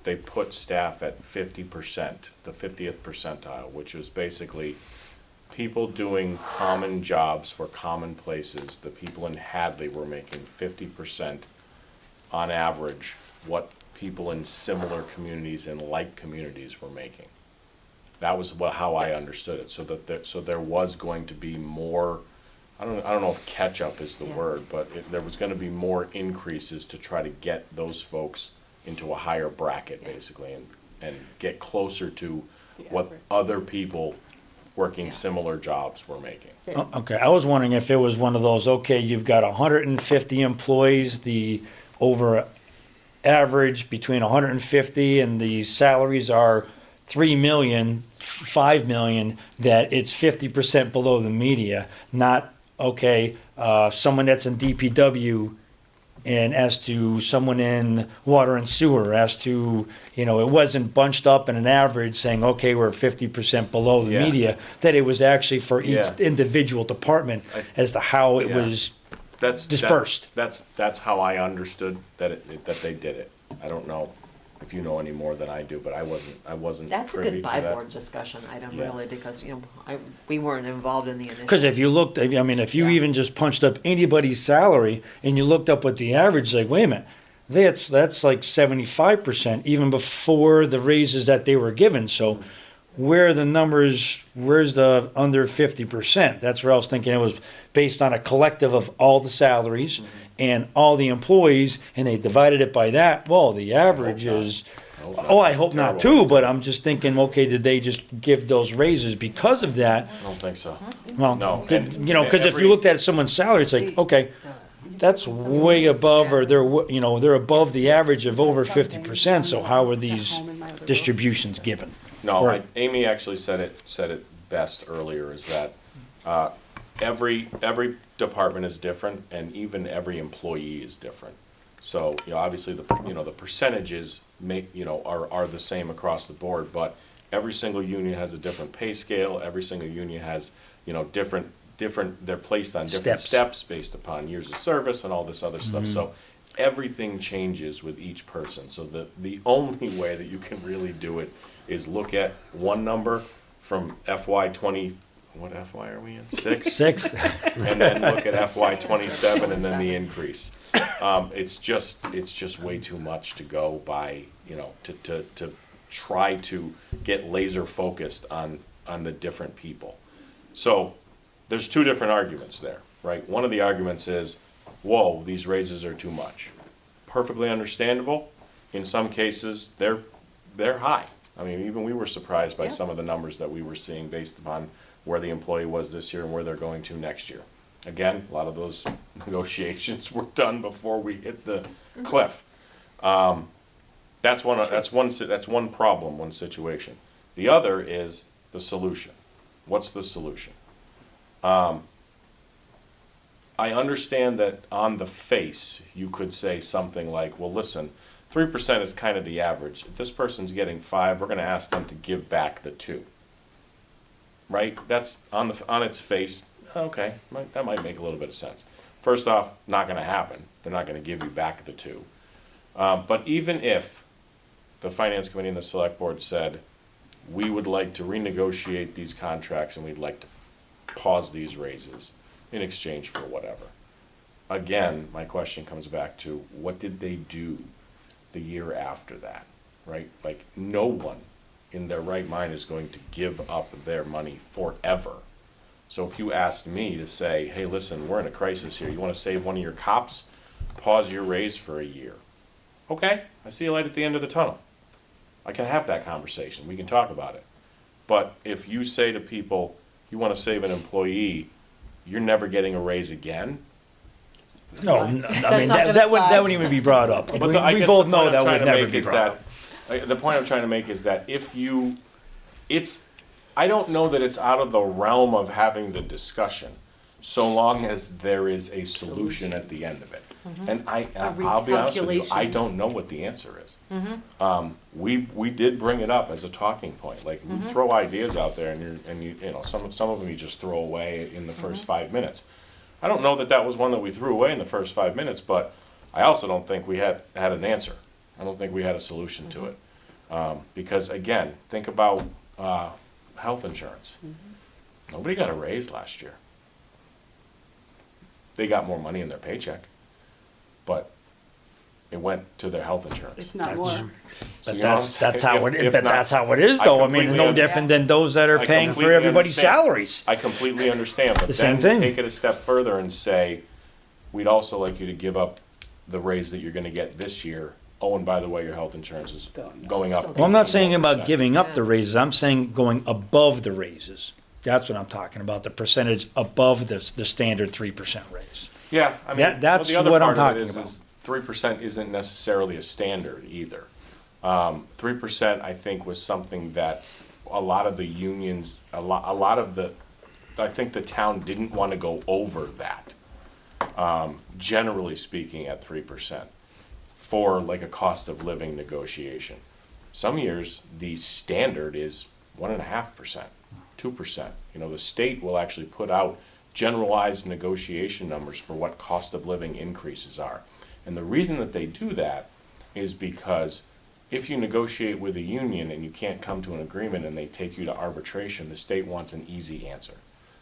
they put staff at 50%, the 50th percentile, which is basically people doing common jobs for common places. The people in Hadley were making 50% on average what people in similar communities and like communities were making. That was how I understood it. So there was going to be more. I don't know if catch up is the Yeah. word, but there was going to be more increases to try to get those folks into a higher bracket, basically, and get closer to what other people working similar jobs were making. oh, okay, I was wondering if it was one of those, okay, you've got 150 employees, the over average between 150 and the salaries are 3 million, 5 million, that it's 50% below the media, not, okay, someone that's in DPW and as to someone in water and sewer, as to, it wasn't bunched up in an average saying, okay, we're 50% below the Yeah. media, that it was actually for each Yeah. individual department as to how it Yeah. was That's dispersed. That's how I understood that they did it. I don't know if you know any more than I do, but I wasn't That's a privy good to buy that. board discussion item, Yeah. really, because, we weren't involved in the initial. Because if you looked, I mean, if you Yeah. even just punched up anybody's salary and you looked up what the average, like, wait a minute, that's like 75% even before the raises that they were given. So where the numbers, where's the under 50%? That's where I was thinking it was based on a collective of all the salaries and all the employees, and they divided it by that. Well, the average not. is, I hope not. oh, I hope not Terrible. too, but I'm just thinking, okay, did they just give those raises because of that? I don't think so. Well, No, did- and you know, because if every- you looked at someone's salary, it's like, okay, that's way above, or they're, you know, they're above the average of over 50%, so how are these distributions given? No, Right. Amy actually said it best earlier, is that every department is different, and even every employee is different. So, you know, obviously, the percentages are the same across the board, but every single union has a different pay scale, every single union has, different, they're placed on different steps based upon years of service and all this other stuff, so everything changes with each person. So the only way that you can really do it is look at one number from FY 20, what FY are we in? Six? 6? And then look at FY 27 and then the increase. It's just way too much to go by, to try to get laser focused on the different people. So there's two different arguments there, right? One of the arguments is, whoa, these raises are too much. Perfectly understandable. In some cases, they're high. I mean, even we were surprised by some of the numbers that we were seeing based upon where the employee was this year and where they're going to next year. Again, a lot of those negotiations were done before we hit the cliff. That's one problem, one situation. The other is the solution. What's the solution? I understand that on the face, you could say something like, well, listen, 3% is kind of the average. If this person's getting 5, we're going to ask them to give back the 2. Right? That's on its face. Okay, that might make a little bit of sense. First off, not going to happen. They're not going to give you back the 2. But even if the Finance Committee and the Select Board said, we would like to renegotiate these contracts and we'd like to pause these raises in exchange for whatever. Again, my question comes back to, what did they do the year after that, right? Like, no one in their right mind is going to give up their money forever. So if you asked me to say, hey, listen, we're in a crisis here, you want to save one of your cops? Pause your raise for a year. Okay, I see a light at the end of the tunnel. I can have that conversation, we can talk about it. But if you say to people, you want to save an employee, you're never getting a raise again? No, I mean, not gonna that fly. wouldn't even be brought up. But I We guess both the know point that I'm would trying to never make be is brought up. that, the point I'm trying to make is that I don't know that it's out of the realm of having the discussion, so long as there is a solution at the end of it. And I'll be honest with you, I recalculation. don't know what the answer is. We did bring it up as a talking point, like, we throw ideas out there and you know, some of them you just throw away in the first 5 minutes. I don't know that was one that we threw away in the first 5 minutes, but I also don't think we had an answer. I don't think we had a solution to it. Because again, think about health insurance. Nobody got a raise last year. They got more money in their paycheck, but it went to their health insurance. If not more. So But you know what I'm that's how saying? it, If but not- that's how it is, I though. I mean, completely no understand. different than those that are I paying for completely everybody's understand. salaries. I completely understand, but The same then thing. take it a step further and say, we'd also like you to give up the raise that you're gonna get this year. Oh, and by the way, your health insurance is going up. Well, I'm not saying about 18%. giving up the raises, I'm saying going above the raises. That's what I'm talking about, the percentage above the standard 3% raise. Yeah, I mean, That's well, the other what I'm part of it talking is 3% isn't necessarily a standard either. 3%, I think, was something that a lot of the unions, I think the town didn't want to go over that. Generally speaking, at 3% for like a cost of living negotiation. Some years, the standard is 1.5%, 2%. You know, the state will actually put out generalized negotiation numbers for what cost of living increases are. And the reason that they do that is because if you negotiate with a union and you can't come to an agreement and they take you to arbitration, the state wants an easy answer.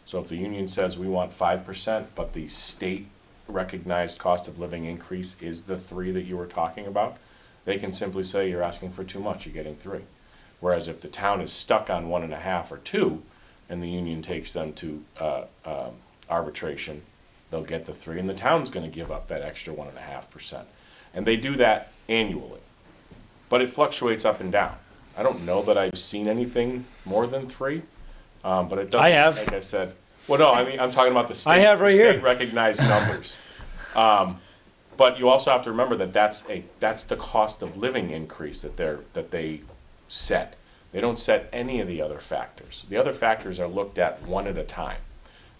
So if the union says we want 5%, but the state recognized cost of living increase is the 3 that you were talking about, they can simply say you're asking for too much, you're getting 3. Whereas if the town is stuck on 1.5 or 2, and the union takes them to arbitration, they'll get the 3, and the town's gonna give up that extra 1.5%. And they do that annually. But it fluctuates up and down. I don't know that I've seen anything more than 3, but it does. I have. Like I said, well, no, I mean, I'm talking about the state. I have right here. State recognized numbers. But you also have to remember that that's the cost of living increase that they set. They don't set any of the other factors. The other factors are looked at one at a time.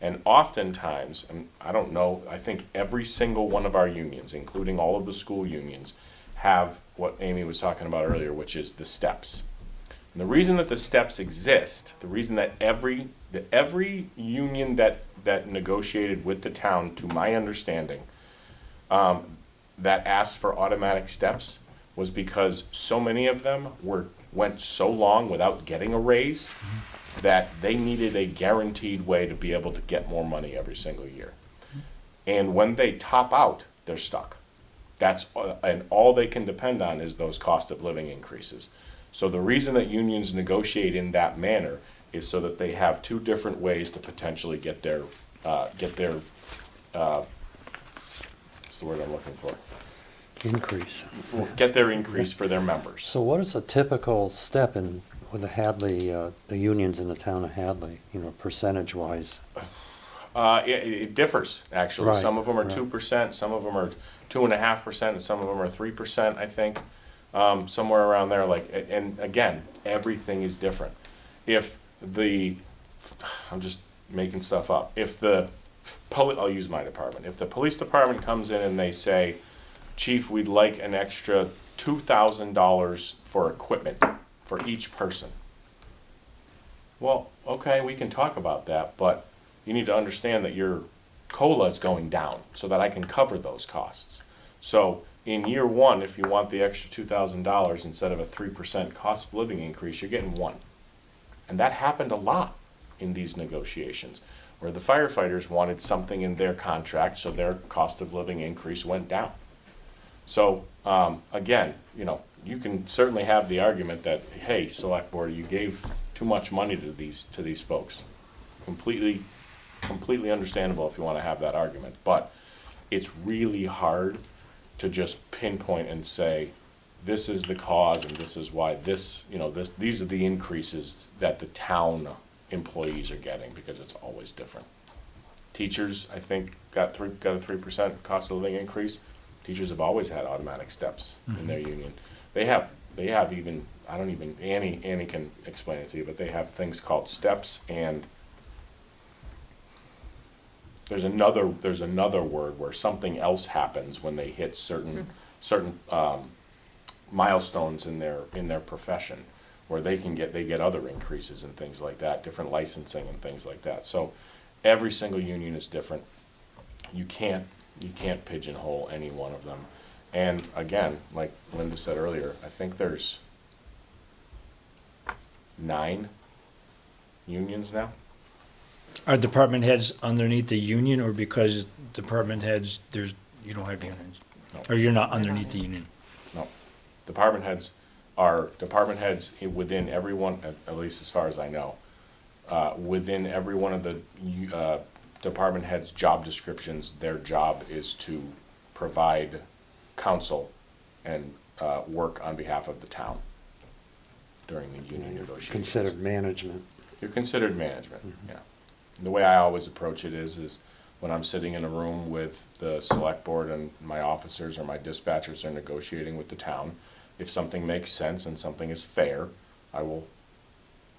And oftentimes, and I don't know, I think every single one of our unions, including all of the school unions, have what Amy was talking about earlier, which is the steps. And the reason that the steps exist, the reason that every union that negotiated with the town, to my understanding, that asked for automatic steps, was because so many of them went so long without getting a raise that they needed a guaranteed way to be able to get more money every single year. And when they top out, they're stuck. And all they can depend on is those cost of living increases. So the reason that unions negotiate in that manner is so that they have 2 different ways to potentially get their what's the word I'm looking for? Increase. Get their increase for their members. So what is a typical step in with the Hadley, the unions in the town of Hadley, percentage-wise? It differs, actually. Right, Some of them are right. 2%, some of them are 2.5%, and some of them are 3%, I think. Somewhere around there, and again, everything is different. I'm just making stuff up. I'll use my department. If the police department comes in and they say, Chief, we'd like an extra $2,000 for equipment for each person. Well, okay, we can talk about that, but you need to understand that your COLA is going down so that I can cover those costs. So in year 1, if you want the extra $2,000 instead of a 3% cost of living increase, you're getting 1. And that happened a lot in these negotiations, where the firefighters wanted something in their contract, so their cost of living increase went down. So, again, you can certainly have the argument that, hey, select board, you gave too much money to these folks. Completely understandable if you want to have that argument, but it's really hard to just pinpoint and say, this is the cause and this is why these are the increases that the town employees are getting, because it's always different. Teachers, I think, got a 3% cost of living increase. Teachers have always had automatic steps in their union. They have even, Annie can explain it to you, but they have things called steps, and there's another word where something else happens when they hit certain milestones in their profession, where they get other increases and things like that, different licensing and things like that. So every single union is different. You can't pigeonhole any one of them. And again, like Linda said earlier, I think there's 9 unions now. Are department heads underneath the union, or because department heads, you don't have unions? No. Or you're not underneath the union? No. Department heads are department heads within every one, at least as far as I know, within every one of the department heads' job descriptions, their job is to provide counsel and work on behalf of the town during the union negotiations. Considered management. You're considered management, yeah. And the way I always approach it is when I'm sitting in a room with the select board and my officers or my dispatchers are negotiating with the town, if something makes sense and something is fair, I will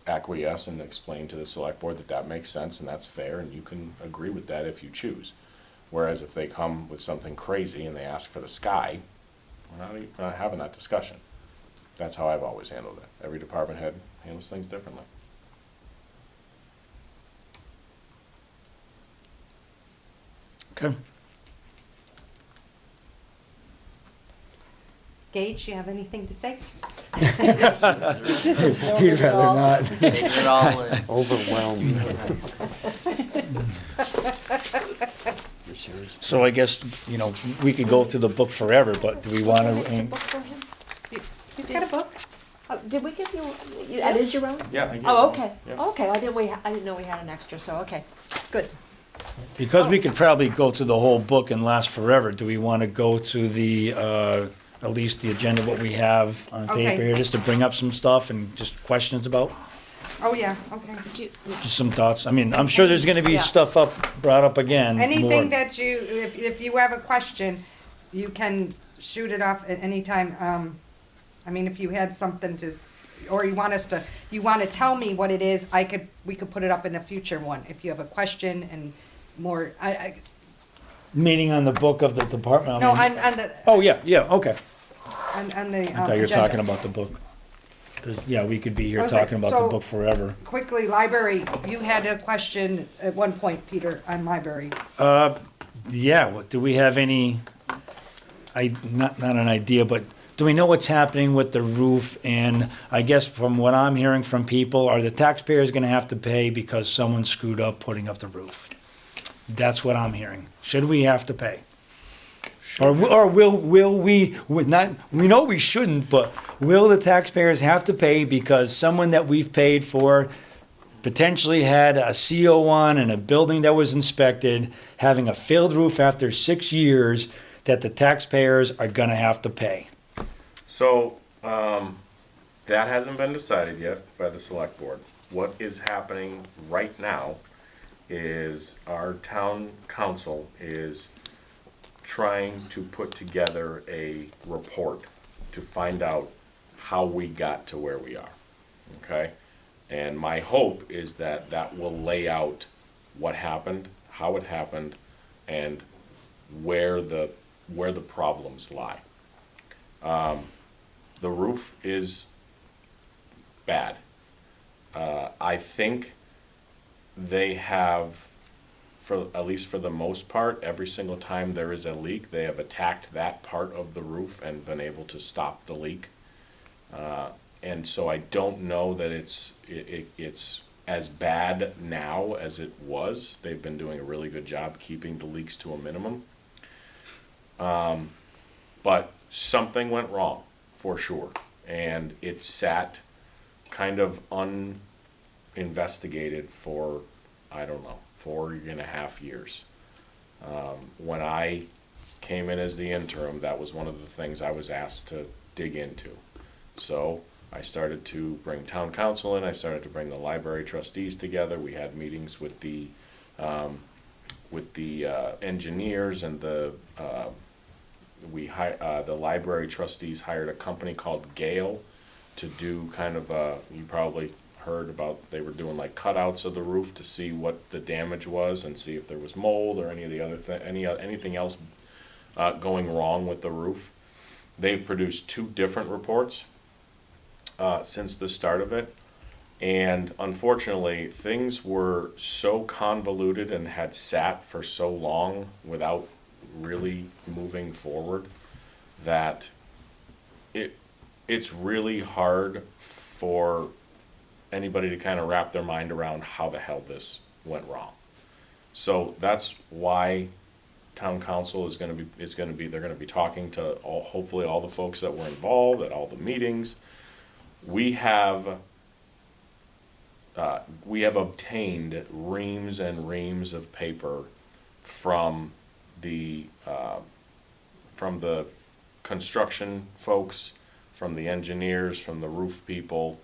acquiesce and explain to the select board that makes sense and that's fair, and you can agree with that if you choose. Whereas if they come with something crazy and they ask for the sky, we're not having that discussion. That's how I've always handled it. Every department head handles things differently. Okay. Gage, you have anything to say? He'd rather not. Take it all in. Overwhelmed. So I guess, we could go through the book forever, but do we want Is the to? book for him? He's got a book? Did we give you, that is your own? Yeah. I get Oh, it. okay, Yeah. okay, I didn't know we had an extra, so, okay, good. Because we could probably go to the whole book and last forever, do we want to go to the, at least the agenda, what we have on Okay. paper here, just to bring up some stuff and just questions about? Oh, yeah, okay. Do you- Just some thoughts. I mean, I'm sure there's gonna be Yeah. stuff brought up again. Anything more. that you, if you have a question, you can shoot it off at any time. I mean, if you had something to, or you want to tell me what it is, we could put it up in a future one. If you have a question and more, Meeting on the book of the department. no, I mean- on the, Oh, yeah, okay. on the I thought you were agenda. talking about the book. 'Cause, yeah, we could be I here was like, talking about so- the book forever. Quickly, library, you had a question at one point, Peter, on library. Yeah, what, do we have any, not an idea, but do we know what's happening with the roof? And I guess from what I'm hearing from people, are the taxpayers gonna have to pay because someone screwed up putting up the roof? That's what I'm hearing. Should we have to pay? Or will we, not, we know we shouldn't, but will the taxpayers have to pay because someone that we've paid for potentially had a CO on and a building that was inspected, having a failed roof after 6 years, that the taxpayers are gonna have to pay? So, that hasn't been decided yet by the select board. What is happening right now is our town council is trying to put together a report to find out how we got to where we are, okay? And my hope is that that will lay out what happened, how it happened, and where the problems lie. The roof is bad. I think they have, for at least for the most part, every single time there is a leak, they have attacked that part of the roof and been able to stop the leak. And so I don't know that it's as bad now as it was. They've been doing a really good job keeping the leaks to a minimum. But something went wrong, for sure. And it sat kind of uninvestigated for, I don't know, 4.5 years. When I came in as the interim, that was one of the things I was asked to dig into. So I started to bring town council in, I started to bring the library trustees together. We had meetings with the engineers and the library trustees hired a company called Gale to do kind of you probably heard about, they were doing like cutouts of the roof to see what the damage was and see if there was mold or any of the other anything else going wrong with the roof. They've produced 2 different reports since the start of it, and unfortunately things were so convoluted and had sat for so long without really moving forward that it's really hard for anybody to kind of wrap their mind around how the hell this went wrong. So that's why town council is going to be they're going to be talking to hopefully all the folks that were involved at all the meetings. We have obtained reams and reams of paper from the construction folks, from the engineers, from the roof people,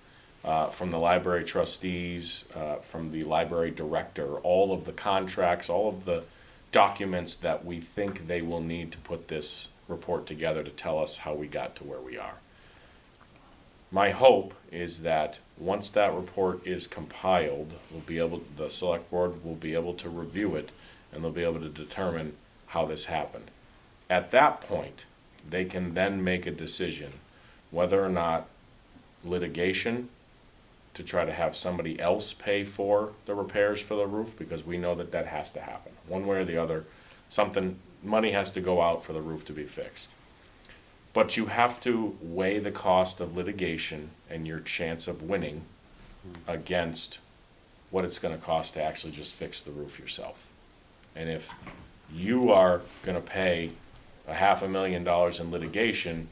from the library trustees, from the library director, all of the contracts, all of the documents that we think they will need to put this report together to tell us how we got to where we are. My hope is that once that report is compiled, the select board will be able to review it and they'll be able to determine how this happened. At that point, they can then make a decision whether or not litigation to try to have somebody else pay for the repairs for the roof, because we know that has to happen. One way or the other, money has to go out for the roof to be fixed. But you have to weigh the cost of litigation and your chance of winning against what it's gonna cost to actually just fix the roof yourself. And if you are gonna pay $500,000 in litigation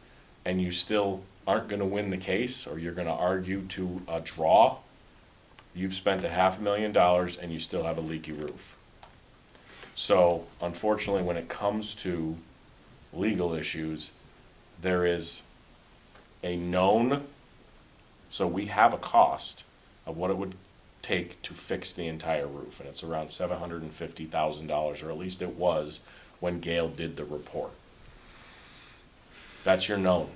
and you still aren't gonna win the case, or you're gonna argue to a draw, you've spent $500,000 and you still have a leaky roof. So unfortunately, when it comes to legal issues, there is a known, so we have a cost of what it would take to fix the entire roof, and it's around $750,000, or at least it was when Gail did the report. That's your known.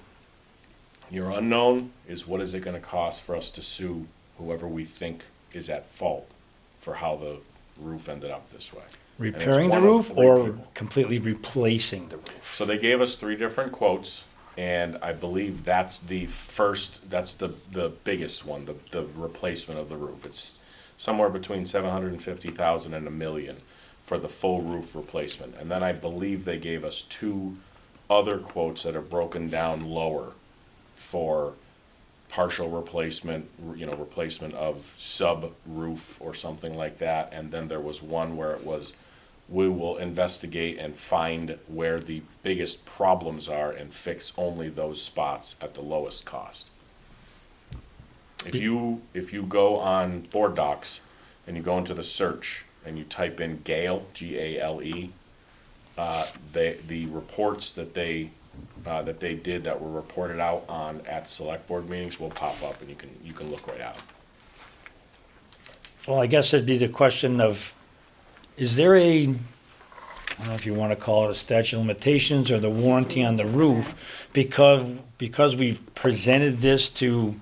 Your unknown is what is it gonna cost for us to sue whoever we think is at fault for how the roof ended up this way. And it's Repairing the one of roof 3 or people. completely replacing the roof? So they gave us 3 different quotes, and I believe that's the first, that's the biggest one, the replacement of the roof. It's somewhere between 750,000 and $1 million for the full roof replacement. And then I believe they gave us 2 other quotes that are broken down lower for partial replacement, replacement of sub roof or something like that. And then there was one where it was, we will investigate and find where the biggest problems are and fix only those spots at the lowest cost. If you go on Board Docs and you go into the search and you type in Gale, Gale, the reports that they did that were reported out on at select board meetings will pop up, and you can look right at them. Well, I guess it'd be the question of, is there a, I don't know if you want to call it a statute of limitations or the warranty on the roof, because we've presented this to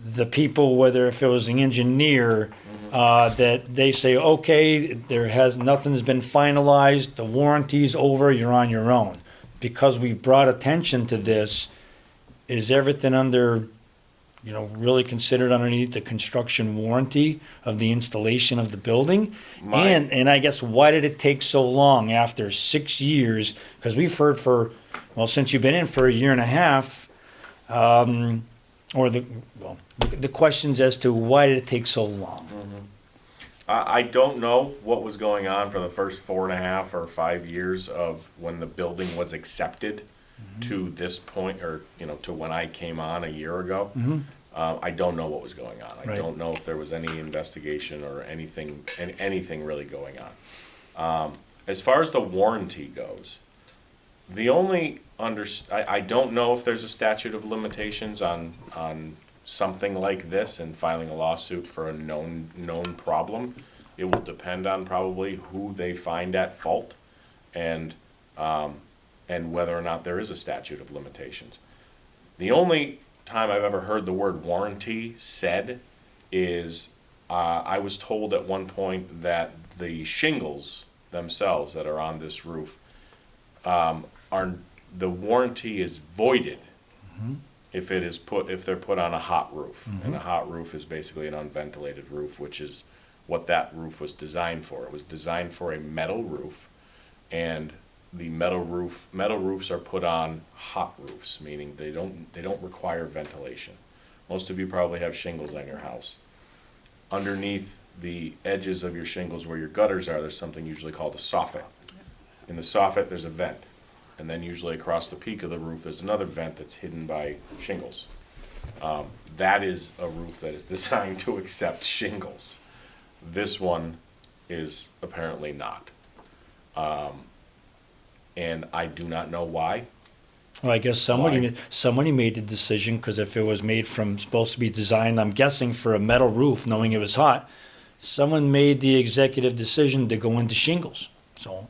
the people, whether if it was an engineer, that they say, okay, nothing's been finalized, the warranty's over, you're on your own. Because we've brought attention to this, is everything under, really considered underneath the construction warranty of the installation of the building? And I guess, why did it take so long after 6 years? Because we've heard since you've been in for a year and a half, the questions as to why did it take so long? I don't know what was going on for the first 4.5 or 5 years of when the building was accepted to this point, or, to when I came on a year ago. I don't know what was going on. I Right. don't know if there was any investigation or anything really going on. As far as the warranty goes, the only I don't know if there's a statute of limitations on something like this and filing a lawsuit for a known problem. It will depend on probably who they find at fault and whether or not there is a statute of limitations. The only time I've ever heard the word warranty said is I was told at one point that the shingles themselves that are on this roof the warranty is voided if they're put on a hot roof. And a hot roof is basically an unventilated roof, which is what that roof was designed for. It was designed for a metal roof, and the metal roofs are put on hot roofs, meaning they don't require ventilation. Most of you probably have shingles on your house. Underneath the edges of your shingles where your gutters are, there's something usually called a soffit. In the soffit, there's a vent. And then usually across the peak of the roof, there's another vent that's hidden by shingles. That is a roof that is designed to accept shingles. This one is apparently not. And I do not know why. Well, I guess somebody made the decision, because if it was supposed to be designed, I'm guessing, for a metal roof, knowing it was hot, someone made the executive decision to go into shingles. So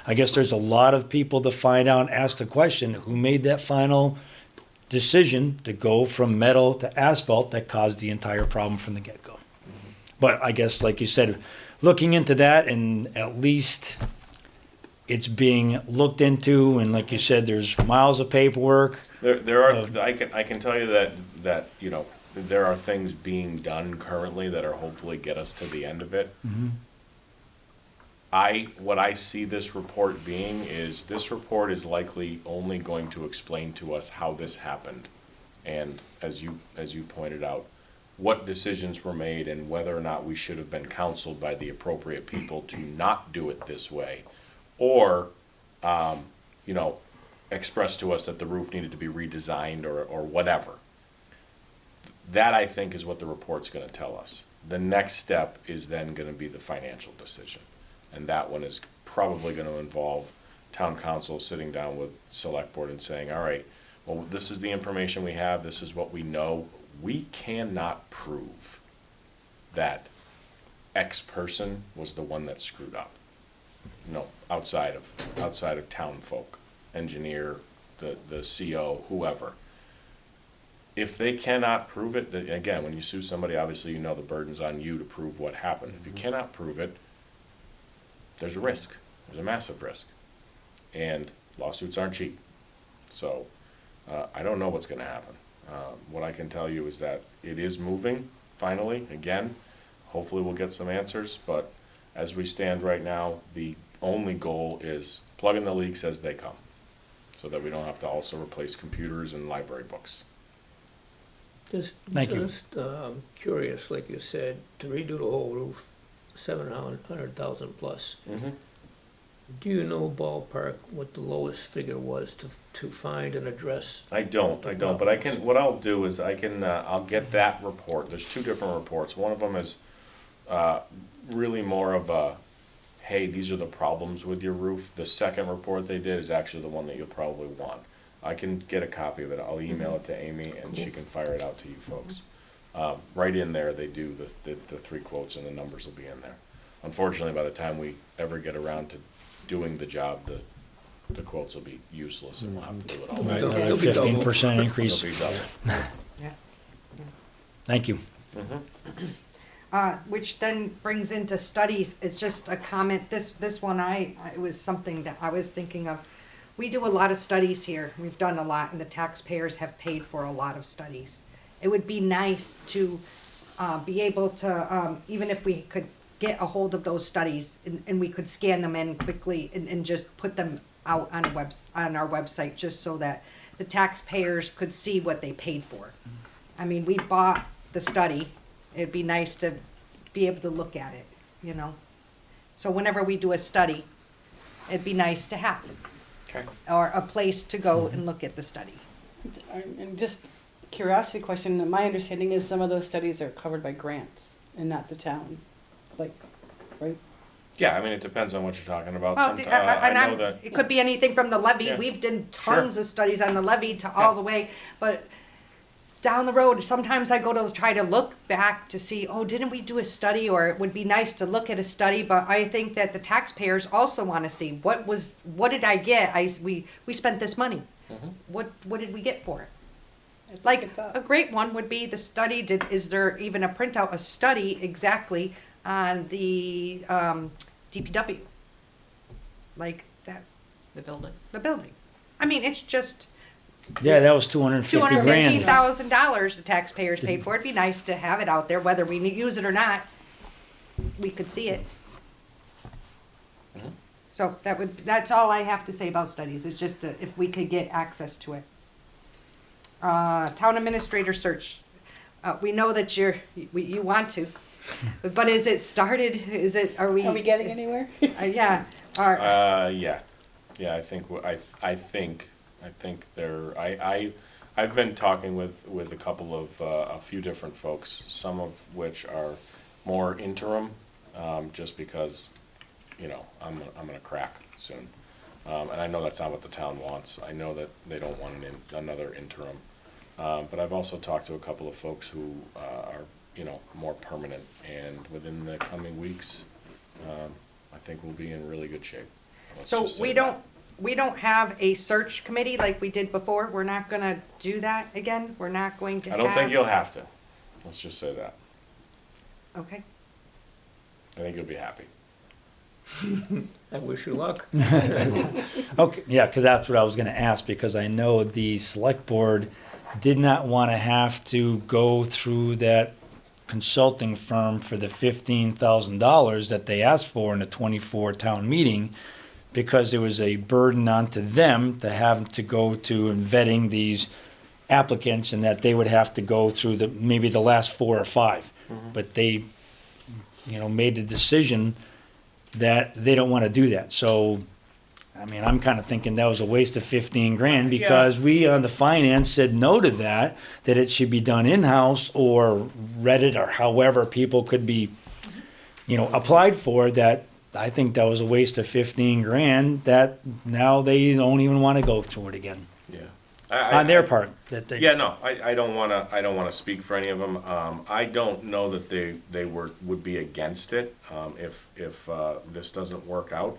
I guess there's a lot of people to find out and ask the question, who made that final decision to go from metal to asphalt that caused the entire problem from the get-go? But I guess, like you said, looking into that, and at least it's being looked into, and like you said, there's miles of paperwork. There are, I can tell you that there are things being done currently that are hopefully get us to the end of it. What I see this report being is, this report is likely only going to explain to us how this happened. And as you pointed out, what decisions were made and whether or not we should have been counseled by the appropriate people to not do it this way. Or, expressed to us that the roof needed to be redesigned or whatever. That, I think, is what the report's gonna tell us. The next step is then gonna be the financial decision. And that one is probably gonna involve town council sitting down with select board and saying, all right, well, this is the information we have, this is what we know. We cannot prove that X person was the one that screwed up. No, outside of town folk, engineer, the CO, whoever. If they cannot prove it, then again, when you sue somebody, obviously you know the burden's on you to prove what happened. If you cannot prove it, there's a risk, there's a massive risk. And lawsuits aren't cheap. So, I don't know what's gonna happen. What I can tell you is that it is moving, finally, again. Hopefully we'll get some answers, but as we stand right now, the only goal is plug in the leaks as they come, so that we don't have to also replace computers and library books. Thank you. Just curious, like you said, to redo the whole roof, 700,000 plus. Mm-hmm. Do you know ballpark what the lowest figure was to find and address? I don't, but I can, what I'll do is I'll get that report. There's two different reports. One of them is, really more of a, hey, these are the problems with your roof. The second report they did is actually the one that you'll probably want. I can get a copy of it. I'll email it to Amy and she can fire it out to you folks. Right in there, they do the three quotes and the numbers will be in there. Unfortunately, by the time we ever get around to doing the job, the quotes will be useless and we'll have to do it all. Right. It'll It'll be double. 15% increase. be double. Yeah. Thank you. Which then brings into studies, it's just a comment, this one, it was something that I was thinking of. We do a lot of studies here, we've done a lot, and the taxpayers have paid for a lot of studies. It would be nice to be able to, even if we could get a hold of those studies and we could scan them in quickly and just put them out on our website, just so that the taxpayers could see what they paid for. I mean, we bought the study, it'd be nice to be able to look at it, you know? So whenever we do a study, it'd be nice to have, Okay. or a place to go and look at the study. And just curiosity question, my understanding is some of those studies are covered by grants and not the town, like, right? Yeah, I mean, it depends on what you're talking about. Well, I know that, it could be anything from the levy, Yeah. we've done tons of studies on the levy to all Yeah. the way, but down the road, sometimes I go to try to look back to see, oh, didn't we do a study, or it would be nice to look at a study, but I think that the taxpayers also wanna see, what did I get? We spent this money. Mhm. What did we get for it? That's Like, good thought. a great one would be the study, is there even a printout, a study exactly on the, DPW? Like, that, The building. the building. I mean, it's just Yeah, that was 250 grand. $215,000 the taxpayers paid for. It'd be nice to have it out there, whether we use it or not. We could see it. Mhm. So that's all I have to say about studies, is just if we could get access to it. Town administrator search. We know that you want to, but is it started? Are we? Are we getting anywhere? Yeah. Yeah, I think I've been talking with a couple of, a few different folks, some of which are more interim, just because, you know, I'm gonna crack soon. And I know that's not what the town wants. I know that they don't want another interim. But I've also talked to a couple of folks who, are, you know, more permanent, and within the coming weeks, I think we'll be in really good shape. Let's So just say we that. don't have a search committee like we did before? We're not gonna do that again? We're not going to I have? don't think you'll have to. Let's just say that. Okay. I think you'll be happy. I wish you luck. Okay, yeah, because that's what I was gonna ask, because I know the select board did not want to have to go through that consulting firm for the $15,000 that they asked for in the 24 town meeting, because it was a burden onto them to have to go to and vetting these applicants, and that they would have to go through maybe the last 4 or 5. But they, made the decision that they don't want to do that. So I mean, I'm kind of thinking that was a waste of 15 grand because we on the finance said no to that it should be done in-house or Reddit or however people could be, applied for that. I think that was a waste of 15 grand that now they don't even want to go through it again Yeah. on their part. That they, Yeah, no, I don't wanna speak for any of them. I don't know that they would be against it, if this doesn't work out.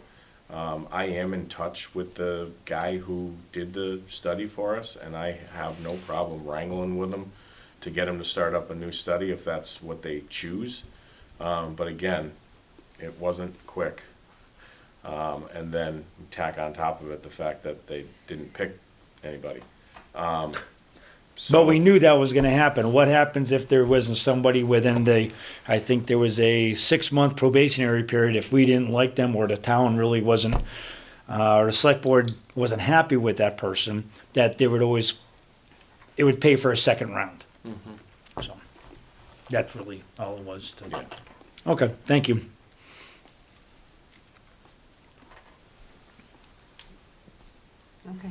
I am in touch with the guy who did the study for us, and I have no problem wrangling with him to get him to start up a new study if that's what they choose. But again, it wasn't quick. And then tack on top of it the fact that they didn't pick anybody. But we knew that was going to happen. What happens if there wasn't somebody within I think there was a 6-month probationary period if we didn't like them or the town really wasn't, or the select board wasn't happy with that person, that it would pay for a second round. So that's really all it was. Yeah. Okay, thank you. Okay.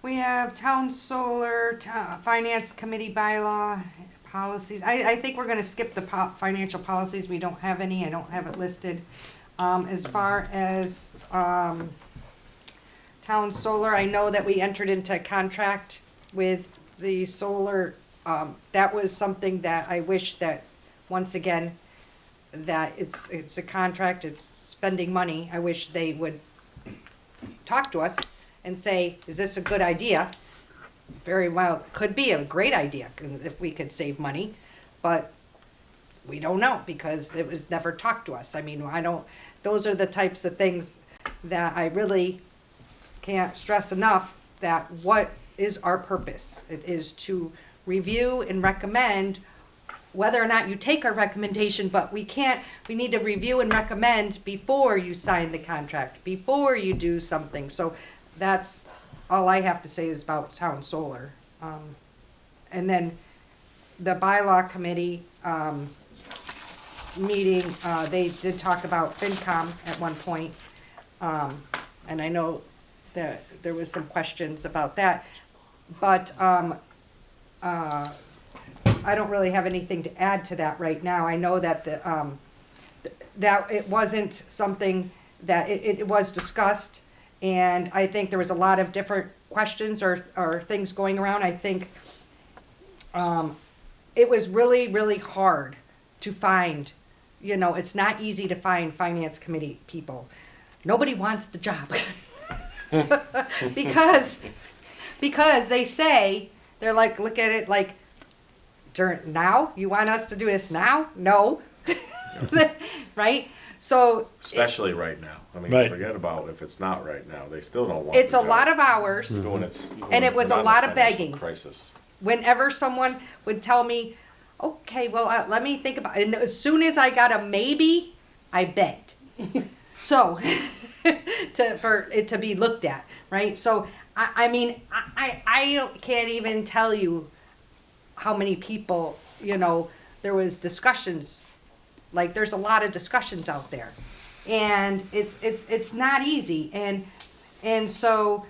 We have town solar, finance committee bylaw, policies. I think we're gonna skip the financial policies. We don't have any. I don't have it listed. As far as, town solar, I know that we entered into a contract with the solar. That was something that I wish that, once again, that it's a contract, it's spending money. I wish they would talk to us and say, is this a good idea? Very well, could be a great idea if we could save money, but we don't know because it was never talked to us. I mean, those are the types of things that I really can't stress enough, that what is our purpose? It is to review and recommend whether or not you take our recommendation, but we need to review and recommend before you sign the contract, before you do something. So that's all I have to say is about town solar. And then the bylaw committee, meeting, they did talk about FinCom at one point. And I know that there was some questions about that, but, I don't really have anything to add to that right now. I know that that it wasn't something that, it was discussed, and I think there was a lot of different questions or things going around. I think it was really, really hard to find, it's not easy to find finance committee people. Nobody wants the job. because they say, they're like, look at it like, now? You want us to do this now? No. Right? So. Especially right now. I mean, Right. forget about if it's not right now. They still don't want It's the a job. lot of hours. When And it was we're a not in lot of financial begging. Crisis. Whenever someone would tell me, okay, well, let me think about it. And as soon as I got a maybe, I begged. So, for it to be looked at, right? So, I mean, I can't even tell you how many people, there was discussions, like there's a lot of discussions out there. And it's not easy. And so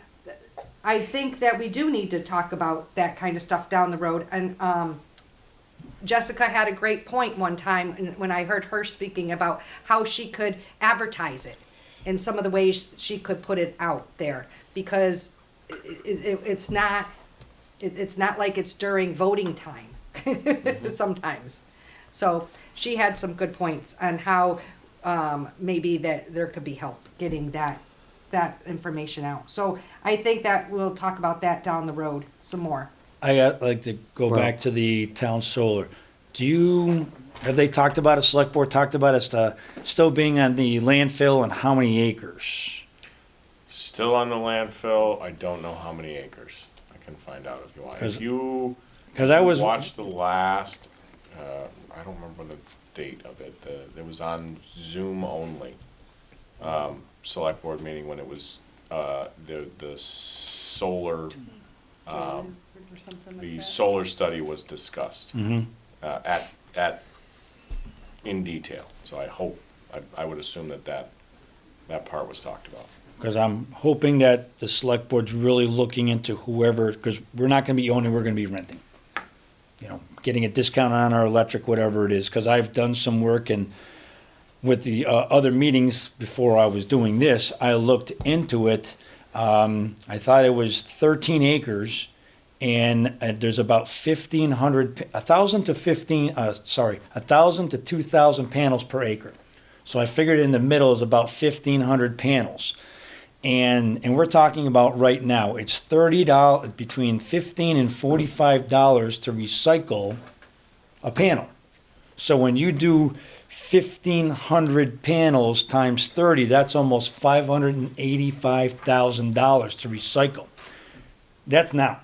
I think that we do need to talk about that kind of stuff down the road. And Jessica had a great point one time when I heard her speaking about how she could advertise it and some of the ways she could put it out there, because it's not like it's during voting time sometimes. So she had some good points on how maybe that there could be help getting that information out. So I think that we'll talk about that down the road some more. I'd like to go back to the town solar. Have they talked about it, select board talked about it, still being on the landfill and how many acres? Still on the landfill. I don't know how many acres. I can find out if you want. If you Because I was, watched the last, I don't remember the date of it. It was on Zoom only. Select board meeting when it was the solar. Or something like The that. solar study was discussed Mhm. in detail. So I would assume that part was talked about. because I'm hoping that the select board's really looking into whoever, because we're not gonna be owning, we're gonna be renting. You know, getting a discount on our electric, whatever it is, because I've done some work and with the other meetings before I was doing this, I looked into it. I thought it was 13 acres, and there's about 1,000 to 2,000 panels per acre. So I figured in the middle is about 1,500 panels. And we're talking about right now, it's $30, between $15 and $45 to recycle a panel. So when you do 1,500 panels times 30, that's almost $585,000 to recycle. That's now.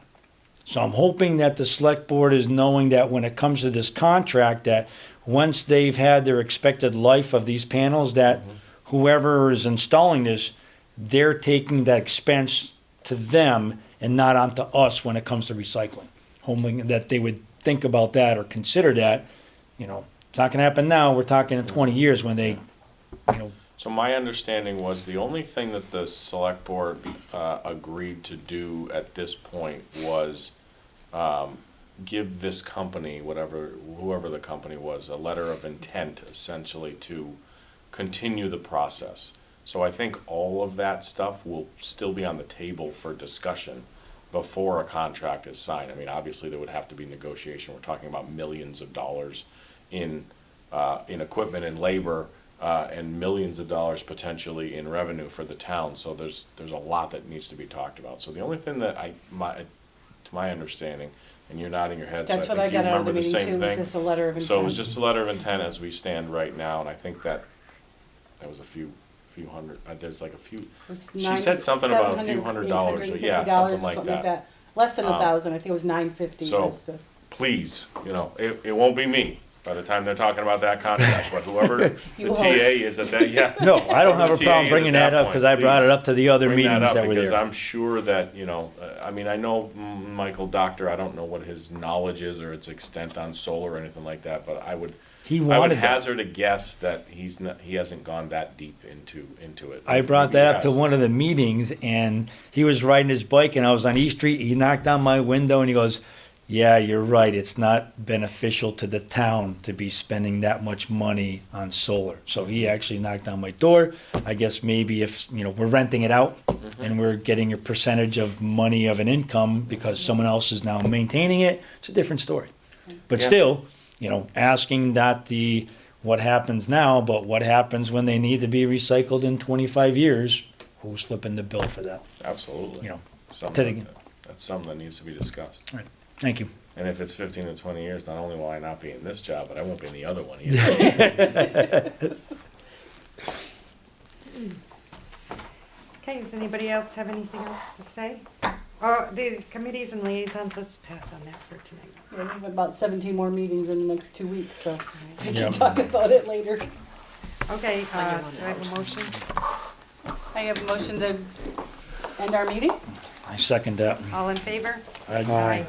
So I'm hoping that the select board is knowing that when it comes to this contract, that once they've had their expected life of these panels, that whoever is installing this, they're taking that expense to them and not onto us when it comes to recycling. Hoping that they would think about that or consider that, you know, it's not gonna happen now, we're talking in 20 years when they, you know, So my understanding was the only thing that the select board agreed to do at this point was give this company, whoever the company was, a letter of intent essentially to continue the process. So I think all of that stuff will still be on the table for discussion before a contract is signed. I mean, obviously there would have to be negotiation. We're talking about millions of dollars in equipment and labor, and millions of dollars potentially in revenue for the town. So there's a lot that needs to be talked about. So the only thing that to my understanding, and you're nodding your head, so That's I what I think you got out of the remember the meeting same too, was thing. just a letter of intent. So it was just a letter of intent as we stand right now, and I think that was a few hundred, there's like a few, she said something about a few $100s, yeah, something like that. Less than 1,000, I think it was $950. So- was the- Please, you know, it won't be me by the time they're talking about that contract, but whoever You the won't. TA is at that, yeah. no, I don't have a Whoever the TA problem is bringing at that up, point, because I brought it please up to the other bring that meetings up, that were because there. I'm sure that, you know, I mean, I know Michael Doctor, I don't know what his knowledge is or its extent on solar or anything like that, but I would He I would wanted that. hazard a guess that he hasn't gone that deep into it. I brought Maybe he that up to has. one of the meetings, and he was riding his bike, and I was on East Street. He knocked on my window, and he goes, "Yeah, you're right. It's not beneficial to the town to be spending that much money on solar." So he actually knocked on my door. I guess maybe if, you know, we're renting it out and we're getting a percentage of money of an income because someone else is now maintaining it, it's a different story. But Yeah. still, you know, asking not the what happens now, but what happens when they need to be recycled in 25 years, who's flipping the bill for that? Absolutely. You know, Something that's something that needs to be discussed. Thank you. And if it's 15 to 20 years, not only will I not be in this job, but I won't be in the other one either. Okay, does anybody else have anything else to say? The committees and liaisons, let's pass on that for tonight. Yeah, we have about 17 more meetings in the next 2 weeks, so we Yeah. can talk about it later. Okay, do I On your have a motion? I have a motion to end our meeting. I second that. All in favor? I- Aye.